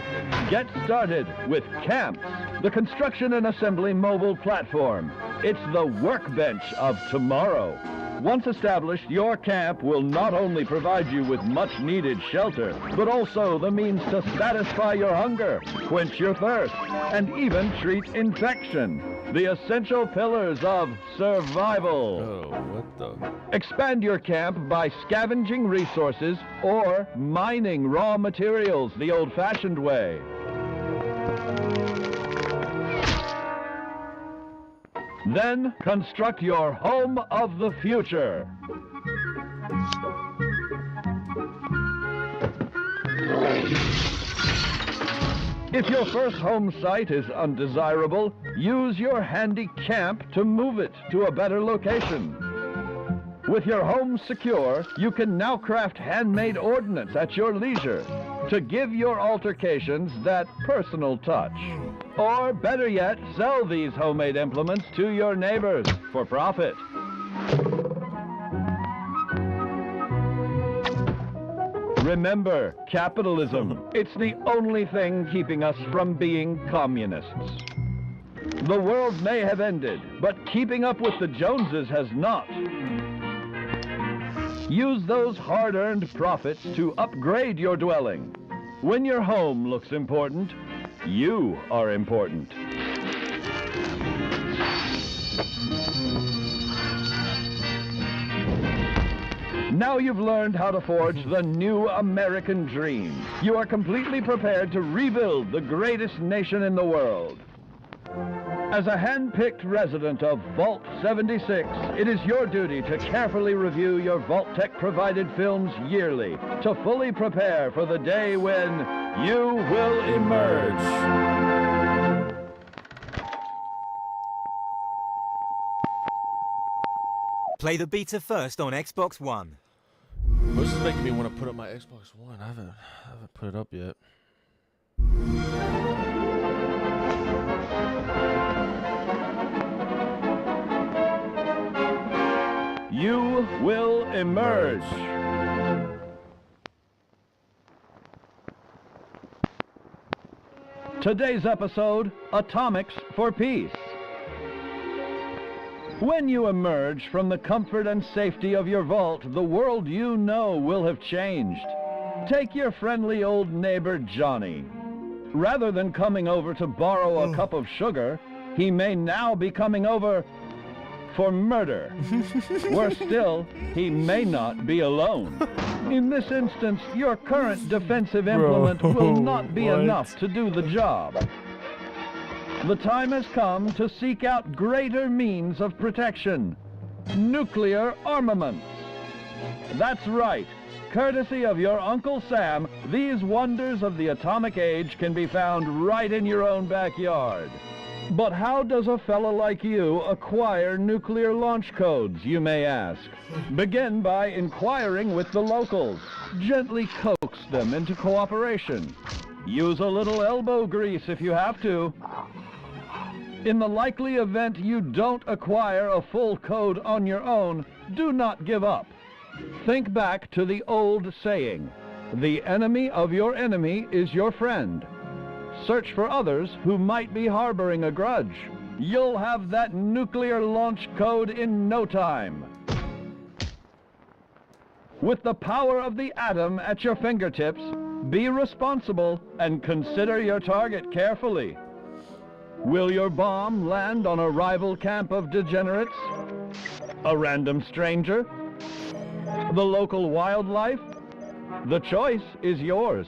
Get started with Camps, the construction and assembly mobile platform. It's the workbench of tomorrow. Once established, your camp will not only provide you with much-needed shelter, but also the means to satisfy your hunger, quench your thirst, and even treat infection. The essential pillars of survival. Oh, what the? Expand your camp by scavenging resources or mining raw materials the old-fashioned way. Then construct your home of the future. If your first home site is undesirable, use your handy camp to move it to a better location. With your home secure, you can now craft handmade ordnance at your leisure to give your altercations that personal touch. Or better yet, sell these homemade implements to your neighbors for profit. Remember, capitalism. It's the only thing keeping us from being communists. The world may have ended, but keeping up with the Joneses has not. Use those hard-earned profits to upgrade your dwelling. When your home looks important, you are important. Now you've learned how to forge the new American dream. You are completely prepared to rebuild the greatest nation in the world. As a hand-picked resident of Vault 76, it is your duty to carefully review your Vault-Tec-provided films yearly to fully prepare for the day when you will emerge. Play the beta first on Xbox One. This is making me want to put up my Xbox One. I haven't put it up yet. You will emerge. Today's episode, Atomics for Peace. When you emerge from the comfort and safety of your vault, the world you know will have changed. Take your friendly old neighbor, Johnny. Rather than coming over to borrow a cup of sugar, he may now be coming over for murder. Worse still, he may not be alone. In this instance, your current defensive implement will not be enough to do the job. The time has come to seek out greater means of protection. Nuclear armaments. That's right. Courtesy of your Uncle Sam, these wonders of the atomic age can be found right in your own backyard. But how does a fella like you acquire nuclear launch codes, you may ask? Begin by inquiring with the locals. Gently coax them into cooperation. Use a little elbow grease if you have to. In the likely event you don't acquire a full code on your own, do not give up. Think back to the old saying, the enemy of your enemy is your friend. Search for others who might be harboring a grudge. You'll have that nuclear launch code in no time. With the power of the atom at your fingertips, be responsible and consider your target carefully. Will your bomb land on a rival camp of degenerates? A random stranger? The local wildlife? The choice is yours.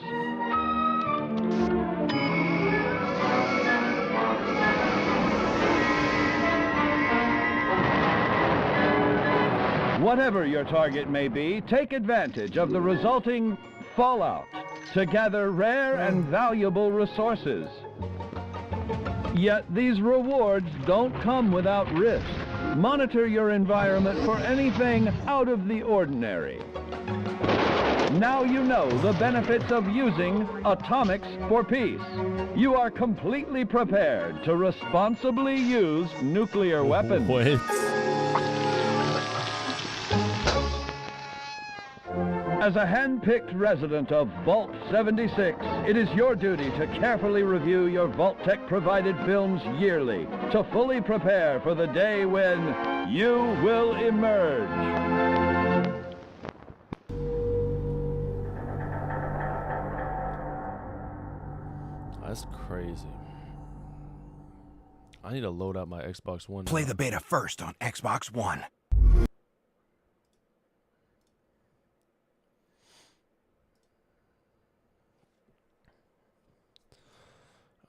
Whatever your target may be, take advantage of the resulting fallout to gather rare and valuable resources. Yet these rewards don't come without risk. Monitor your environment for anything out of the ordinary. Now you know the benefits of using atomics for peace. You are completely prepared to responsibly use nuclear weapons. As a hand-picked resident of Vault 76, it is your duty to carefully review your Vault-Tec-provided films yearly to fully prepare for the day when you will emerge. That's crazy. I need to load up my Xbox One. Play the beta first on Xbox One.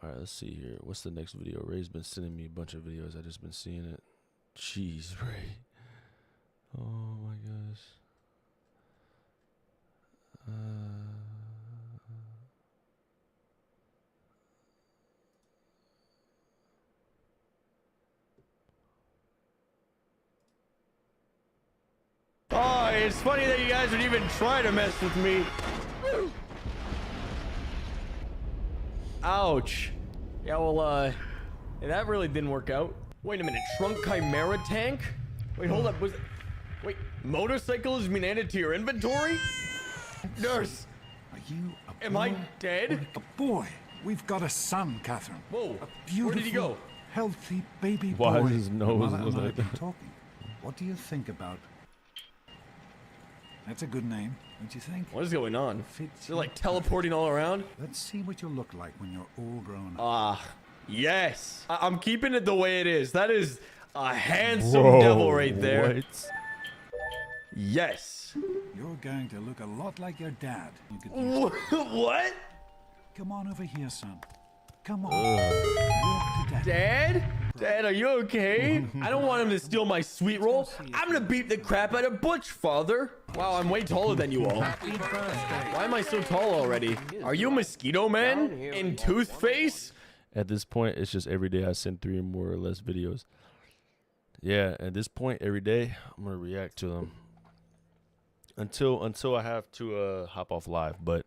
Alright, let's see here. What's the next video? Ray's been sending me a bunch of videos. I just been seeing it. Jeez, Ray. Oh my gosh. Oh, it's funny that you guys would even try to mess with me. Ouch. Yeah, well, that really didn't work out. Wait a minute, Shrunk Chimera tank? Wait, hold up, wait, motorcycle has been added to your inventory? Nurse! Are you a Am I dead? A boy. We've got a son, Catherine. Whoa, a beautiful, where did he go? Healthy baby Why boy. does his nose Mother look and I like have been that? talking. What do you think about... That's a good name, don't you think? What is going on? They're like teleporting all around? Let's see what you'll look like when you're all grown up. Ah, yes. I'm keeping it the way it is. That is a handsome devil right there. What? Yes. You're going to look a lot like your dad. You could use What? Come on over here, son. Come on. Walk to Dad? Dad, are you okay? I don't want him to steal my sweet roll. I'm gonna beat the crap out of Butch, father. Wow, I'm way taller than you all. Why am I so tall already? Are you Mosquito Man? In Toothface? At this point, it's just every day I send 3 or more or less videos. Yeah, at this point, every day, I'm going to react to them. Until I have to hop off live. But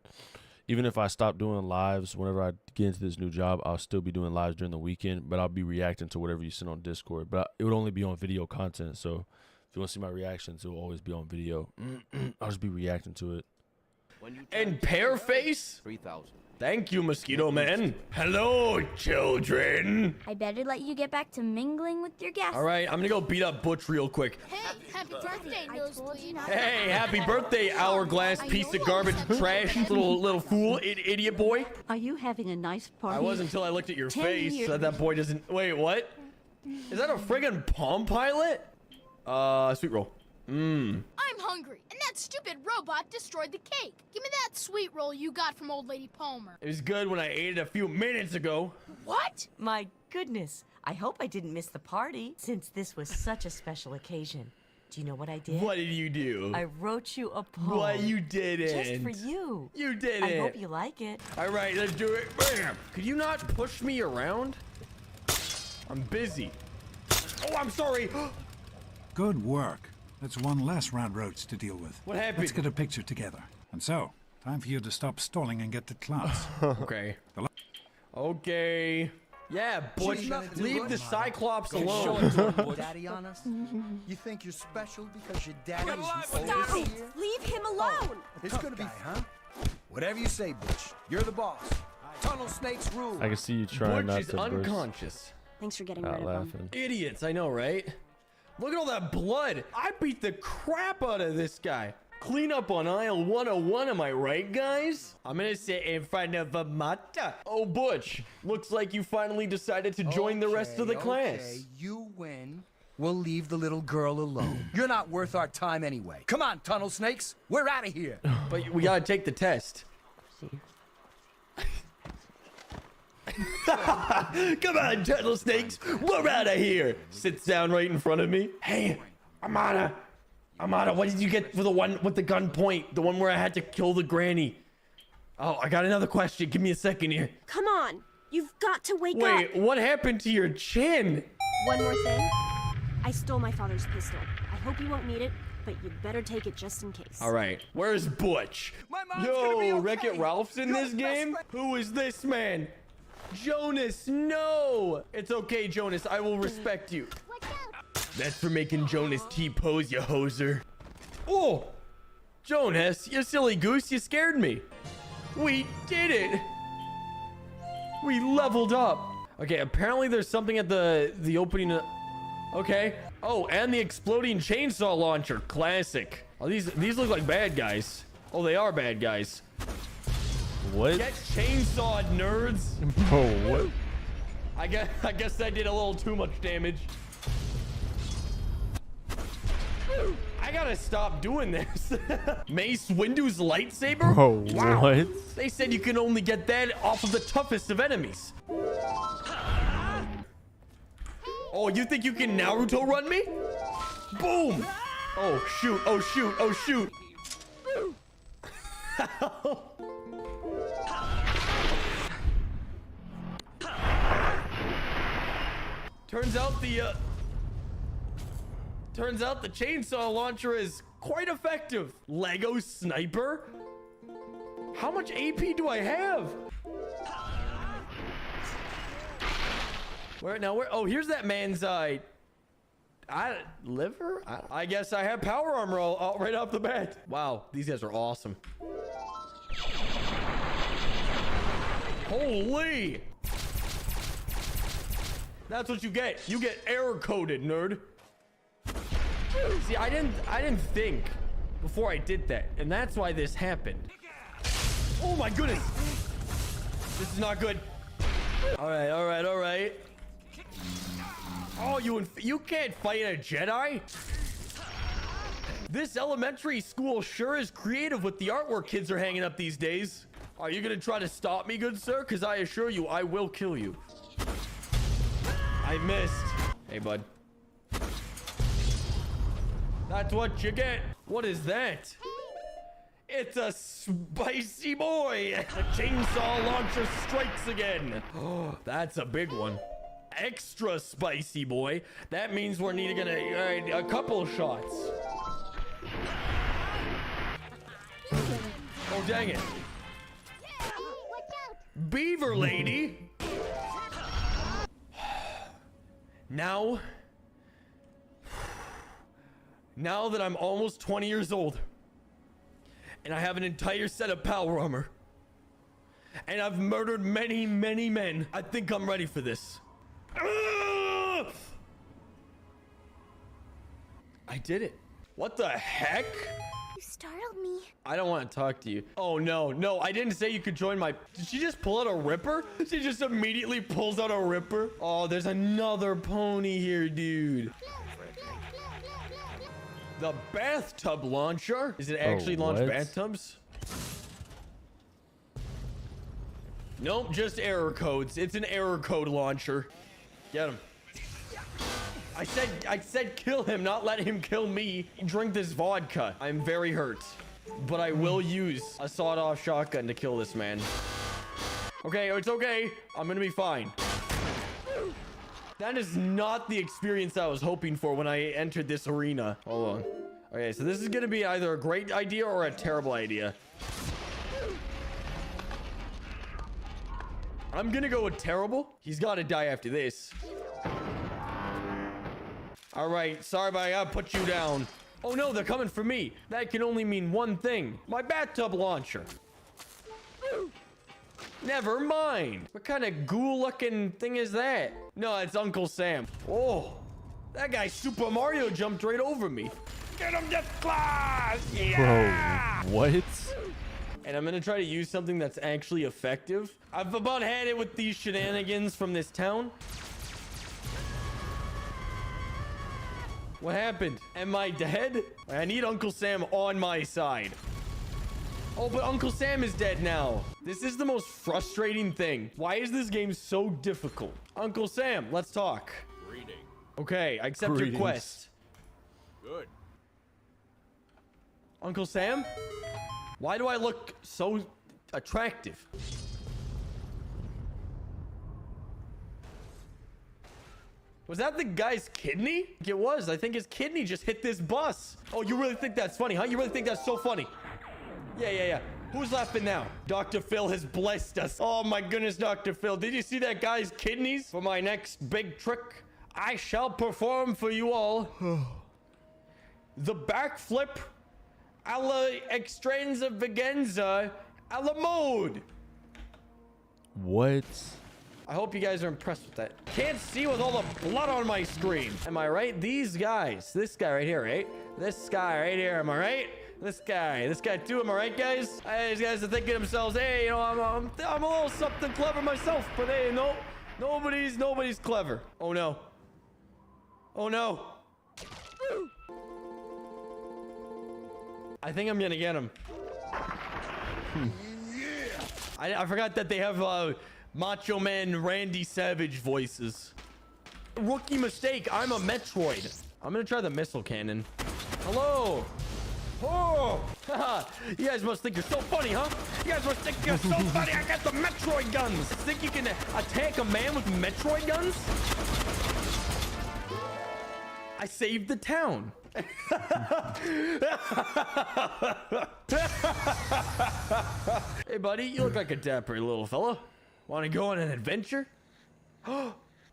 even if I stop doing lives, whenever I get into this new job, I'll still be doing lives during the weekend. But I'll be reacting to whatever you send on Discord. But it would only be on video content. So if you want to see my reactions, it will always be on video. I'll just be reacting to it. And Pearface? 3,000. Thank you, Mosquito Man. Hello, children. I better let you get back to mingling with your guests. All right, I'm gonna go beat up Butch real quick. Hey, happy birthday, Nosebleed. Hey, happy birthday, hourglass piece of garbage trash, little fool, idiot boy. Are you having a nice party? I was until I looked at your 10 face. years. That boy doesn't. Wait, what? Is that a friggin' Palm Pilot? Sweet roll. I'm hungry, and that stupid robot destroyed the cake. Give me that sweet roll you got from old lady Palmer. It was good when I ate it a few minutes ago. What? My goodness. I hope I didn't miss the party, since this was such a special occasion. Do you know what I did? What did you do? I wrote you a poem. What, you didn't? Just for you. You didn't. I hope you like it. All right, let's do it. Bam. Could you not push me around? I'm busy. Oh, I'm sorry. Good work. That's one less round roads to deal with. What happened? Let's get a picture together. And so, time for you to stop stalling and get to class. Okay. Okay. Yeah, Butch, leave the Cyclops alone. Daddy on us? You think you're special because your daddy is the Stop oldest it! here? Leave him alone! It's gonna be, huh? Whatever you say, Butch. You're the boss. Tunnel snakes rule. I can see you trying Butch not is to burst unconscious. Thanks for getting rid out of laughing. him. Idiots, I know, right? Look at all that blood. I beat the crap out of this guy. Clean up on aisle 101, am I right, guys? I'm gonna sit in front of a mata. Oh, Butch, looks like you finally decided to join the rest of the class. Okay, you win. We'll leave the little girl alone. You're not worth our time anyway. Come on, tunnel snakes. We're out of here. But we gotta take the test. Come on, tunnel snakes. We're out of here. Sits down right in front of me. Hey, Amada, what did you get for the one with the gun point? The one where I had to kill the granny. Oh, I got another question. Give me a second here. Come on! You've got to wake up! Wait, what happened to your chin? One more thing. I stole my father's pistol. I hope you won't need it, but you'd better take it just in case. All right, where's Butch? Yo, Wreck-It Ralph's in this game? Who is this man? Jonas, no! It's okay, Jonas, I will respect you. That's for making Jonas T-pose, you hoser. Oh! Jonas, you silly goose, you scared me. We did it! We leveled up. Okay, apparently there's something at the opening. Okay. Oh, and the exploding chainsaw launcher. Classic. Oh, these look like bad guys. Oh, they are bad guys. What? Get chainsawed, nerds. Bro, what? I guess I did a little too much damage. I gotta stop doing this. Mace Windu's lightsaber? Bro, wow. what? They said you can only get that off of the toughest of enemies. Oh, you think you can Naruto run me? Boom! Oh, shoot. Oh, shoot. Oh, shoot. Turns out the chainsaw launcher is quite effective. Lego sniper? How much AP do I have? Where? Oh, here's that man's liver? I guess I have power armor right off the bat. Wow, these guys are awesome. Holy! That's what you get. You get error coded, nerd. See, I didn't think before I did that, and that's why this happened. Oh my goodness! This is not good. All right. Oh, you can't fight a Jedi? This elementary school sure is creative with the artwork kids are hanging up these days. Are you gonna try to stop me, good sir? Because I assure you, I will kill you. I missed. Hey, bud. That's what you get. What is that? It's a spicy boy. The chainsaw launcher strikes again. Oh, that's a big one. Extra spicy boy. That means we're needing a couple shots. Oh, dang it. Beaver lady. Now that I'm almost 20 years old and I have an entire set of power armor and I've murdered many, many men, I think I'm ready for this. I did it. What the heck? You startled me. I don't want to talk to you. Oh, no, I didn't say you could join my... Did she just pull out a ripper? She just immediately pulls out a ripper. Oh, there's another pony here, dude. The bathtub launcher? Is it actually launch bathtubs? Nope, just error codes. It's an error code launcher. Get him. I said kill him, not let him kill me. Drink this vodka. I'm very hurt, but I will use a sawed-off shotgun to kill this man. Okay, it's okay. I'm gonna be fine. That is not the experience I was hoping for when I entered this arena. Hold on. Okay, so this is gonna be either a great idea or a terrible idea. I'm gonna go with terrible. He's gotta die after this. All right, sorry, but I gotta put you down. Oh no, they're coming for me. That can only mean one thing. My bathtub launcher. Never mind. What kind of ghoul-looking thing is that? No, it's Uncle Sam. Oh, that guy Super Mario jumped right over me. Get him, just class! Yeah! Bro, what? And I'm gonna try to use something that's actually effective. I've about had it with these shenanigans from this town. What happened? Am I dead? I need Uncle Sam on my side. Oh, but Uncle Sam is dead now. This is the most frustrating thing. Why is this game so difficult? Uncle Sam, let's talk. Reading. Okay, I accept your quest. Good. Uncle Sam? Why do I look so attractive? Was that the guy's kidney? It was. I think his kidney just hit this bus. Oh, you really think that's funny, huh? You really think that's so funny? Yeah. Who's laughing now? Dr. Phil has blessed us. Oh my goodness, Dr. Phil. Did you see that guy's kidneys? For my next big trick, I shall perform for you all. The backflip a la extravaganza a la mode. What? I hope you guys are impressed with that. Can't see with all the blood on my screen. Am I right? These guys. This guy right here, right? This guy right here. Am I right? This guy too. Am I right, guys? Hey, these guys are thinking to themselves, hey, you know, I'm a little something clever myself, but hey, no, nobody's clever. Oh no. Oh no. I think I'm gonna get him. I forgot that they have Macho Man Randy Savage voices. Rookie mistake. I'm a Metroid. I'm gonna try the missile cannon. Hello. Oh, you guys must think you're so funny, huh? You guys must think you're so funny. I got the Metroid guns. Think you can attack a man with Metroid guns? I saved the town. Hey, buddy, you look like a dapper little fella. Want to go on an adventure?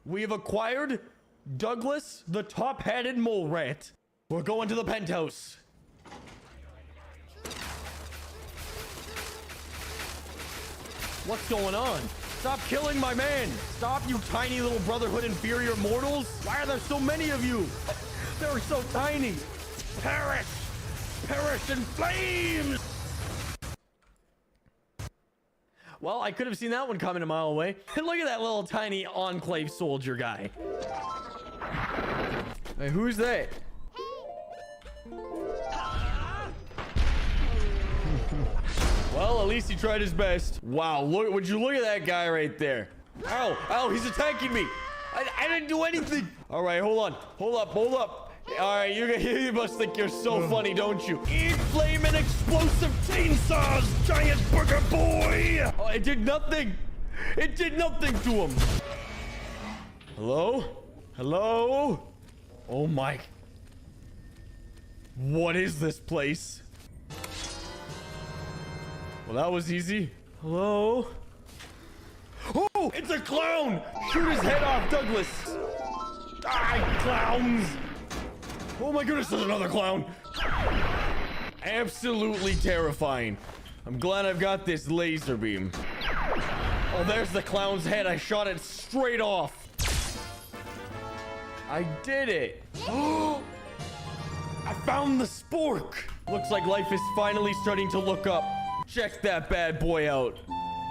We have acquired Douglas, the top-hatted mole rat. We're going to the penthouse. What's going on? Stop killing my man. Stop, you tiny little Brotherhood inferior mortals. Why are there so many of you? They're so tiny. Perish. Perish in flames. Well, I could have seen that one coming a mile away. Look at that little tiny Enclave soldier guy. Hey, who's that? Well, at least he tried his best. Wow, would you look at that guy right there? Ow, he's attacking me. I didn't do anything. All right, hold up. All right, you must think you're so funny, don't you? Eat flaming explosive chainsaws, giant burger boy. Oh, it did nothing. It did nothing to him. Hello? Oh my. What is this place? Well, that was easy. Hello? Oh, it's a clown! Shoot his head off, Douglas! Die, clowns! Oh my goodness, there's another clown! Absolutely terrifying. I'm glad I've got this laser beam. Oh, there's the clown's head. I shot it straight off. I did it. Oh! I found the spork! Looks like life is finally starting to look up. Check that bad boy out.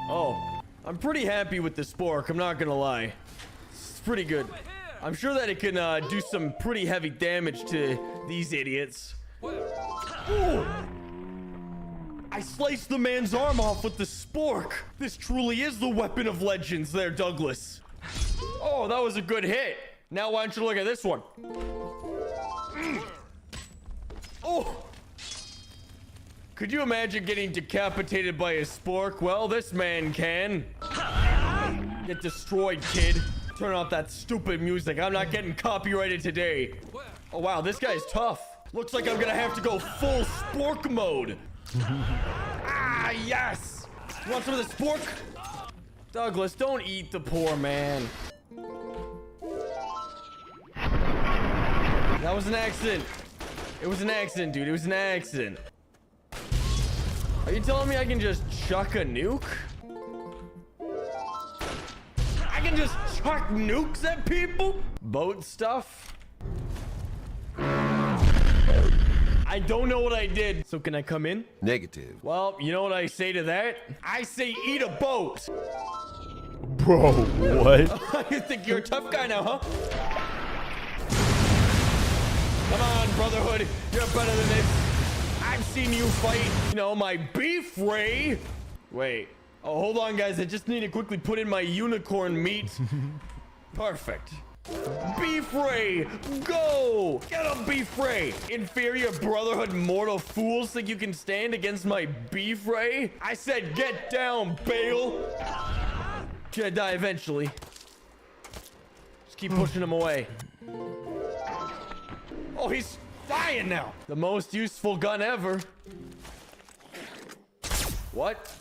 Oh, I'm pretty happy with the spork. I'm not gonna lie. It's pretty good. I'm sure that it can do some pretty heavy damage to these idiots. Ooh. I sliced the man's arm off with the spork. This truly is the weapon of legends there, Douglas. Oh, that was a good hit. Now why don't you look at this one? Oh. Could you imagine getting decapitated by a spork? Well, this man can. Get destroyed, kid. Turn off that stupid music. I'm not getting copyrighted today. Oh, wow. This guy's tough. Looks like I'm gonna have to go full spork mode. Ah, yes. You want some of the spork? Douglas, don't eat the poor man. That was an accident. It was an accident, dude. It was an accident. Are you telling me I can just chuck a nuke? I can just chuck nukes at people? Boat stuff? I don't know what I did. So can I come in? Negative. Well, you know what I say to that? I say eat a boat. Bro, what? You think you're a tough guy now, huh? Come on, Brotherhood. You're better than this. I've seen you fight, you know, my beef ray. Wait. Oh, hold on, guys. I just need to quickly put in my unicorn meat. Perfect. Beef ray, go! Get him, Beef ray! Inferior Brotherhood mortal fools think you can stand against my beef ray? I said get down, Bale! Should I die eventually? Just keep pushing him away. Oh, he's flying now. The most useful gun ever. What?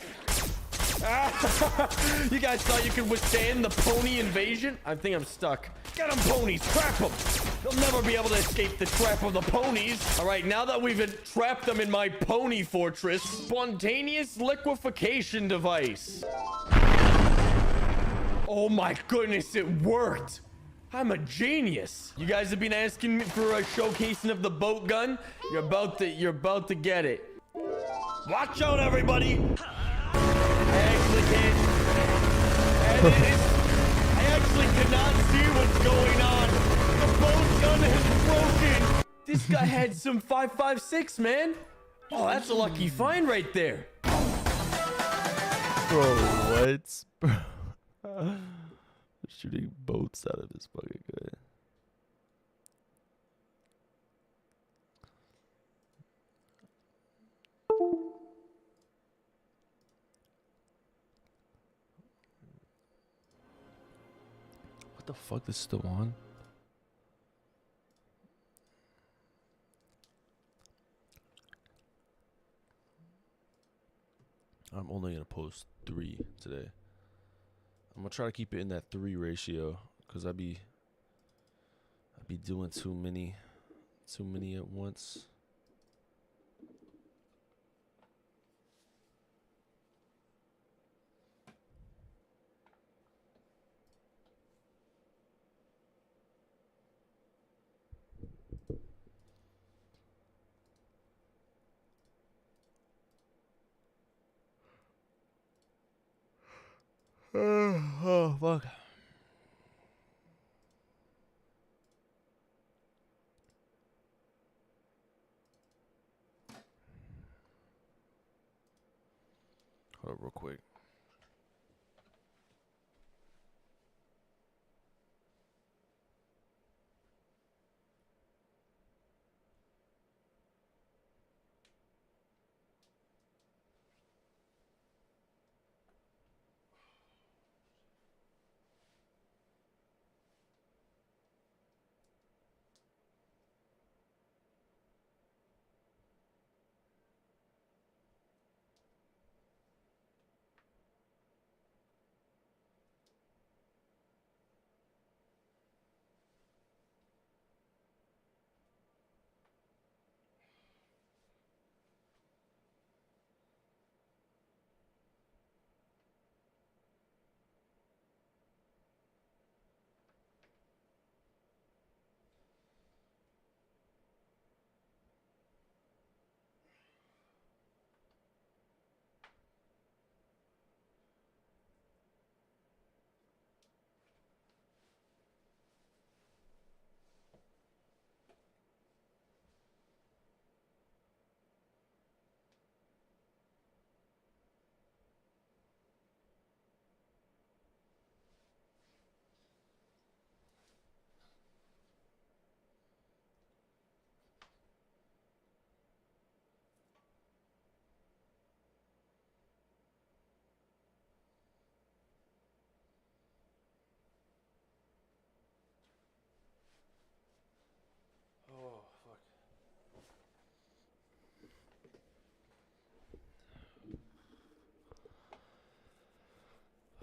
You guys thought you could withstand the pony invasion? I think I'm stuck. Get them, ponies. Trap them. They'll never be able to escape the trap of the ponies. All right, now that we've trapped them in my pony fortress, spontaneous liquefaction device. Oh my goodness, it worked. I'm a genius. You guys have been asking me for a showcasing of the boat gun. You're about to get it. Watch out, everybody. I actually can't. I actually cannot see what's going on. The boat gun is broken. This guy had some 5.56, man. Oh, that's a lucky find right there. Bro, what? Bro. Shooting boats out of this fucking gun. What the fuck? This is still on? I'm only gonna post 3 today. I'm gonna try to keep it in that 3 ratio, cause I be doing too many at once. Oh fuck. Hold up real quick. Oh fuck.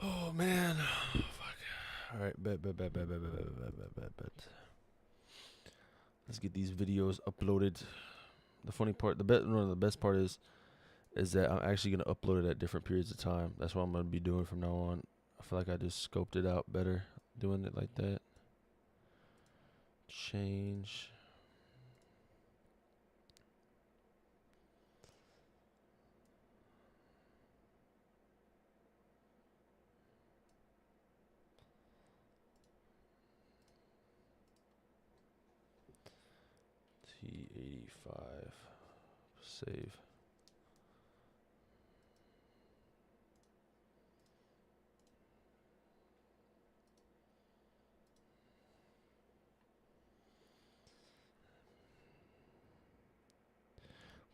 Oh man. Oh, fuck. All right, bet. Let's get these videos uploaded. The funny part, one of the best part is that I'm actually gonna upload it at different periods of time. That's what I'm gonna be doing from now on. I feel like I just scoped it out better doing it like that. Change. T85. Save.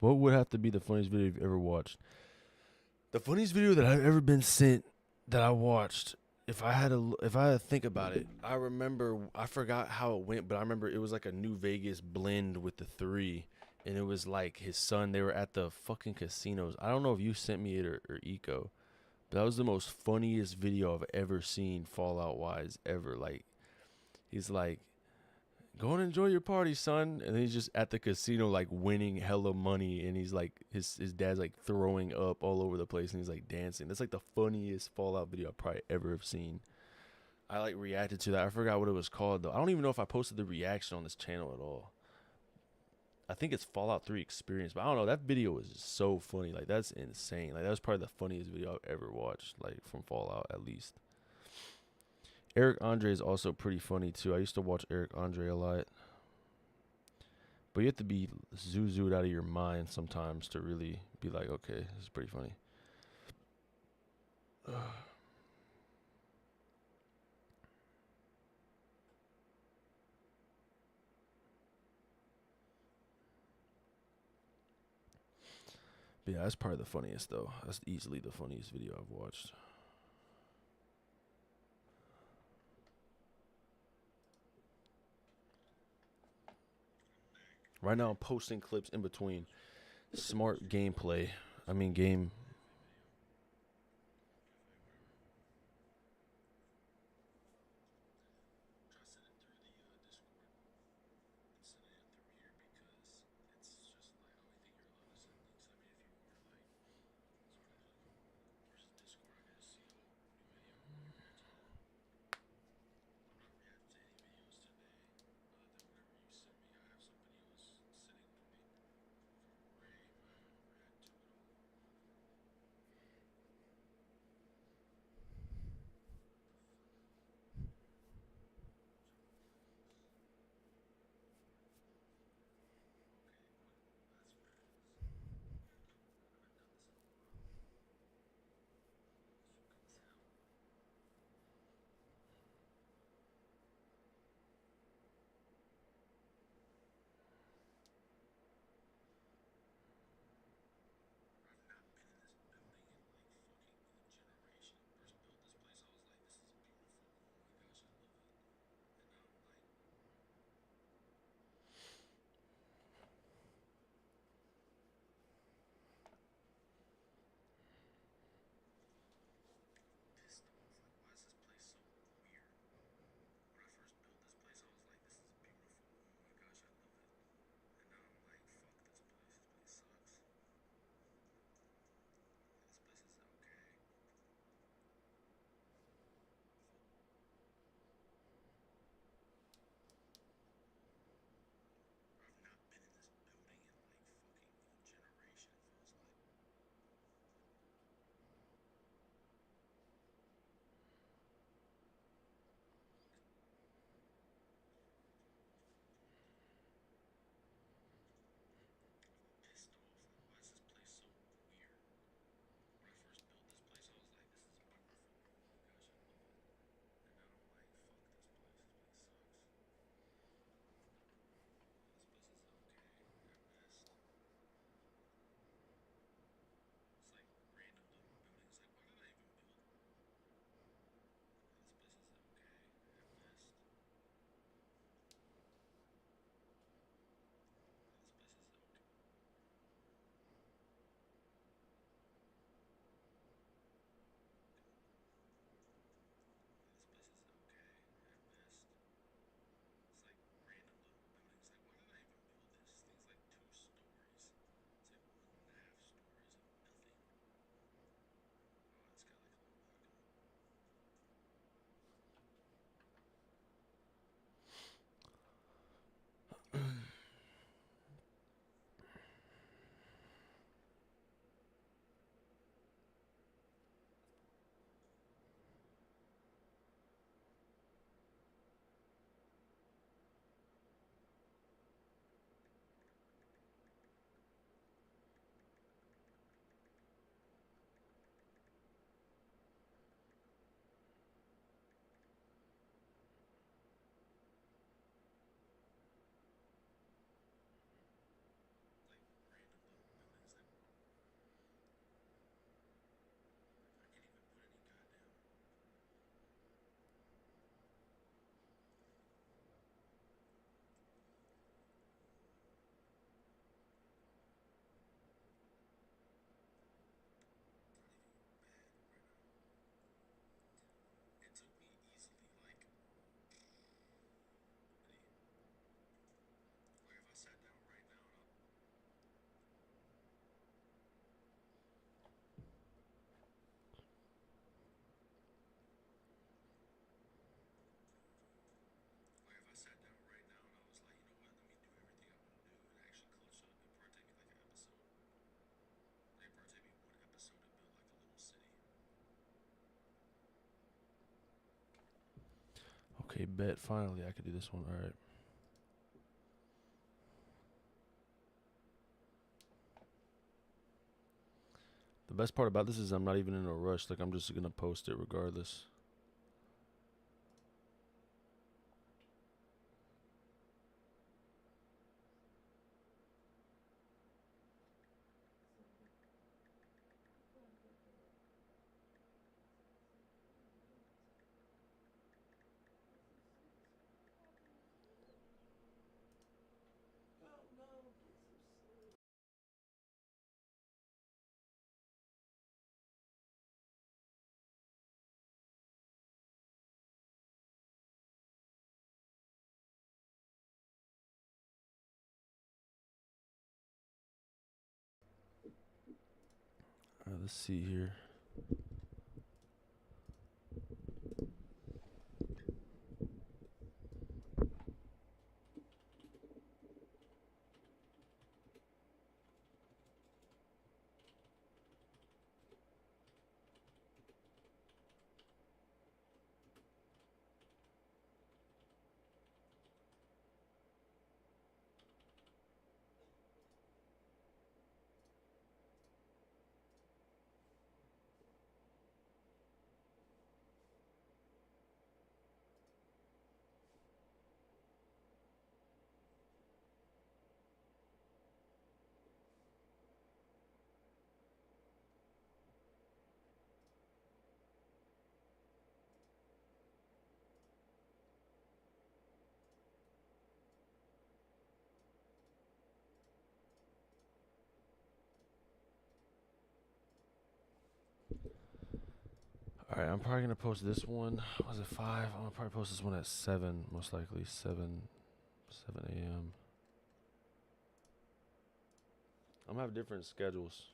What would have to be the funniest video you've ever watched? The funniest video that I've ever been sent that I watched if I had to think about it, I remember, I forgot how it went, but I remember it was like a New Vegas blend with the 3, and it was like his son. They were at the fucking casinos. I don't know if you sent me it or Eco, but that was the most funniest video I've ever seen Fallout wise ever. Like, he's like, go and enjoy your party, son, and then he's just at the casino like winning hella money, and he's like his dad's like throwing up all over the place, and he's like dancing. That's like the funniest Fallout video I probably ever have seen. I like reacted to that. I forgot what it was called though. I don't even know if I posted the reaction on this channel at all. I think it's Fallout 3 Experience, but I don't know. That video was just so funny. Like, that's insane. Like, that was probably the funniest video I've ever watched, like from Fallout at least. Eric Andre is also pretty funny too. I used to watch Eric Andre a lot. But you have to be zooed out of your mind sometimes to really be like, okay, this is pretty funny. But yeah, that's probably the funniest though. That's easily the funniest video I've watched. Right now I'm posting clips in between smart gameplay. I mean game. Okay, bet. Finally, I could do this one. All right. The best part about this is I'm not even in a rush. Like, I'm just gonna post it regardless. Let's see here. Alright, I'm probably gonna post this one. Was it 5? I'm gonna probably post this one at 7, most likely 7 a.m. I'm gonna have different schedules.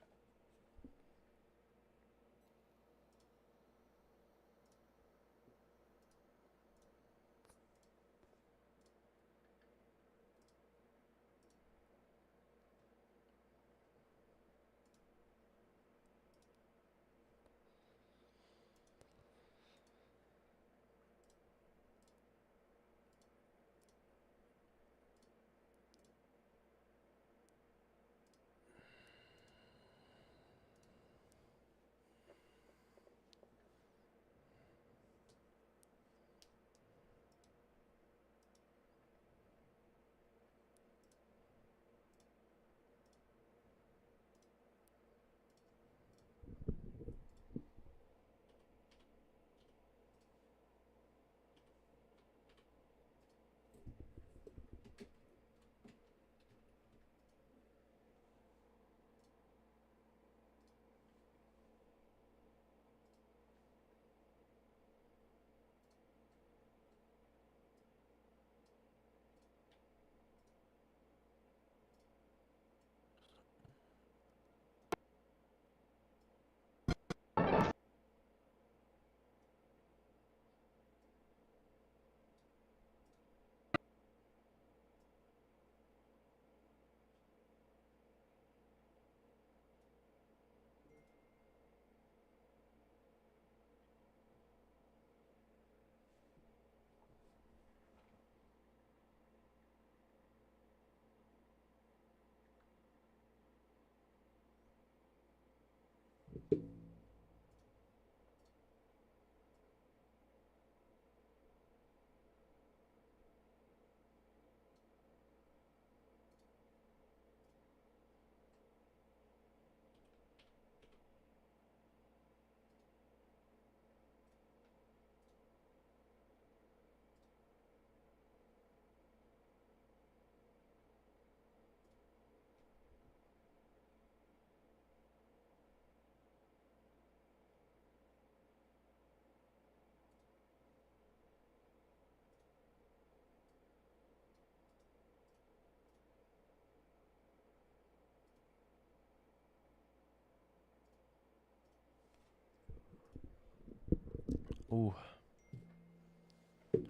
Ooh.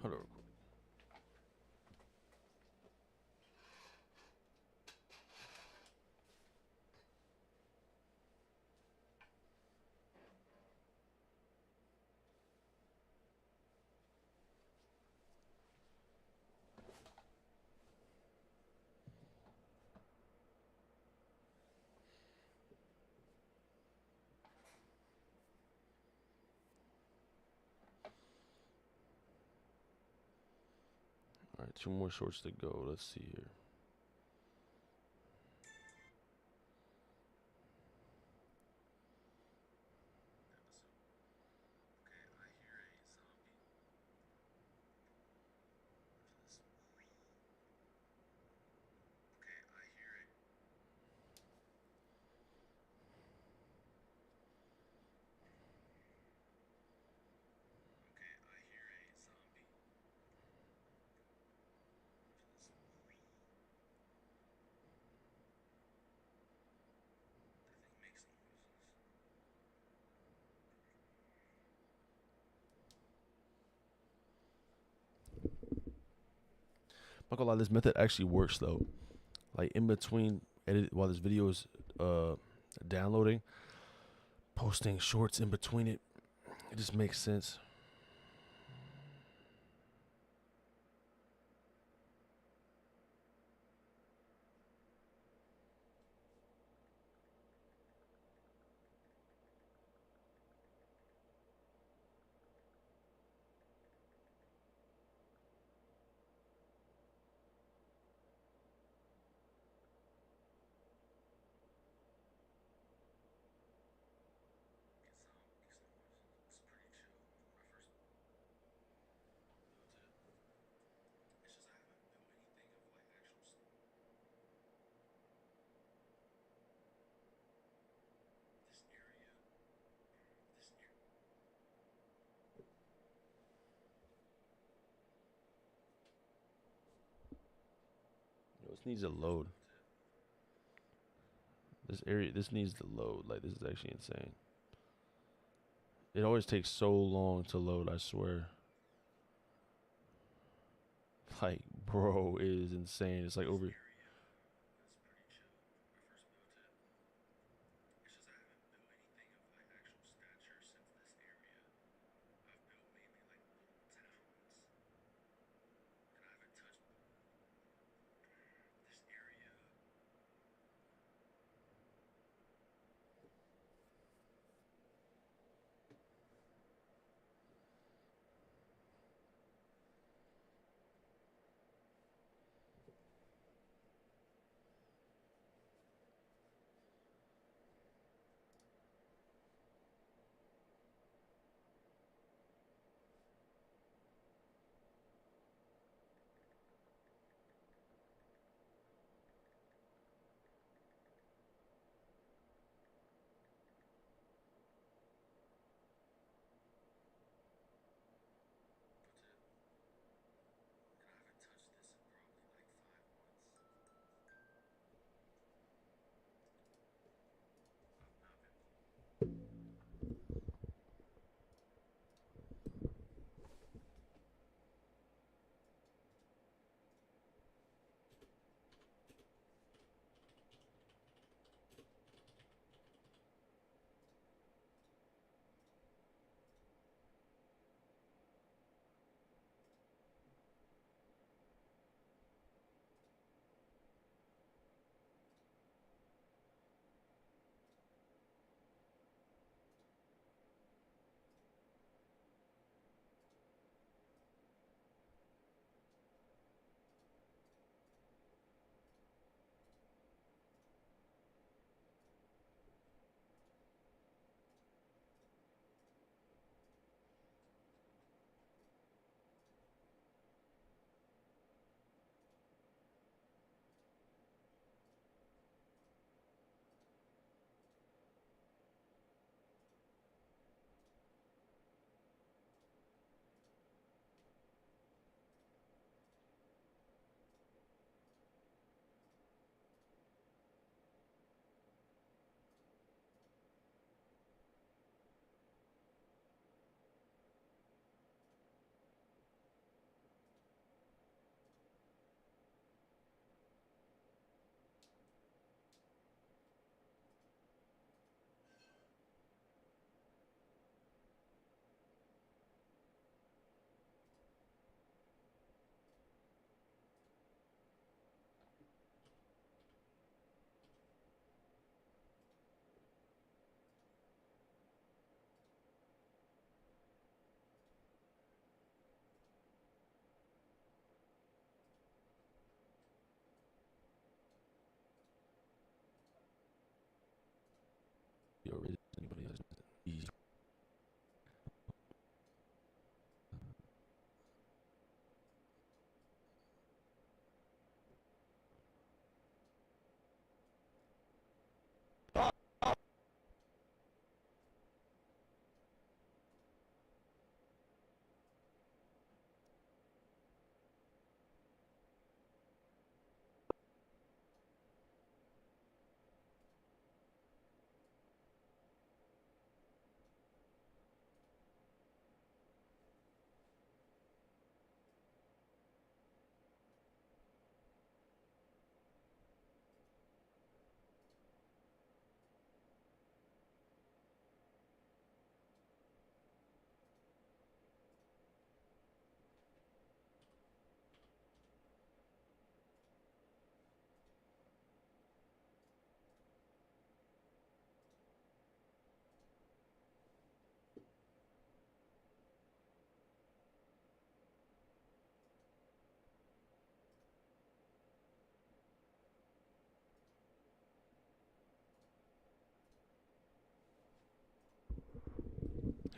Hold on. Alright, 2 more shorts to go. Let's see here. I'm not gonna lie, this method actually works though. Like in between edit while this video is downloading, posting shorts in between it just makes sense. This needs a load. This needs to load. Like, this is actually insane. It always takes so long to load, I swear. Like, bro, it is insane. It's like over.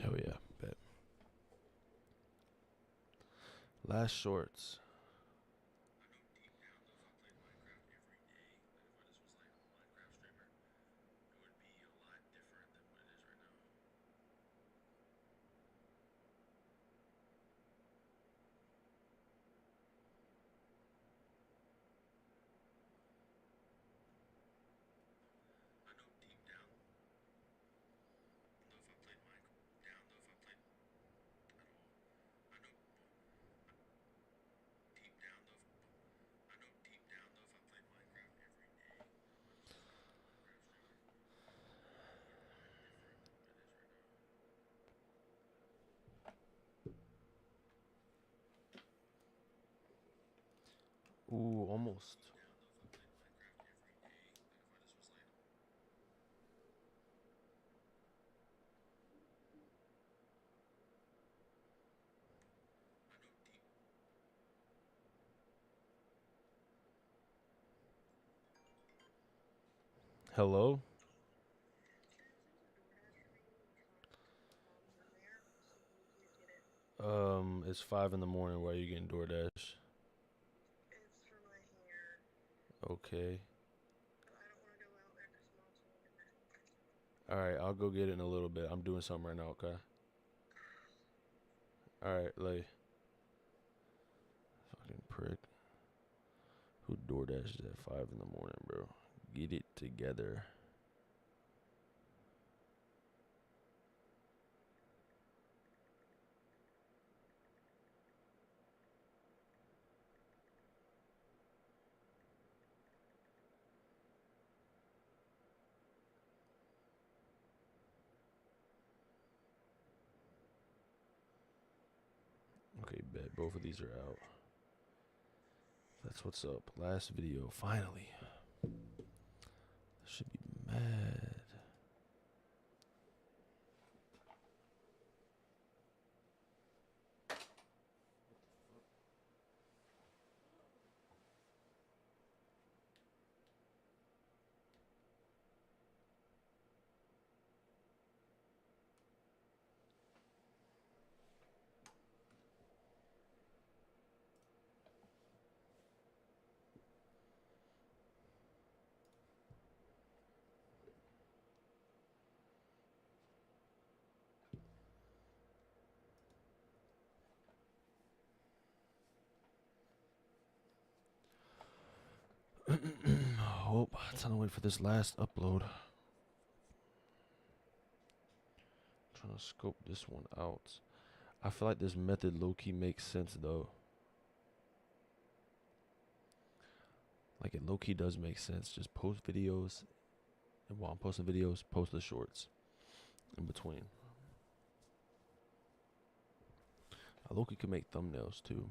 Hell yeah, bet. Last shorts. Ooh, almost. Hello? It's 5 in the morning. Why are you getting DoorDash? Okay. Alright, I'll go get it in a little bit. I'm doing something right now, okay? Alright, like. Fucking prick. Who DoorDashes at 5 in the morning, bro? Get it together. Okay, bet. Both of these are out. That's what's up. Last video. Finally. Should be mad. Oh, time to wait for this last upload. Trying to scope this one out. I feel like this method low-key makes sense though. Like it low-key does make sense. Just post videos, and while I'm posting videos, post the shorts in between. I low-key can make thumbnails too.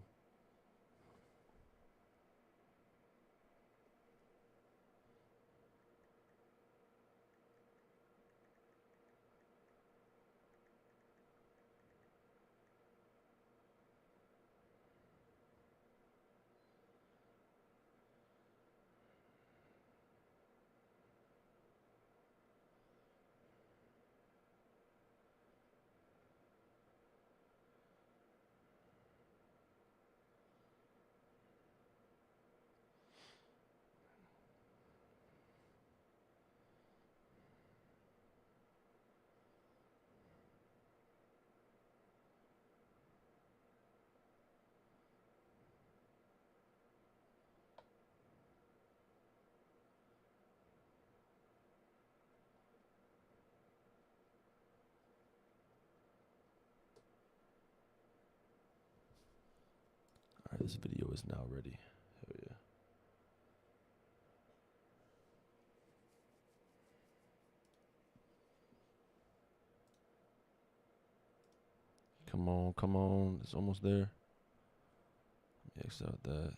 Alright, this video is now ready. Hell yeah. Come on, come on. It's almost there. Let me X out that.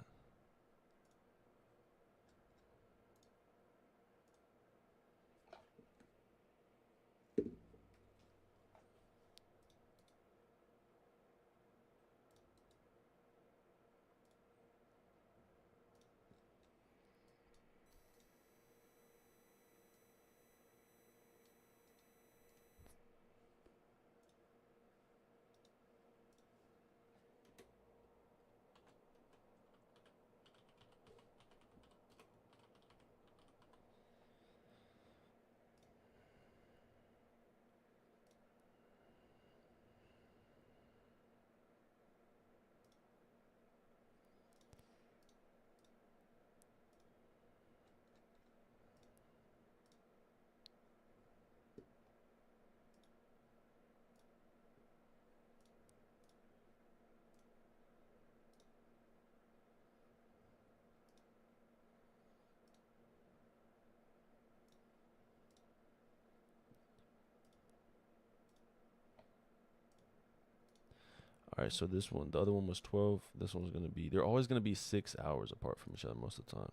Alright, so this one, the other one was 12. This one's gonna be, they're always gonna be 6 hours apart from each other most of the time.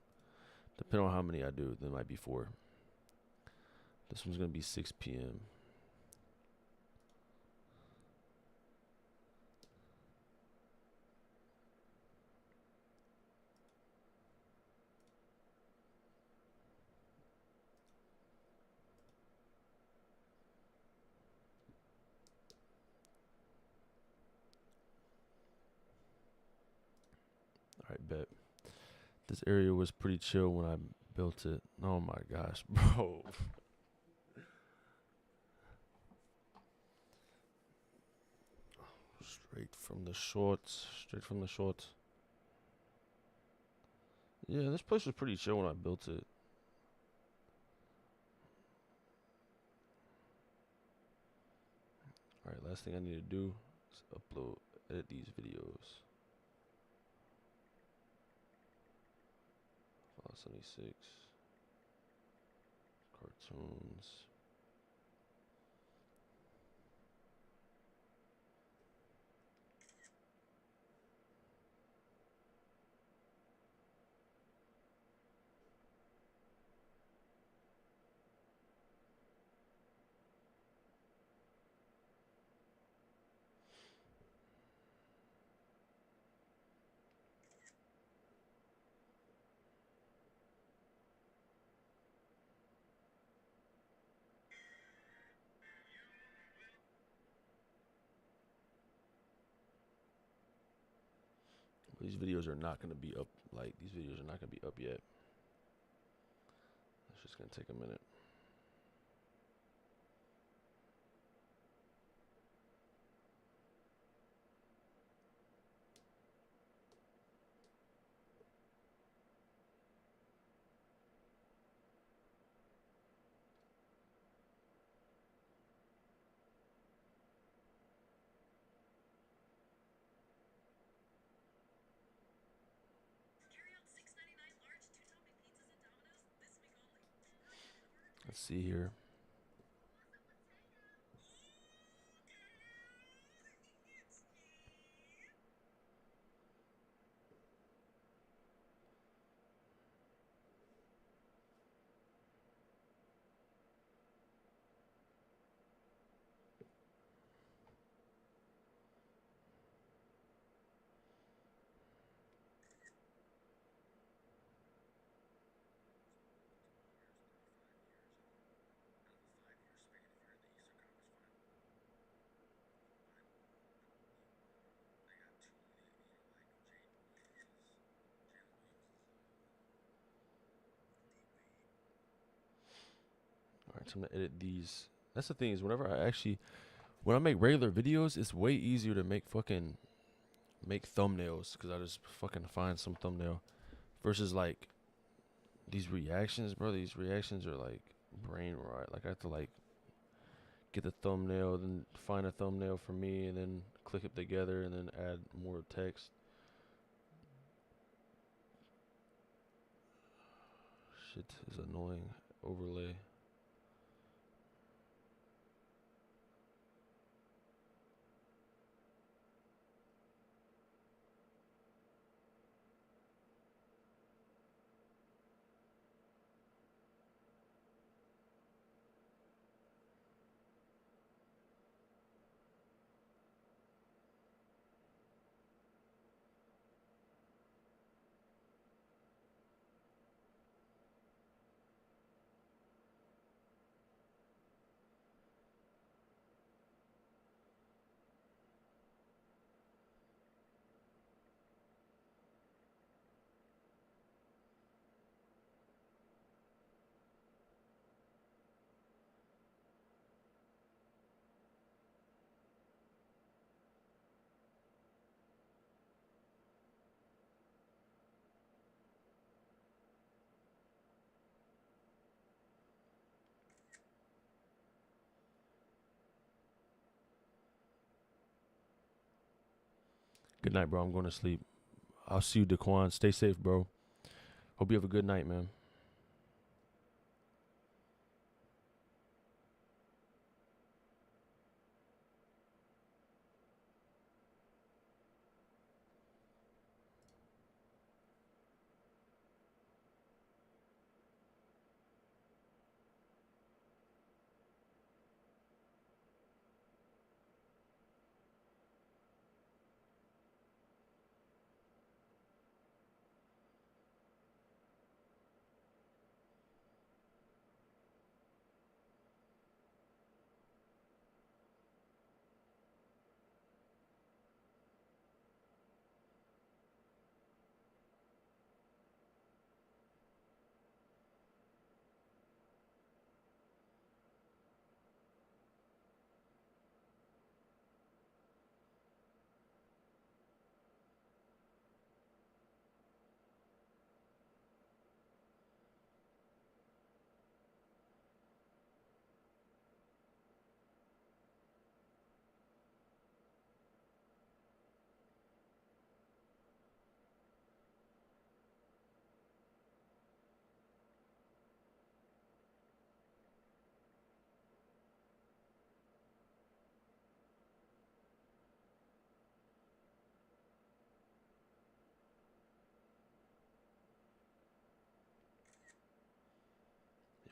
Depending on how many I do, there might be 4. This one's gonna be 6 p.m. Alright, bet. This area was pretty chill when I built it. Oh my gosh, bro. Straight from the shorts. Straight from the shorts. Yeah, this place was pretty chill when I built it. Alright, last thing I need to do is edit these videos. File 76. Cartoons. These videos are not going to be up, like, these videos are not going to be up yet. It's just going to take a minute. Let's see here. Alright, so I'm gonna edit these. That's the thing is when I make regular videos, it's way easier to make thumbnails because I just fucking find some thumbnail versus like these reactions, bro. These reactions are like brain rot. Like I have to like get the thumbnail, then find a thumbnail for me, and then click it together, and then add more text. Shit is annoying. Overlay. Good night, bro. I'm going to sleep. I'll see you, Daquan. Stay safe, bro. Hope you have a good night, man.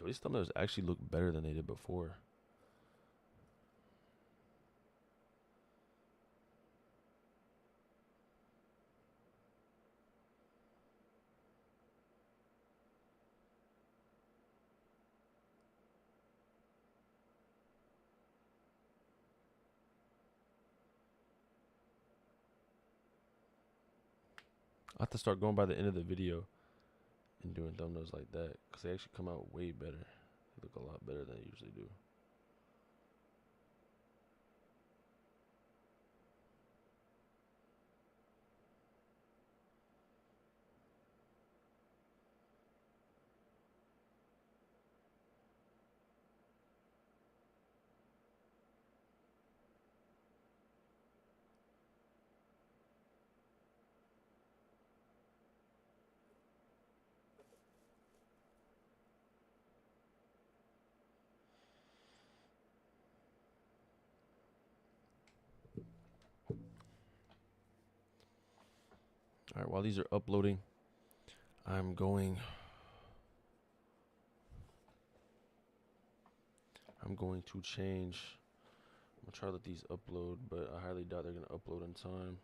these thumbnails actually look better than they did before. I have to start going by the end of the video and doing thumbnails like that, because they actually come out way better. They look a lot better than they usually do. All right, while these are uploading, I'm going to change. I'm gonna try to let these upload, but I highly doubt they're gonna upload in time.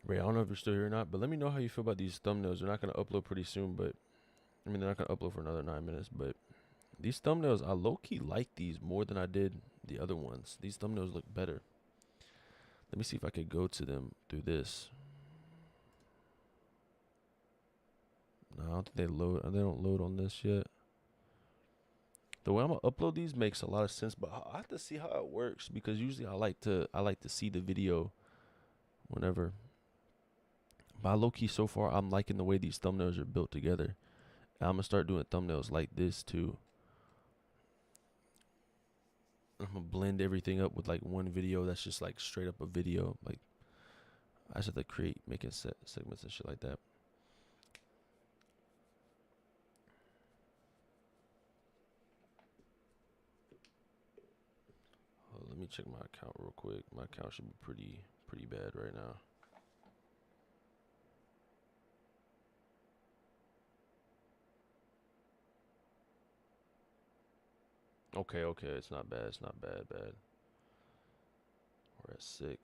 Ray, I don't know if you're still here or not, but let me know how you feel about these thumbnails. They're not gonna upload pretty soon, but I mean they're not gonna upload for another 9 minutes, but these thumbnails, I low-key like these more than I did the other ones. These thumbnails look better. Let me see if I could go to them through this. No, I don't think they load. They don't load on this yet. The way I'm gonna upload these makes a lot of sense, but I have to see how it works, because usually I like to see the video whenever. But low-key so far, I'm liking the way these thumbnails are built together. And I'm gonna start doing thumbnails like this too. I'm gonna blend everything up with like one video that's just like straight up a video. Like I just have to create making segments and shit like that. Let me check my account real quick. My account should be pretty bad right now. Okay, it's not bad. It's not bad. We're at 6.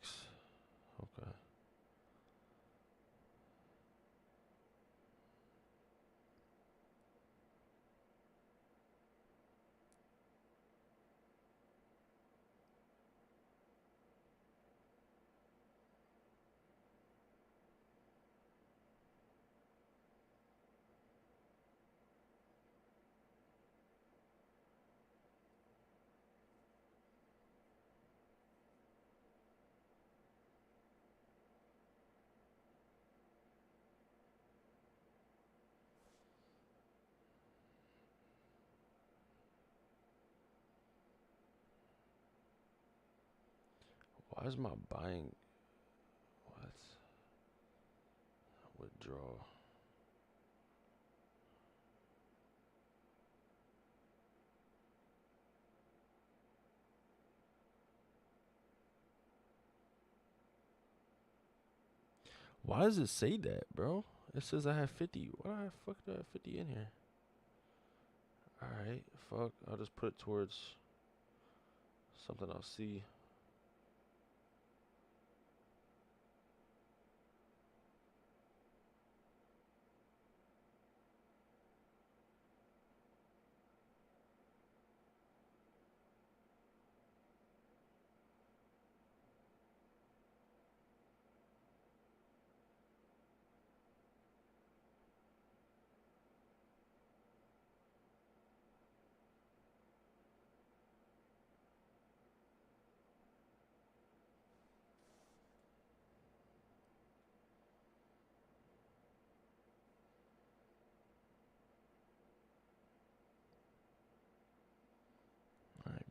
Okay. Why is my buying? What? Withdraw. Why does it say that, bro? It says I have 50. Why the fuck do I have 50 in here? Alright, fuck. I'll just put it towards something I'll see.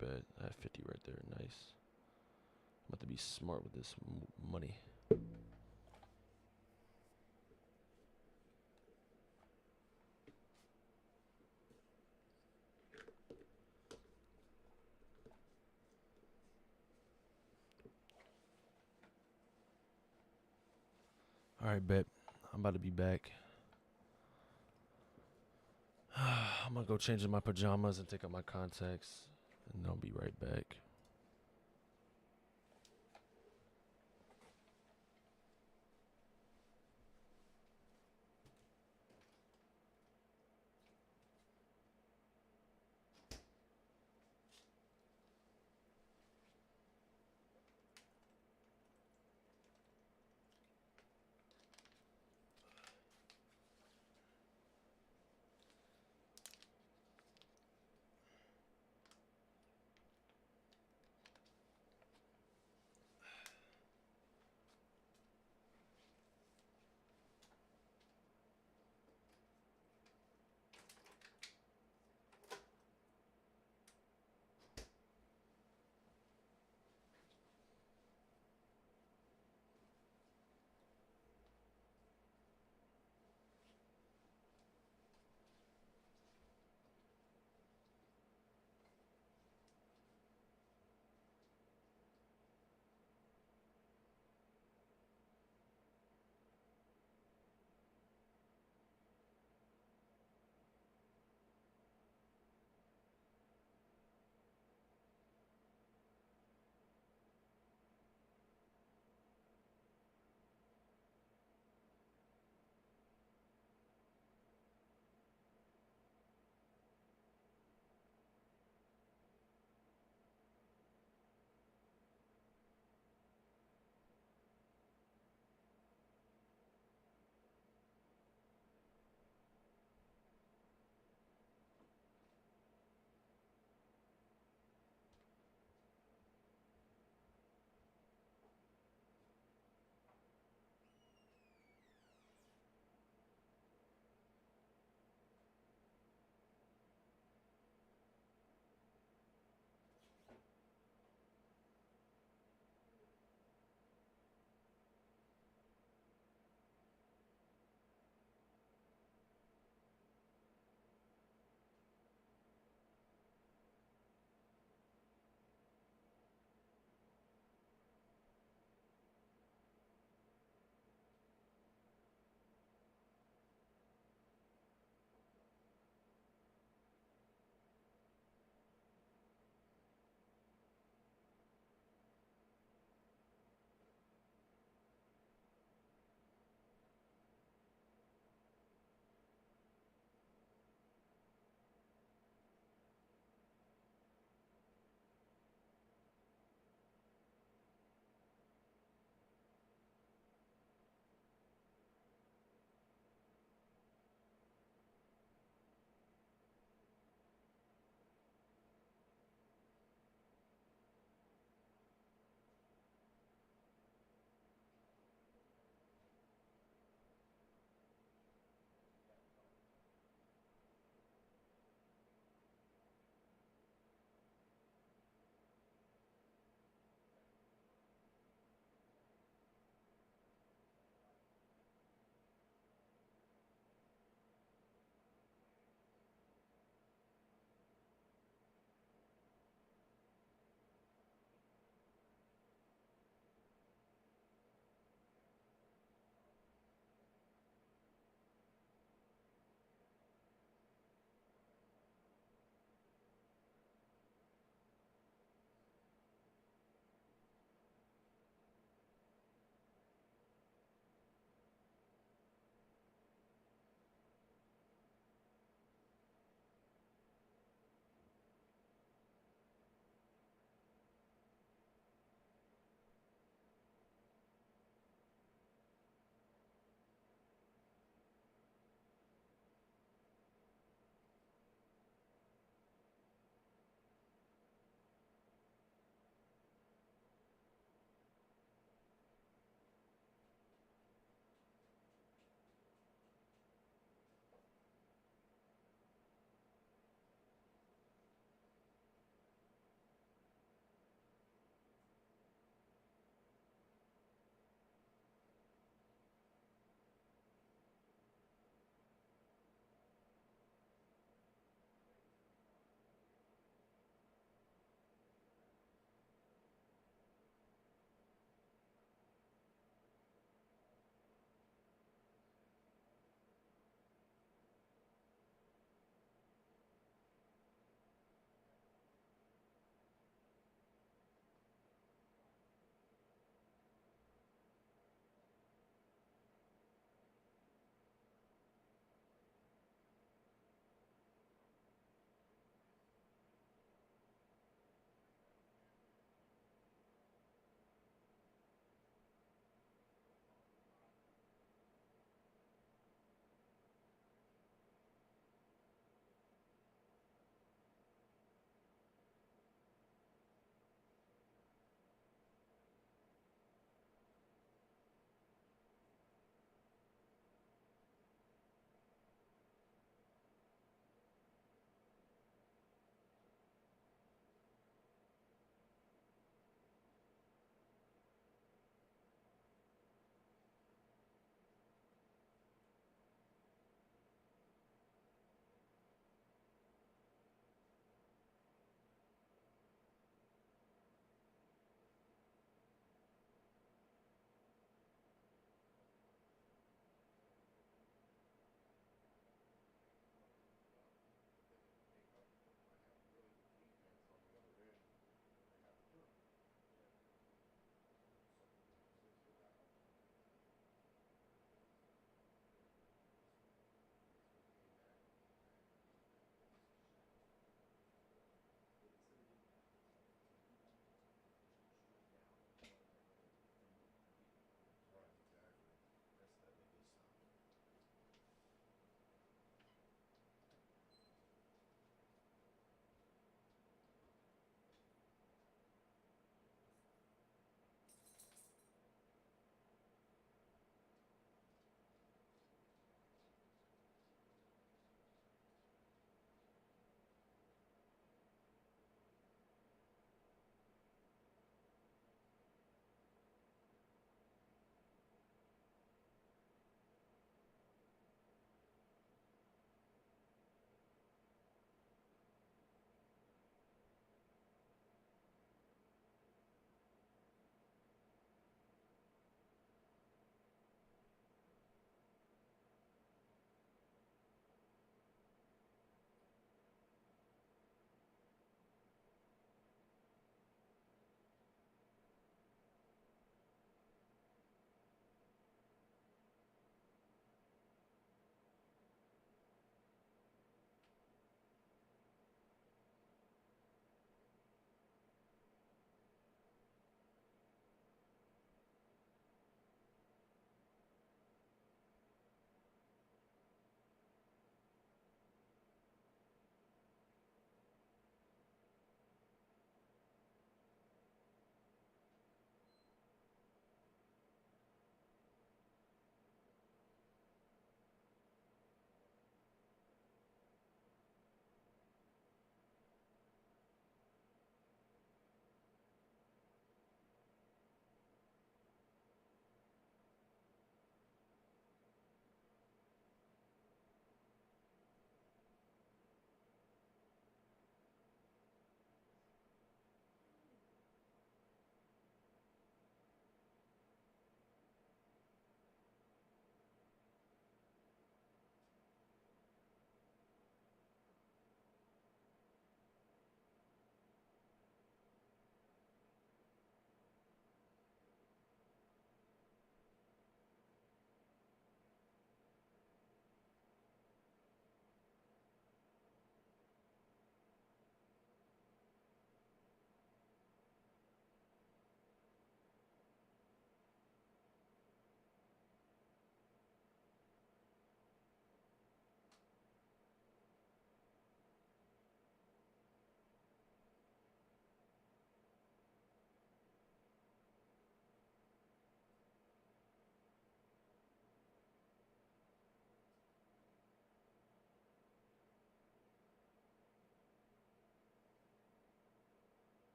bet. I have 50 right there. Nice. I'm about to be smart with this money. Alright, bet. I'm about to be back. I'm gonna go change in my pajamas and take out my contacts. And I'll be right back.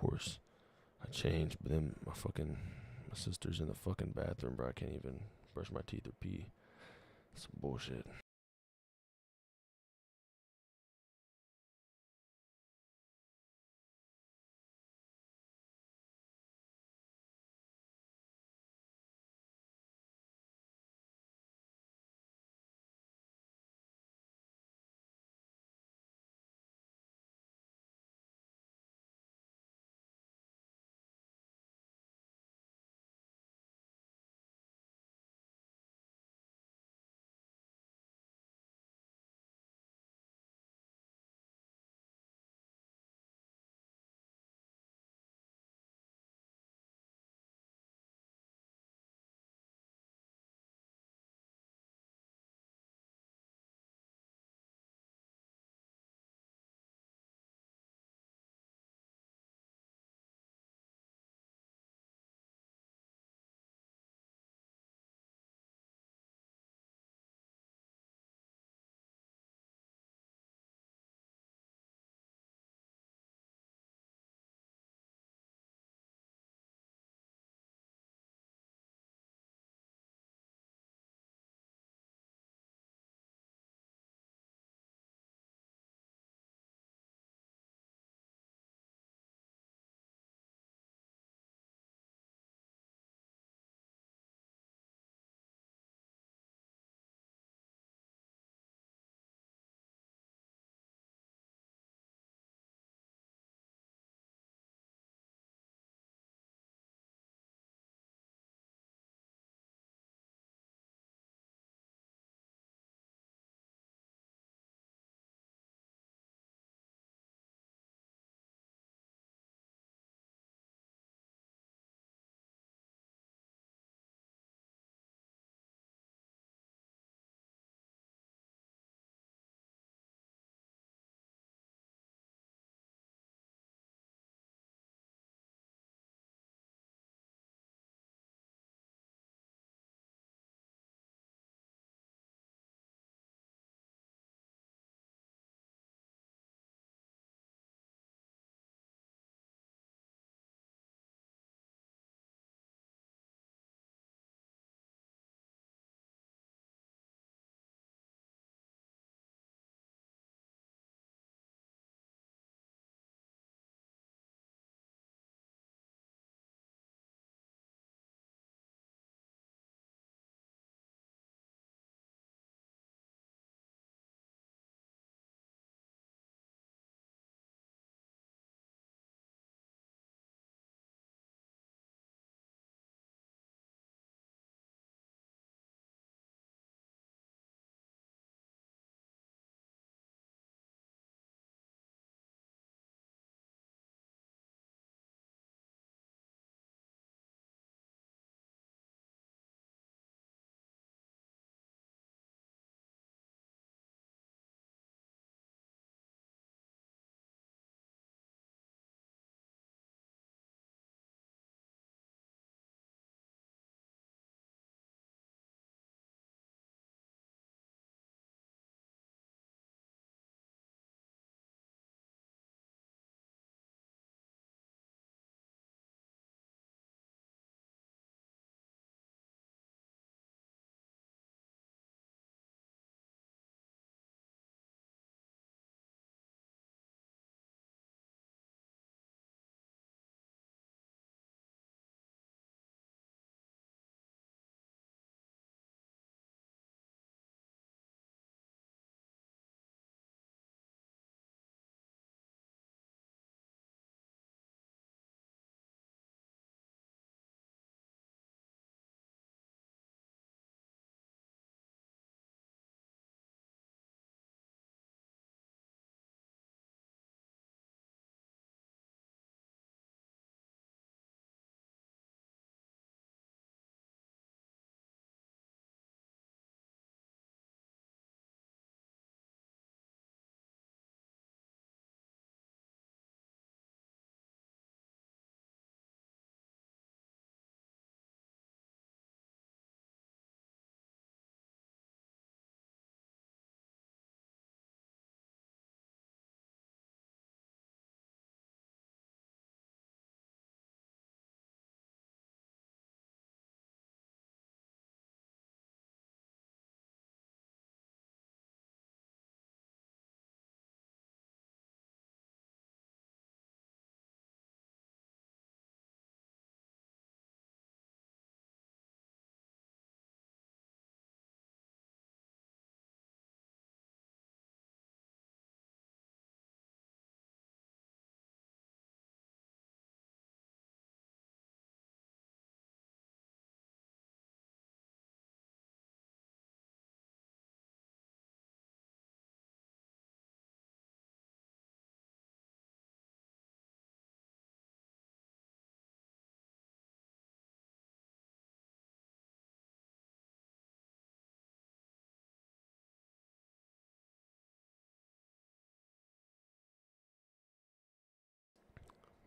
course, I changed, but then my sister's in the fucking bathroom, bro. I can't even brush my teeth or pee. Some bullshit.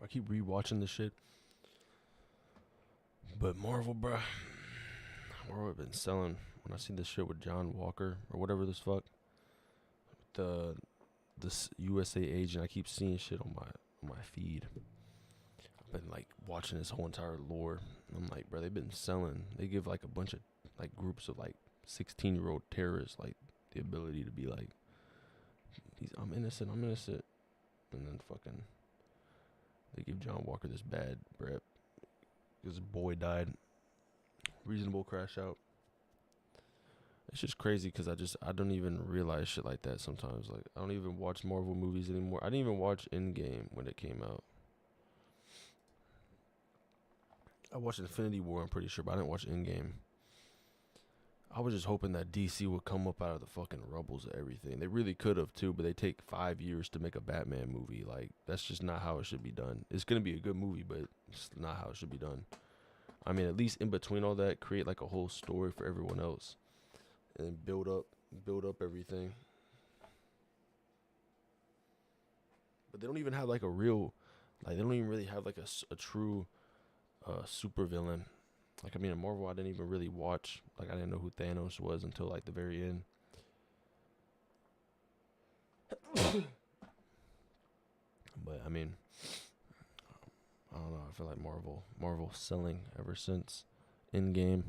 I keep rewatching this shit. But Marvel, bruh. Marvel have been selling. When I see this shit with John Walker or whatever this fuck, this USA agent, I keep seeing shit on my feed. I've been like watching this whole entire lore. And I'm like, bro, they've been selling. They give like a bunch of like groups of like 16-year-old terrorists like the ability to be like, I'm innocent, I'm innocent, and then fucking they give John Walker this bad rep. His boy died. Reasonable crash out. It's just crazy because I don't even realize shit like that sometimes. Like, I don't even watch Marvel movies anymore. I didn't even watch Endgame when it came out. I watched Infinity War, I'm pretty sure, but I didn't watch Endgame. I was just hoping that DC would come up out of the fucking rubbles of everything. They really could have too, but they take 5 years to make a Batman movie. Like, that's just not how it should be done. It's gonna be a good movie, but it's not how it should be done. I mean, at least in between all that, create like a whole story for everyone else, and build up everything. But they don't even have like a real, like they don't even really have like a true super villain. Like, I mean, in Marvel, I didn't even really watch. Like, I didn't know who Thanos was until like the very end. But I mean, I don't know. I feel like Marvel selling ever since Endgame.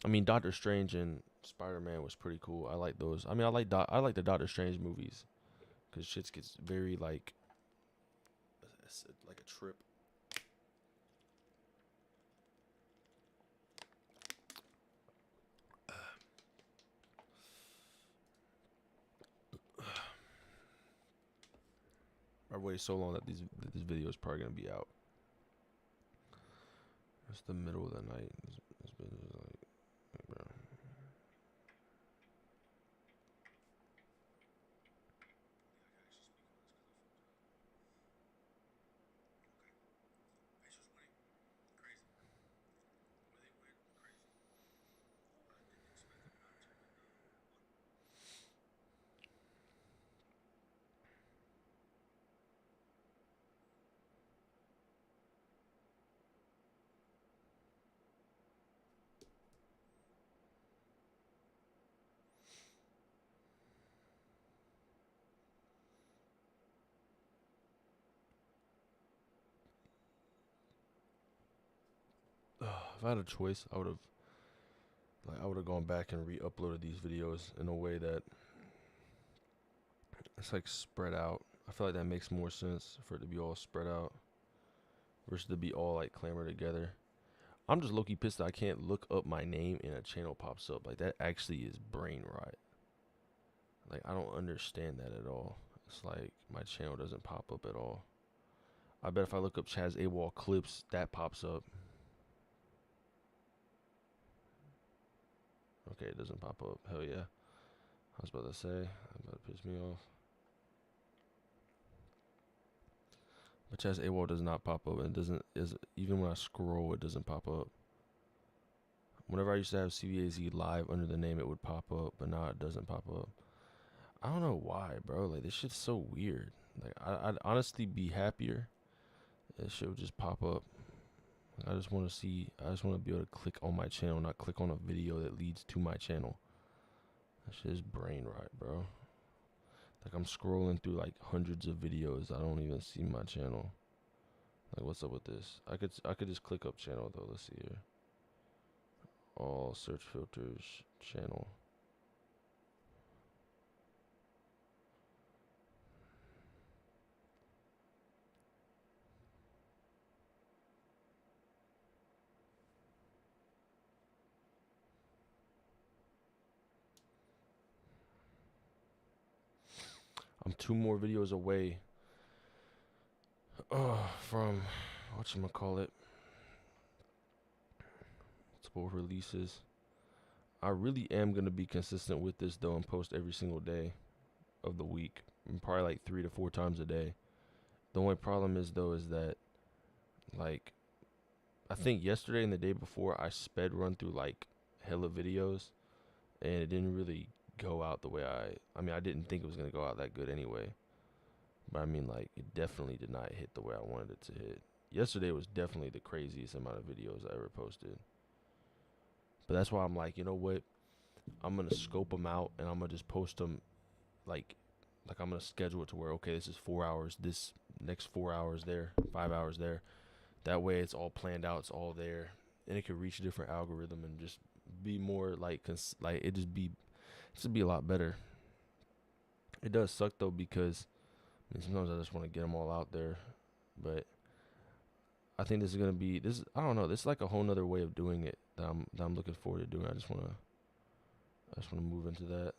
I mean, Doctor Strange and Spider-Man was pretty cool. I like those. I mean, I like the Doctor Strange movies because shit gets very like a trip. I waited so long that this video is probably gonna be out. It's the middle of the night. This bitch is like, bro. If I had a choice, I would have gone back and re-uploaded these videos in a way that it's like spread out. I feel like that makes more sense for it to be all spread out versus to be all like clamored together. I'm just low-key pissed that I can't look up my name and a channel pops up. Like, that actually is brain rot. Like, I don't understand that at all. It's like my channel doesn't pop up at all. I bet if I look up Chazawol clips, that pops up. Okay, it doesn't pop up. Hell yeah. I was about to say, that about to piss me off. But Chazawol does not pop up, and even when I scroll, it doesn't pop up. Whenever I used to have CVAZ live under the name, it would pop up, but now it doesn't pop up. I don't know why, bro. Like, this shit's so weird. Like, I'd honestly be happier if this shit would just pop up. I just want to be able to click on my channel, not click on a video that leads to my channel. That shit is brain rot, bro. Like, I'm scrolling through like hundreds of videos. I don't even see my channel. Like, what's up with this? I could just click up channel though. Let's see here. All search filters, channel. I'm 2 more videos away from whatchamacallit, multiple releases. I really am going to be consistent with this though and post every single day of the week, and probably like 3 to 4 times a day. The only problem is though is that, like, I think yesterday and the day before I sped run through like hella videos, and it didn't really go out the way I mean, I didn't think it was going to go out that good anyway. But I mean, like, it definitely did not hit the way I wanted it to hit. Yesterday was definitely the craziest amount of videos I ever posted. But that's why I'm like, you know what? I'm going to scope them out, and I'm going to just post them, like I'm going to schedule it to where, okay, this is 4 hours, this next 4 hours there, 5 hours there. That way it's all planned out, it's all there, and it could reach a different algorithm and just be more, like, it just be a lot better. It does suck, though, because I mean, sometimes I just want to get them all out there, but I think this is going to be, I don't know, this is like a whole nother way of doing it that I'm looking forward to doing. I just want to move into that.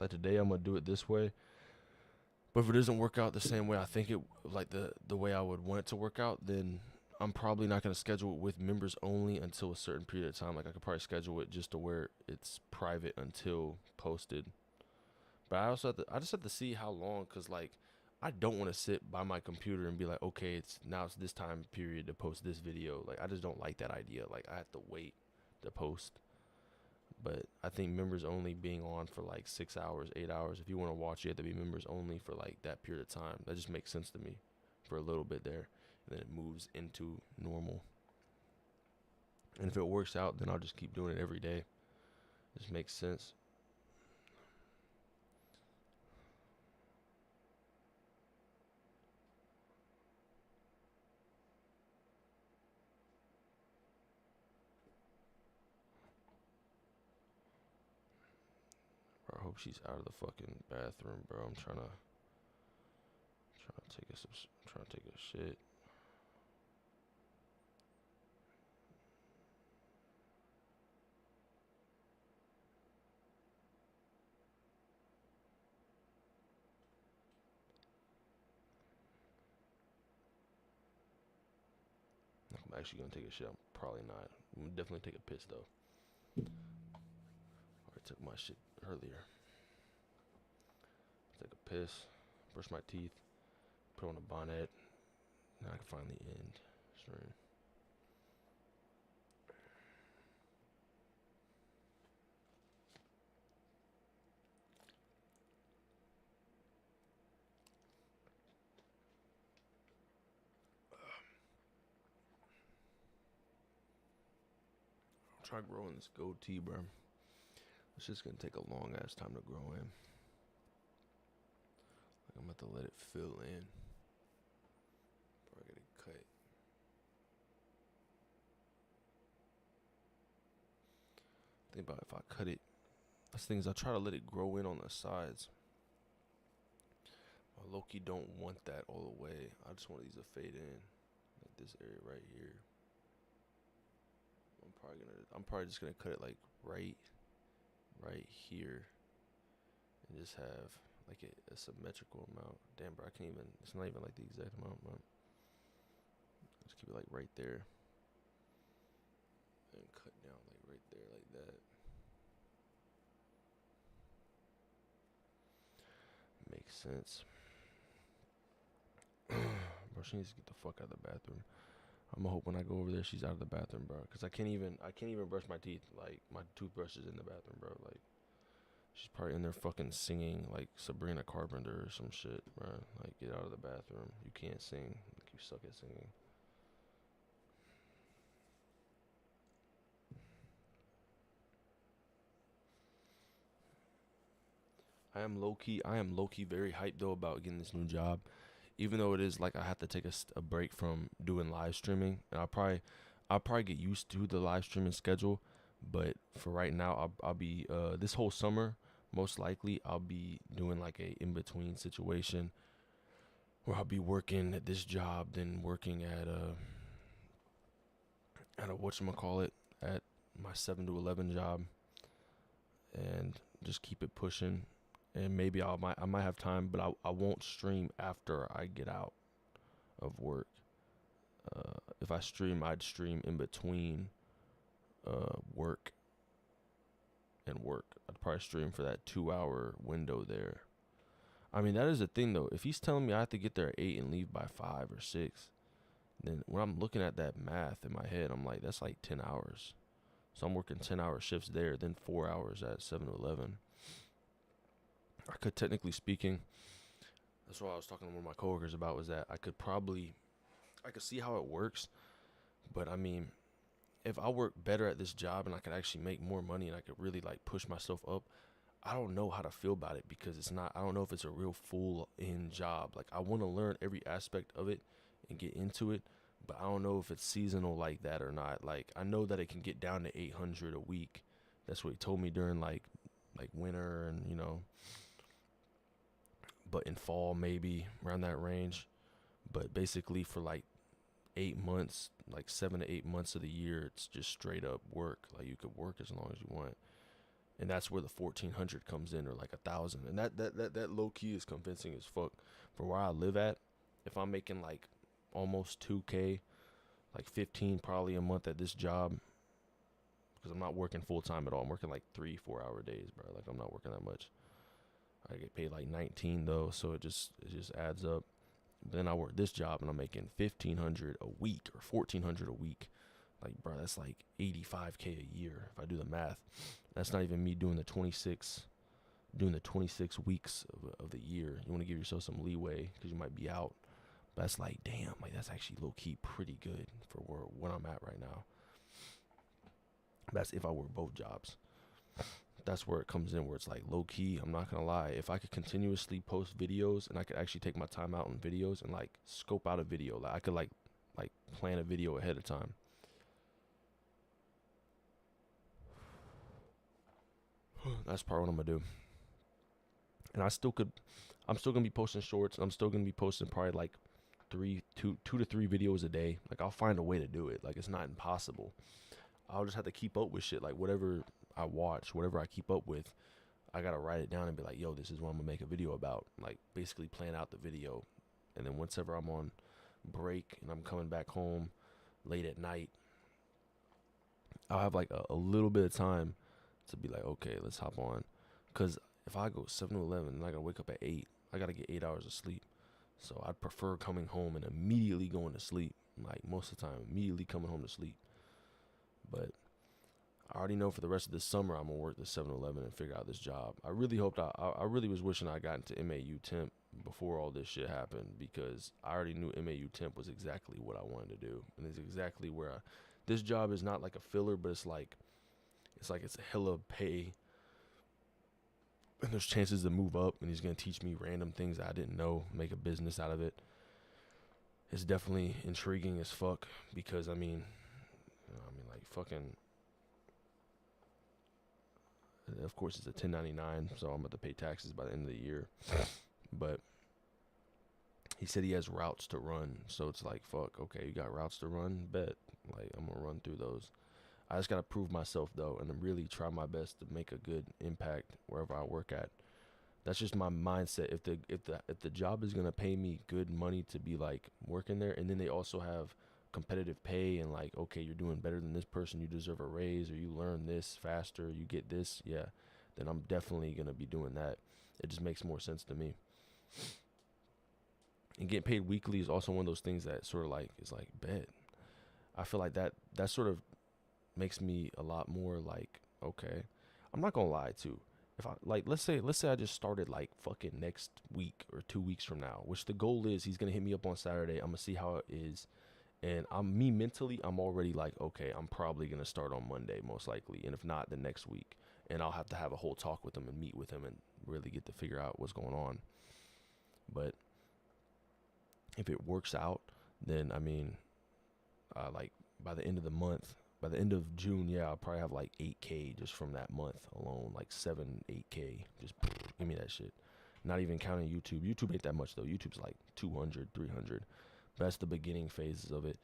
Like today, I'm gonna do it this way. But if it doesn't work out the same way I think it, like the way I would want it to work out, then I'm probably not gonna schedule it with members only until a certain period of time. Like I could probably schedule it just to where it's private until posted. But I just have to see how long, cause like I don't want to sit by my computer and be like, okay, it's this time period to post this video. Like I just don't like that idea. Like I have to wait to post. But I think members only being on for like 6 hours, 8 hours. If you want to watch, you have to be members only for like that period of time. That just makes sense to me for a little bit there. And then it moves into normal. And if it works out, then I'll just keep doing it every day. It just makes sense. I hope she's out of the fucking bathroom, bro. I'm trying to take a shit. I'm actually gonna take a shit. I'm probably not. I'm gonna definitely take a piss though. I took my shit earlier. Take a piss, brush my teeth, put on a bonnet. Now I can finally end stream. I'm trying growing this goatee, bro. It's just gonna take a long ass time to grow in. I'm about to let it fill in before I get it cut. Think about if I cut it. That's the thing is I try to let it grow in on the sides. I low-key don't want that all the way. I just want these to fade in, like this area right here. I'm probably just gonna cut it like right here, and just have like a symmetrical amount. Damn, bro, I can't even. It's not even like the exact amount, but just keep it like right there, and cut down like right there, like that. Makes sense. Bro, she needs to get the fuck out of the bathroom. I'm gonna hope when I go over there, she's out of the bathroom, bro. Cause I can't even brush my teeth. Like my toothbrush is in the bathroom, bro. Like she's probably in there fucking singing like Sabrina Carpenter or some shit, bro. Like get out of the bathroom. You can't sing. Like, you suck at singing. I am low key very hyped though about getting this new job. Even though it is like I have to take a break from doing live streaming, and I'll probably get used to the live streaming schedule, but for right now I'll be this whole summer most likely I'll be doing like a in-between situation where I'll be working at this job, then working at a whatchamacallit, at my 7 to 11 job, and just keep it pushing. And maybe I might have time, but I won't stream after I get out of work. If I stream, I'd stream in between work and work. I'd probably stream for that 2-hour window there. I mean, that is the thing though. If he's telling me I have to get there at 8 and leave by 5 or 6, then when I'm looking at that math in my head, I'm like, that's like 10 hours. So I'm working 10-hour shifts there, then 4 hours at 7 to 11. I could, technically speaking, that's what I was talking to one of my coworkers about, was that I could see how it works. But I mean, if I work better at this job and I could actually make more money and I could really like push myself up, I don't know how to feel about it, because I don't know if it's a real full-in job. Like, I want to learn every aspect of it and get into it, but I don't know if it's seasonal like that or not. Like, I know that it can get down to 800 a week. That's what he told me during like winter, and but in fall maybe around that range. But basically for like 8 months, like 7 to 8 months of the year, it's just straight up work. Like, you could work as long as you want. And that's where the 1,400 comes in, or like 1,000. And that low key is convincing as fuck. For where I live at, if I'm making like almost 2K, like 15 probably a month at this job, because I'm not working full time at all. I'm working like 3-4 hour days, bro. Like, I'm not working that much. I get paid like 19 though, so it just adds up. Then I work this job and I'm making 1,500 a week or 1,400 a week. Like, bro, that's like 85K a year if I do the math. That's not even me doing the 26 weeks of the year. You want to give yourself some leeway because you might be out. But that's like, damn, like, that's actually low key pretty good for where I'm at right now. That's if I work both jobs. That's where it comes in, where it's like low key. I'm not gonna lie. If I could continuously post videos and I could actually take my time out on videos and like scope out a video, like I could like plan a video ahead of time. That's probably what I'm gonna do. And I'm still gonna be posting shorts. I'm still gonna be posting probably like 2 to 3 videos a day. Like, I'll find a way to do it. Like, it's not impossible. I'll just have to keep up with shit. Like, whatever I watch, whatever I keep up with, I gotta write it down and be like, yo, this is what I'm gonna make a video about. Like, basically plan out the video. And then whenever I'm on break and I'm coming back home late at night, I'll have like a little bit of time to be like, okay, let's hop on. Because if I go 7 to 11 and I gotta wake up at 8, I gotta get 8 hours of sleep. So I'd prefer coming home and immediately going to sleep. Like, most of the time, immediately coming home to sleep. But I already know for the rest of this summer I'm gonna work the 7-Eleven and figure out this job. I really was wishing I got into MAU temp before all this shit happened, because I already knew MAU temp was exactly what I wanted to do, and it's exactly where this job is not like a filler, but it's a hella pay, and there's chances to move up, and he's gonna teach me random things I didn't know, make a business out of it. It's definitely intriguing as fuck, because like fucking. Of course, it's a 1099, so I'm about to pay taxes by the end of the year. But he said he has routes to run, so it's like, fuck, okay, you got routes to run? Bet. Like, I'm gonna run through those. I just gotta prove myself, though, and really try my best to make a good impact wherever I work at. That's just my mindset. If the job is gonna pay me good money to be, like, working there, and then they also have competitive pay and like, okay, you're doing better than this person, you deserve a raise, or you learn this faster, you get this, yeah, then I'm definitely gonna be doing that. It just makes more sense to me. And getting paid weekly is also one of those things that sort of like is like, bet. I feel like that sort of makes me a lot more like, okay, I'm not gonna lie too. If I like, let's say I just started like fucking next week or 2 weeks from now, which the goal is he's gonna hit me up on Saturday. I'm gonna see how it is. And mentally, I'm already like, okay, I'm probably going to start on Monday, most likely. And if not, the next week. And I'll have to have a whole talk with him and meet with him and really get to figure out what's going on. But if it works out, then, I mean, like by the end of the month, by the end of June, yeah, I'll probably have like 8K just from that month alone, like 8K. Just give me that shit. Not even counting YouTube. YouTube ain't that much though. YouTube's like 200, 300. But that's the beginning phases of it.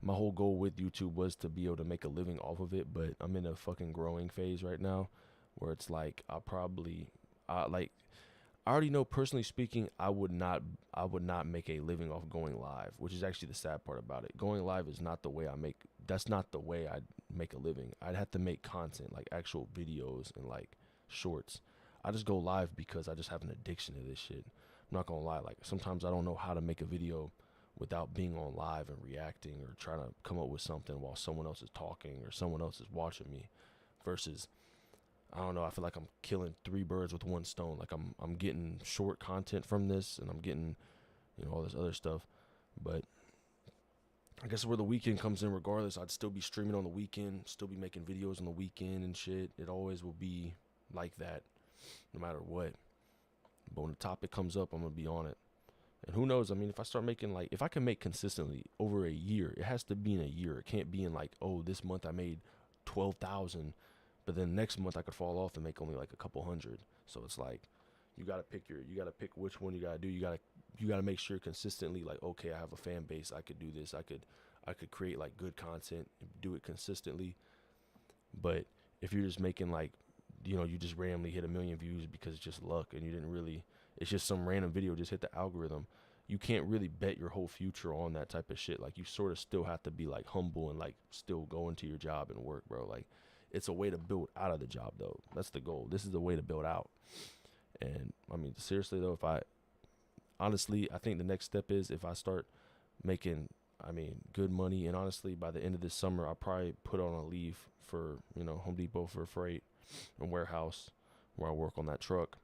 My whole goal with YouTube was to be able to make a living off of it, but I'm in a fucking growing phase right now where it's like I already know, personally speaking, I would not make a living off going live, which is actually the sad part about it. Going live is not the way that's not the way I make a living. I'd have to make content, like actual videos and like shorts. I just go live because I just have an addiction to this shit. I'm not gonna lie, like sometimes I don't know how to make a video without being on live and reacting or trying to come up with something while someone else is talking or someone else is watching me, versus I don't know, I feel like I'm killing 3 birds with 1 stone. Like I'm getting short content from this, and I'm getting, you know, all this other stuff. But I guess where the weekend comes in, regardless, I'd still be streaming on the weekend, still be making videos on the weekend and shit. It always will be like that, no matter what. But when the topic comes up, I'm gonna be on it. And who knows? I mean, if I start making, like, if I can make consistently over a year, it has to be in a year. It can't be in like, oh, this month I made 12,000, but then next month I could fall off and make only like a couple hundred. So it's like, you gotta pick which one you gotta do. You gotta make sure consistently, like, okay, I have a fan base. I could do this. I could create like good content and do it consistently. But if you're just making like, you know, you just randomly hit 1 million views because it's just luck, and you didn't really, it's just some random video just hit the algorithm, you can't really bet your whole future on that type of shit. Like, you sort of still have to be like humble and like still go into your job and work, bro. Like, it's a way to build out of the job though. That's the goal. This is the way to build out. And I mean, seriously though, I think the next step is if I start making, good money, and honestly, by the end of this summer, I'll probably put on a leave for, you know, Home Depot for freight and warehouse where I work on that truck.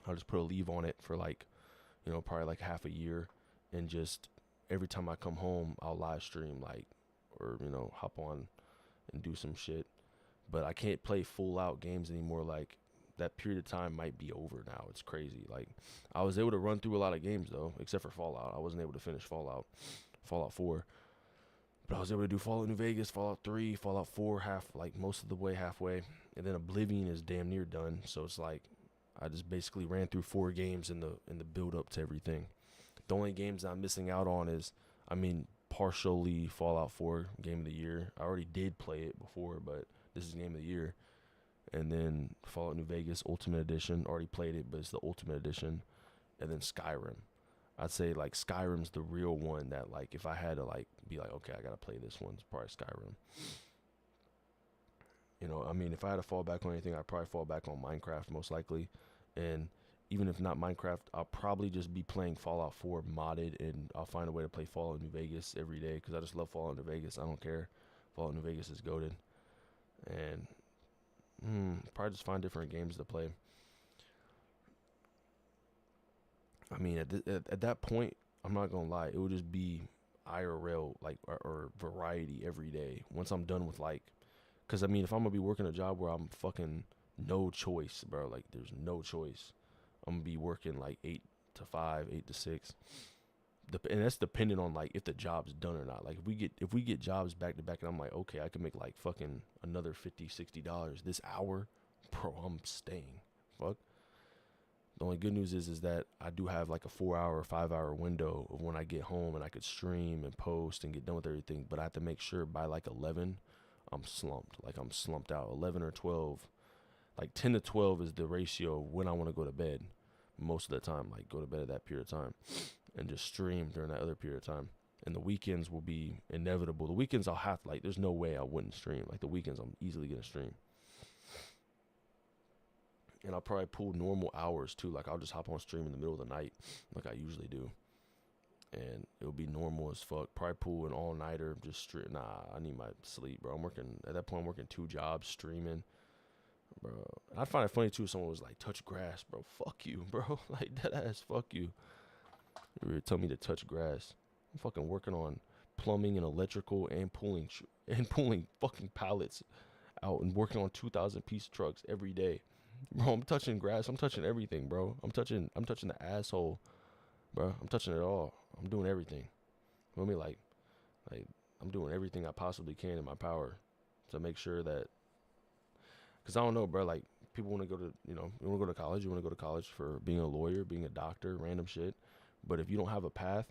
I'll just put a leave on it for like, you know, probably like half a year, and just every time I come home, I'll live stream, like, or, you know, hop on and do some shit. But I can't play full out games anymore. Like, that period of time might be over now. It's crazy. Like, I was able to run through a lot of games though, except for Fallout. I wasn't able to finish Fallout 4. But I was able to do Fallout New Vegas, Fallout 3, Fallout 4, most of the way, halfway. And then Oblivion is damn near done. So it's like, I just basically ran through 4 games in the build up to everything. The only games I'm missing out on is, partially Fallout 4 Game of the Year. I already did play it before, but this is Game of the Year. And then Fallout New Vegas Ultimate Edition, already played it, but it's the Ultimate Edition. And then Skyrim. I'd say like Skyrim's the real one that, like, if I had to like be like, okay, I gotta play this one, it's probably Skyrim. You know, if I had to fall back on anything, I'd probably fall back on Minecraft most likely. And even if not Minecraft, I'll probably just be playing Fallout 4 modded, and I'll find a way to play Fallout New Vegas every day because I just love Fallout New Vegas. I don't care. Fallout New Vegas is goated. And probably just find different games to play. At that point, I'm not gonna lie, it would just be IRL, like, or variety every day. Once I'm done with, like, because if I'm gonna be working a job where I'm fucking no choice, bro, like, there's no choice, I'm gonna be working like 8 to 5, 8 to 6, and that's dependent on like if the job's done or not. Like, if we get jobs back to back, and I'm like, okay, I can make like fucking another $50-$60 this hour, bro, I'm staying. Fuck. The only good news is that I do have like a 4-hour or 5-hour window of when I get home, and I could stream and post and get done with everything. But I have to make sure by like 11, I'm slumped. Like, I'm slumped out. 11 or 12, like 10 to 12 is the ratio of when I want to go to bed. Most of the time, like, go to bed at that period of time and just stream during that other period of time. And the weekends will be inevitable. The weekends I'll have to, like, there's no way I wouldn't stream. Like, the weekends I'm easily gonna stream. And I'll probably pull normal hours too. Like, I'll just hop on stream in the middle of the night like I usually do. And it'll be normal as fuck. Probably pull an all-nighter, just nah, I need my sleep, bro. At that point, I'm working 2 jobs, streaming, bro. And I find it funny too, someone was like, touch grass, bro. Fuck you, bro. Like, that ass, fuck you. You were telling me to touch grass. I'm fucking working on plumbing and electrical and pulling fucking pallets out and working on 2,000-piece trucks every day. Bro, I'm touching grass. I'm touching everything, bro. I'm touching the asshole, bro. I'm touching it all. I'm doing everything. You know what I mean? Like, I'm doing everything I possibly can in my power to make sure that, because I don't know, bro, like, people want to go to, you want to go to college, you want to go to college for being a lawyer, being a doctor, random shit. But if you don't have a path,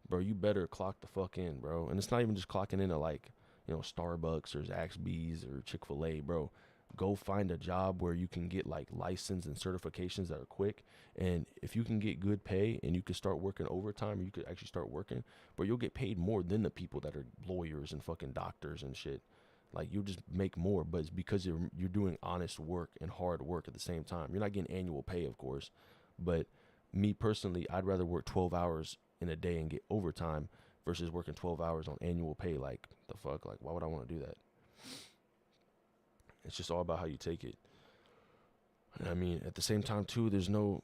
bro, you better clock the fuck in, bro. And it's not even just clocking into, like, Starbucks or Zaxby's or Chick-fil-A, bro. Go find a job where you can get, like, license and certifications that are quick. And if you can get good pay and you can start working overtime, or you could actually start working, bro, you'll get paid more than the people that are lawyers and fucking doctors and shit. Like, you'll just make more, but it's because you're doing honest work and hard work at the same time. You're not getting annual pay, of course, but me personally, I'd rather work 12 hours in a day and get overtime versus working 12 hours on annual pay. Like, the fuck? Like, why would I want to do that? It's just all about how you take it. And I mean, at the same time too, there's no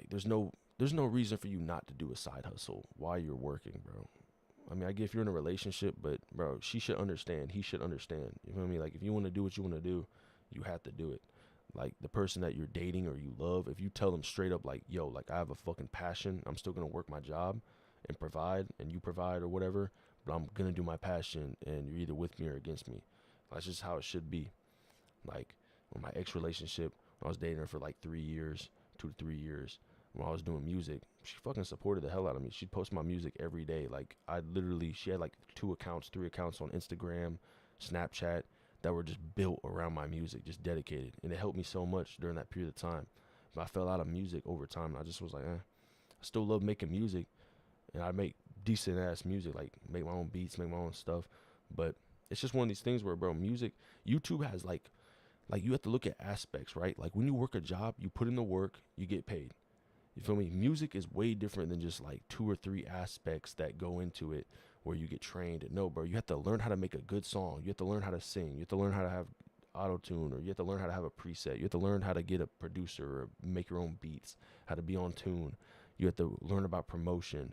there's no reason for you not to do a side hustle while you're working, bro. I mean, I get if you're in a relationship, but bro, she should understand, he should understand. You know what I mean? Like, if you want to do what you want to do, you have to do it. Like, the person that you're dating or you love, if you tell them straight up, like, yo, like, I have a fucking passion, I'm still gonna work my job and provide, and you provide or whatever, but I'm gonna do my passion, and you're either with me or against me. That's just how it should be. Like, with my ex relationship, when I was dating her for like 3 years, 2 to 3 years, when I was doing music, she fucking supported the hell out of me. She'd post my music every day. Like, she had like 2 accounts, 3 accounts on Instagram, Snapchat, that were just built around my music, just dedicated. And it helped me so much during that period of time. But I fell out of music over time, and I just was like, I still love making music, and I make decent ass music, like make my own beats, make my own stuff. But it's just one of these things where, bro, music, YouTube has like you have to look at aspects, right? Like, when you work a job, you put in the work, you get paid. You feel me? Music is way different than just like 2 or 3 aspects that go into it where you get trained. No, bro, you have to learn how to make a good song. You have to learn how to sing. You have to learn how to have auto-tune, or you have to learn how to have a preset. You have to learn how to get a producer or make your own beats, how to be on tune. You have to learn about promotion.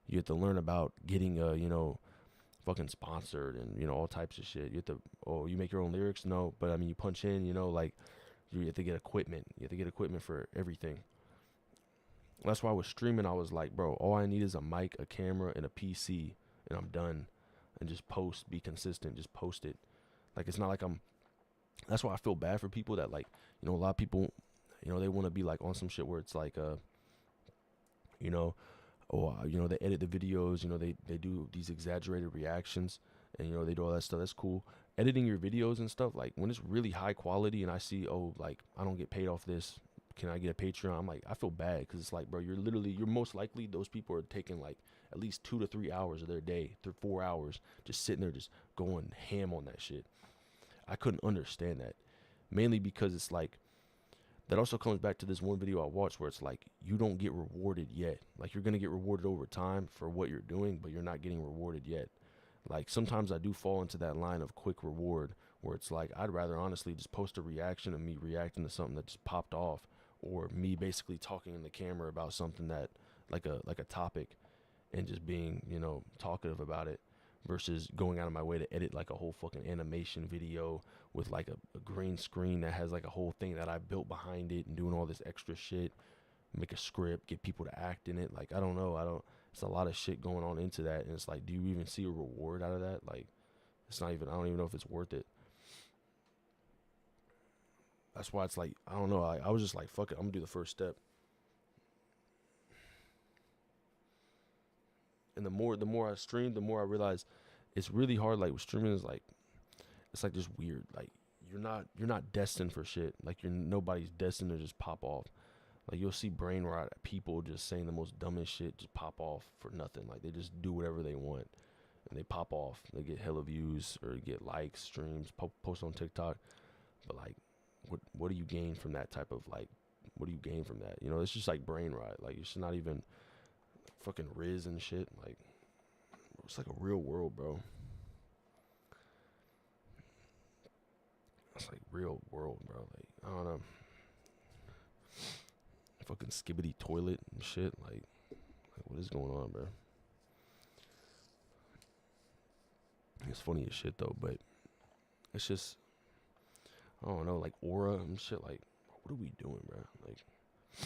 You have to learn about getting fucking sponsored and, all types of shit. You have to, you make your own lyrics? No, but I mean, you punch in, like, you have to get equipment. You have to get equipment for everything. That's why with streaming, I was like, bro, all I need is a mic, a camera, and a PC, and I'm done. And just post, be consistent, just post it. Like, it's not like that's why I feel bad for people that, like, a lot of people, they want to be like on some shit where it's like, they edit the videos, they do these exaggerated reactions, and, they do all that stuff. That's cool. Editing your videos and stuff, like, when it's really high quality and I see, like, I don't get paid off this, can I get a Patreon? I'm like, I feel bad, because it's like, bro, you're most likely, those people are taking like at least 2 to 3 hours of their day, 4 hours, just sitting there, just going ham on that shit. I couldn't understand that, mainly because it's like, that also comes back to this one video I watched where it's like, you don't get rewarded yet. Like, you're going to get rewarded over time for what you're doing, but you're not getting rewarded yet. Like, sometimes I do fall into that line of quick reward where it's like, I'd rather honestly just post a reaction of me reacting to something that just popped off, or me basically talking in the camera about something that, like a topic, and just being, talkative about it, versus going out of my way to edit like a whole fucking animation video with like a green screen that has like a whole thing that I built behind it, and doing all this extra shit, make a script, get people to act in it. Like, I don't know. It's a lot of shit going on into that. And it's like, do you even see a reward out of that? Like, I don't even know if it's worth it. That's why it's like, I don't know. I was just like, fuck it, I'm gonna do the first step. And the more I stream, the more I realize it's really hard. Like, with streaming, is like, it's like just weird. Like, you're not destined for shit. Like, nobody's destined to just pop off. Like, you'll see brain rot people just saying the most dumbest shit, just pop off for nothing. Like, they just do whatever they want, and they pop off. They get hella views or get likes, streams, post on TikTok. But like, what do you gain from that type of, like, what do you gain from that? It's just like brain rot. Like, it's not even fucking Riz and shit. Like, it's like a real world, bro. It's like real world, bro. Like, I don't know. Fucking skibbity toilet and shit. Like, what is going on, bro? It's funny as shit though, but it's just, I don't know, like aura and shit. Like, what are we doing, bro? Like, I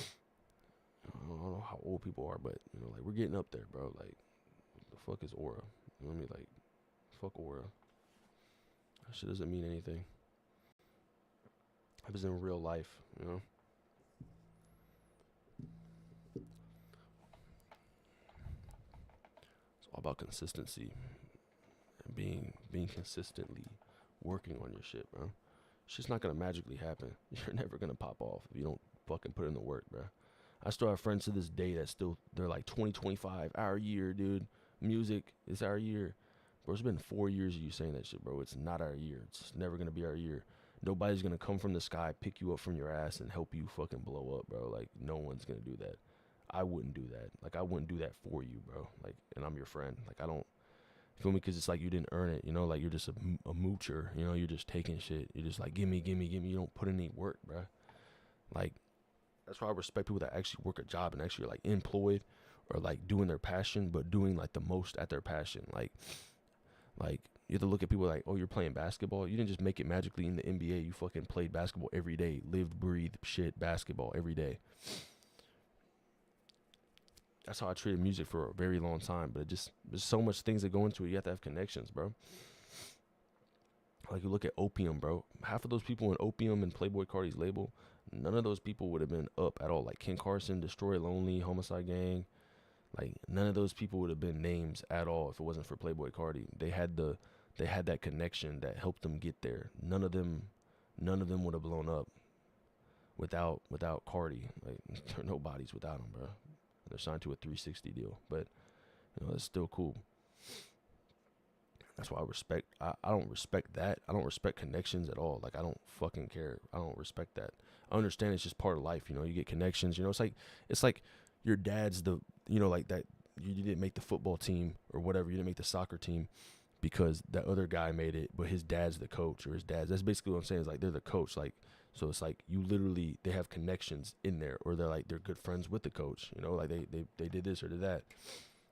don't know how old people are, but like, we're getting up there, bro. Like, what the fuck is aura? You know what I mean? Like, fuck aura. That shit doesn't mean anything. Happens in real life, you know. It's all about consistency and being consistently working on your shit, bro. Shit's not gonna magically happen. You're never gonna pop off if you don't fucking put in the work, bro. I still have friends to this day that still, they're like 2025, our year, dude. Music, it's our year. Bro, it's been 4 years of you saying that shit, bro. It's not our year. It's never gonna be our year. Nobody's gonna come from the sky, pick you up from your ass, and help you fucking blow up, bro. Like, no one's gonna do that. I wouldn't do that. Like, I wouldn't do that for you, bro. Like, and I'm your friend. Like, I don't, feel me? Because it's like you didn't earn it, you know? Like, you're just a moocher, you know? You're just taking shit. You're just like, gimme. You don't put in any work, bro. Like, that's why I respect people that actually work a job and actually are, like, employed or, like, doing their passion, but doing, like, the most at their passion. Like, you have to look at people like, oh, you're playing basketball. You didn't just make it magically in the NBA. You fucking played basketball every day. Lived, breathed, shit, basketball every day. That's how I treated music for a very long time. But there's so much things that go into it. You have to have connections, bro. Like, you look at Opium, bro. Half of those people in Opium and Playboi Carti's label, none of those people would have been up at all. Like Ken Carson, Destroy Lonely, Homicide Gang. Like, none of those people would have been names at all if it wasn't for Playboi Carti. They had that connection that helped them get there. None of them would have blown up without Carti. Like, there are no bodies without him, bro. They're signed to a 360 deal, but you know, it's still cool. That's why I don't respect that. I don't respect connections at all. Like, I don't fucking care. I don't respect that. I understand it's just part of life, you know. You get connections, you know. It's like your dad's the, you know, like that you didn't make the football team or whatever, you didn't make the soccer team because that other guy made it, but his dad's the coach, or his dad's, that's basically what I'm saying, is like they're the coach. Like, so it's like you literally, they have connections in there, or they're good friends with the coach, you know, like they did this or did that.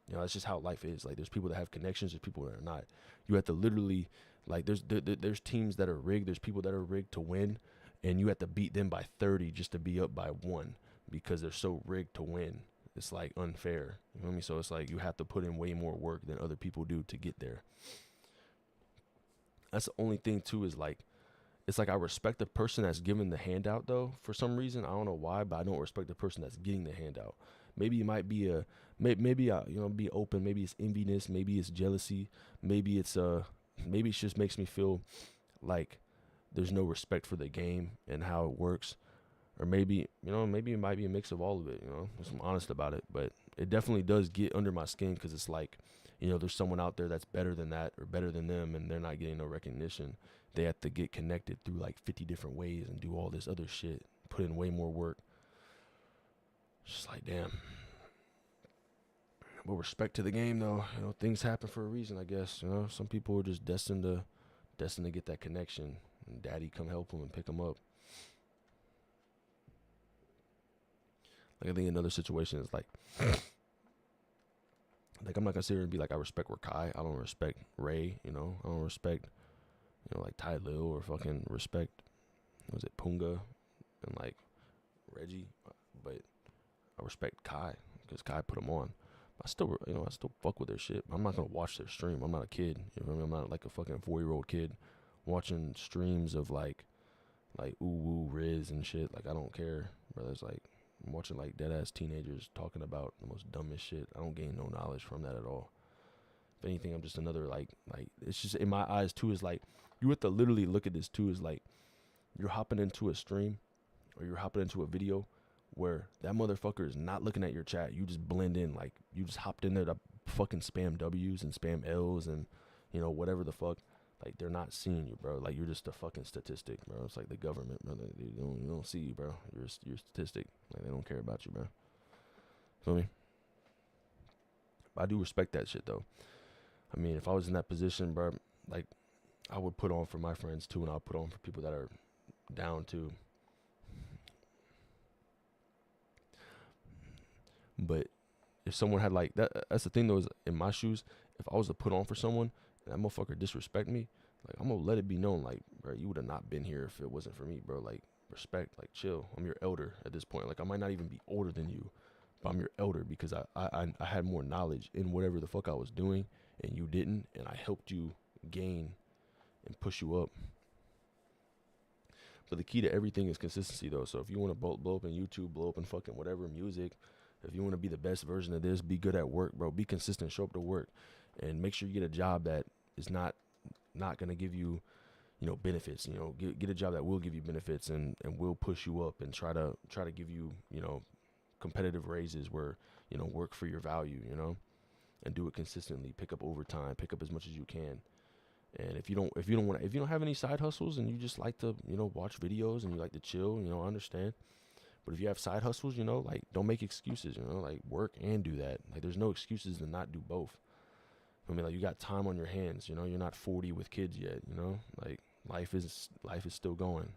You know, that's just how life is. Like, there's people that have connections, there's people that are not. You have to literally, like, there's teams that are rigged, there's people that are rigged to win, and you have to beat them by 30 just to be up by 1 because they're so rigged to win. It's like unfair. You know what I mean? So it's like you have to put in way more work than other people do to get there. That's the only thing too, is like, it's like I respect the person that's giving the handout though, for some reason. I don't know why, but I don't respect the person that's getting the handout. Maybe it might be you know, be open. Maybe it's enviness. Maybe it's jealousy. Maybe it just makes me feel like there's no respect for the game and how it works. Or maybe, you know, maybe it might be a mix of all of it, you know, if I'm honest about it. But it definitely does get under my skin because it's like, you know, there's someone out there that's better than that or better than them, and they're not getting no recognition. They have to get connected through like 50 different ways and do all this other shit, put in way more work. It's just like, damn. But respect to the game, though. You know, things happen for a reason, I guess. You know, some people are just destined to get that connection, and daddy come help them and pick them up. Like, I think another situation is like I'm not gonna sit here and be like, I respect Rakai. I don't respect Ray, you know. I don't respect, you know, like Ty Lil, or fucking respect, was it Punga and like Reggie. But I respect Kai because Kai put them on. I still fuck with their shit. I'm not gonna watch their stream. I'm not a kid. You know what I mean? I'm not like a fucking 4-year-old kid watching streams of like Uwu, Riz and shit. Like, I don't care, brother. It's like, I'm watching like dead ass teenagers talking about the most dumbest shit. I don't gain no knowledge from that at all. If anything, I'm just another like it's just, in my eyes too, is like, you have to literally look at this too, is like, you're hopping into a stream or you're hopping into a video where that motherfucker is not looking at your chat. You just blend in, like, you just hopped in there to fucking spam W's and spam L's and, you know, whatever the fuck. Like, they're not seeing you, bro. Like, you're just a fucking statistic, bro. It's like the government, bro. They don't see you, bro. You're a statistic. Like, they don't care about you, bro. Feel me? But I do respect that shit, though. I mean, if I was in that position, bro, like, I would put on for my friends, too, and I'll put on for people that are down, too. But if someone had, like, that's the thing, though, is in my shoes, if I was to put on for someone, that motherfucker disrespect me, like, I'm gonna let it be known, like, bro, you would have not been here if it wasn't for me, bro. Like, respect, like, chill. I'm your elder at this point. Like, I might not even be older than you, but I'm your elder because I had more knowledge in whatever the fuck I was doing, and you didn't, and I helped you gain and push you up. But the key to everything is consistency, though. So if you want to blow up in YouTube, blow up in fucking whatever music, if you want to be the best version of this, be good at work, bro. Be consistent. Show up to work, and make sure you get a job that is not gonna give you, benefits. Get a job that will give you benefits and will push you up and try to give you, competitive raises where work for your value, and do it consistently. Pick up overtime. Pick up as much as you can. And if you don't have any side hustles and you just like to, watch videos and you like to chill, I understand. But if you have side hustles, like, don't make excuses, like, work and do that. Like, there's no excuses to not do both. I mean, like, you got time on your hands, you're not 40 with kids yet, like, life is still going.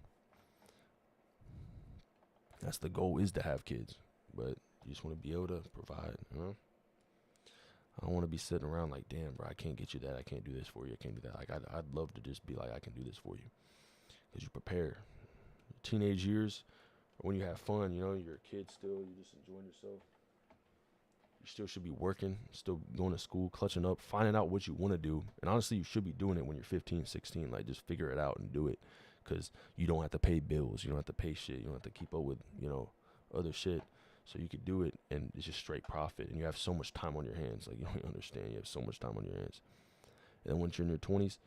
That's the goal, is to have kids, but you just want to be able to provide, I don't want to be sitting around like, damn, bro, I can't get you that. I can't do this for you. I can't do that. Like, I'd love to just be like, I can do this for you. Because you prepare. Teenage years, when you have fun, you're a kid still. You're just enjoying yourself. You still should be working, still going to school, clutching up, finding out what you want to do. And honestly, you should be doing it when you're 15, 16. Like, just figure it out and do it. Because you don't have to pay bills. You don't have to pay shit. You don't have to keep up with, other shit. So you could do it, and it's just straight profit. And you have so much time on your hands. Like, you don't understand. You have so much time on your hands. And then once you're in your 20s,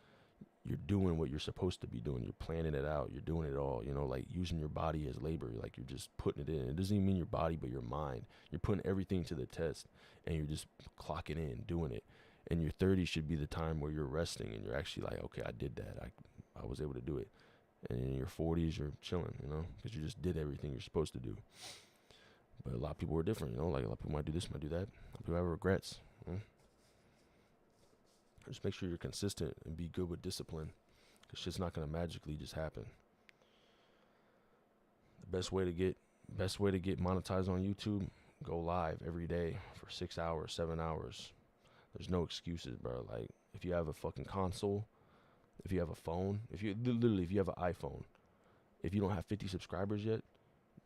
you're doing what you're supposed to be doing. You're planning it out. You're doing it all. Like, using your body as labor. Like, you're just putting it in. It doesn't even mean your body, but your mind. You're putting everything to the test, and you're just clocking in, doing it. And your 30s should be the time where you're resting, and you're actually like, okay, I did that. I was able to do it. And in your 40s, you're chilling, because you just did everything you're supposed to do. But a lot of people are different, like, a lot of people might do this, might do that. A lot of people have regrets. Just make sure you're consistent and be good with discipline, because shit's not going to magically just happen. The best way to get monetized on YouTube, go live every day for 6 hours, 7 hours. There's no excuses, bro. Like, if you have a fucking console, if you have a phone, if you have an iPhone, if you don't have 50 subscribers yet,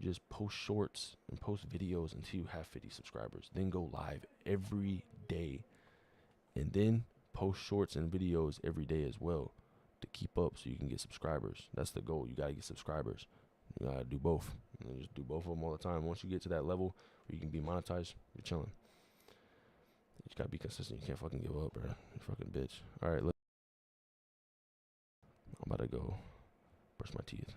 just post shorts and post videos until you have 50 subscribers. Then go live every day. And then post shorts and videos every day as well to keep up so you can get subscribers. That's the goal. You got to get subscribers. You got to do both. And just do both of them all the time. Once you get to that level where you can be monetized, you're chilling. You just got to be consistent. You can't fucking give up, bro. You fucking bitch. All right, I'm about to go brush my teeth.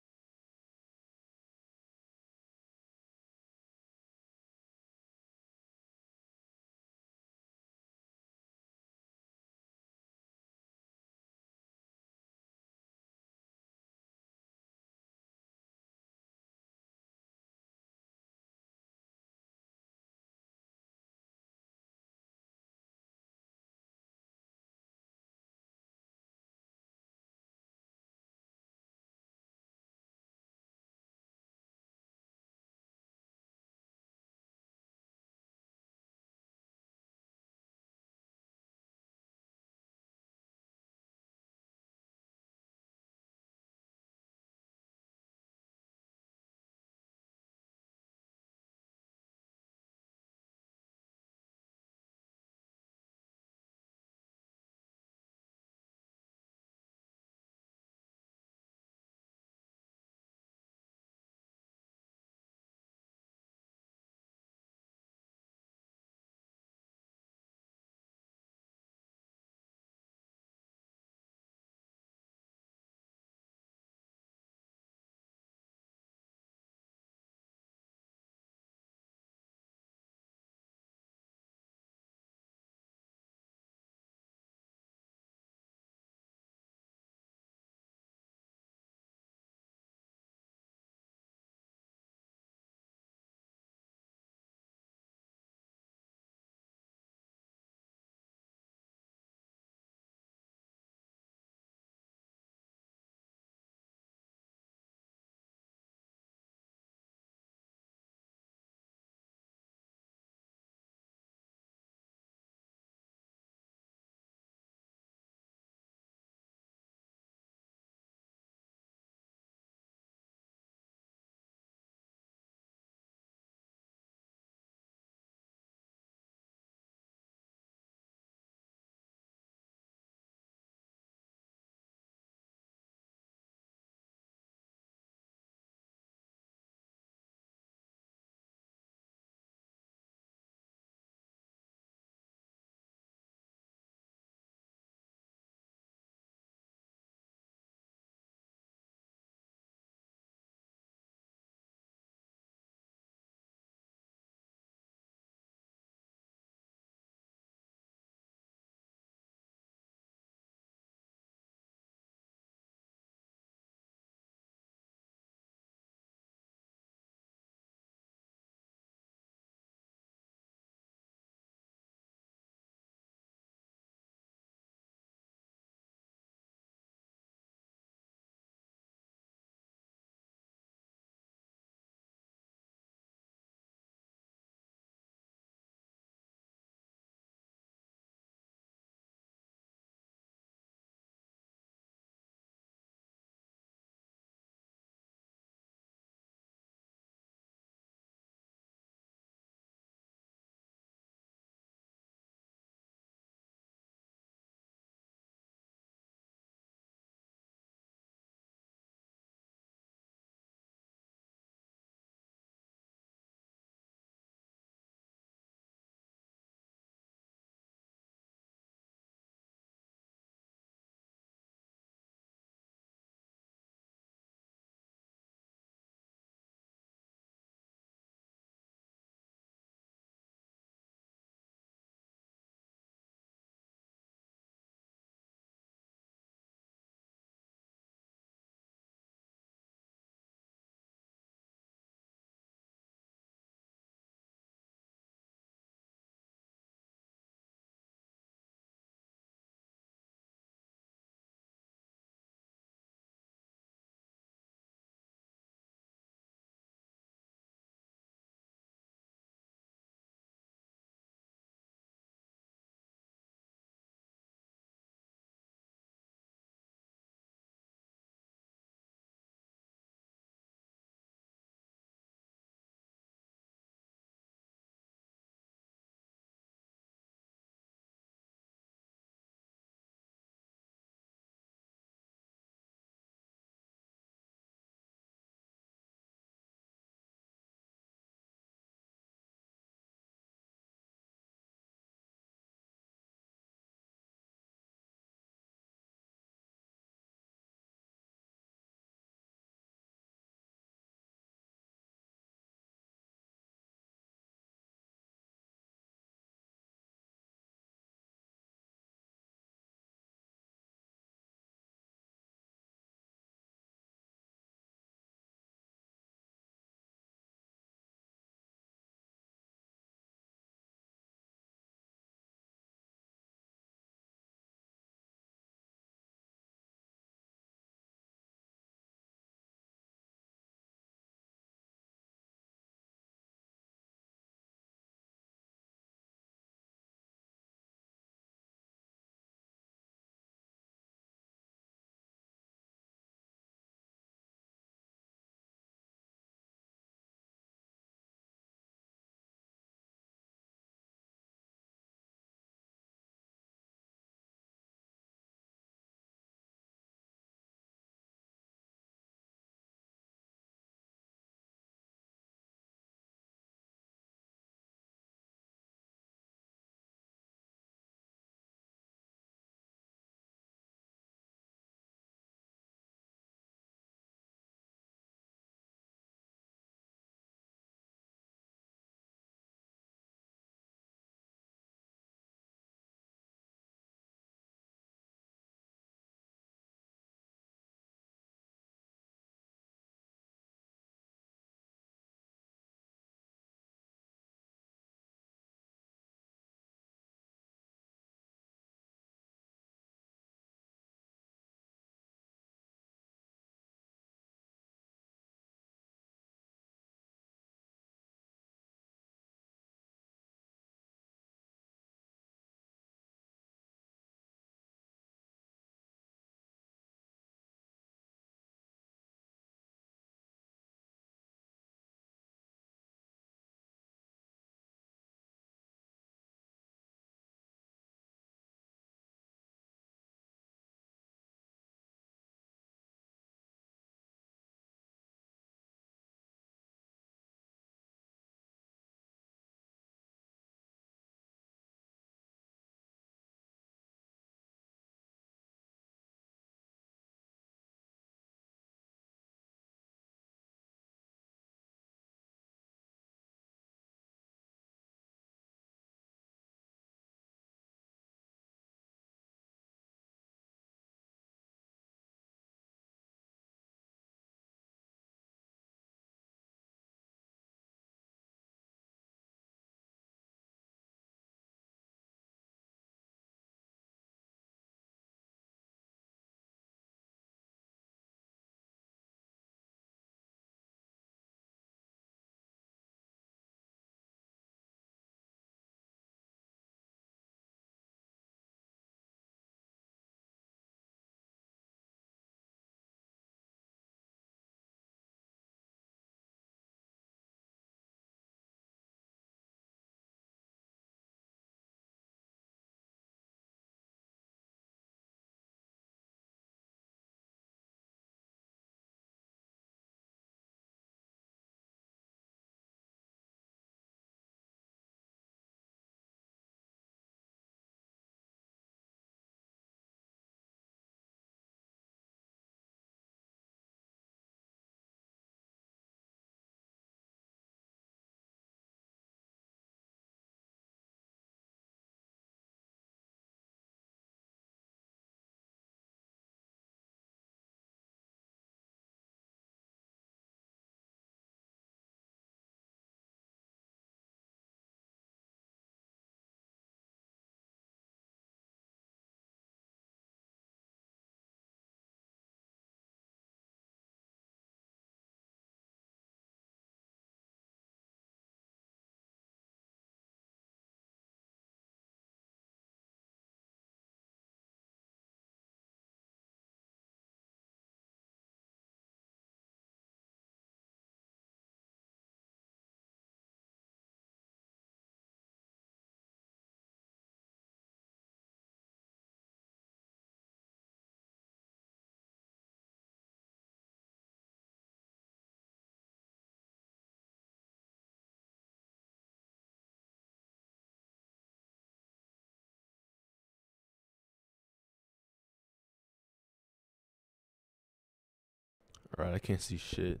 Alright, I can't see shit.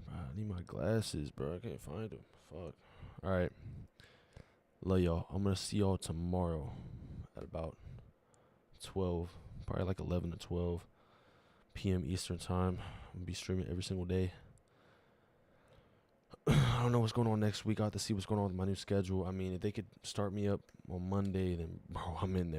Bro, I need my glasses, bro. I can't find them. Fuck. Alright. Love y'all. I'm gonna see y'all tomorrow at about 12. Probably like 11 to 12 p.m. Eastern time. I'm gonna be streaming every single day. I don't know what's going on next week. I have to see what's going on with my new schedule. I mean, if they could start me up on Monday, then bro, I'm in there.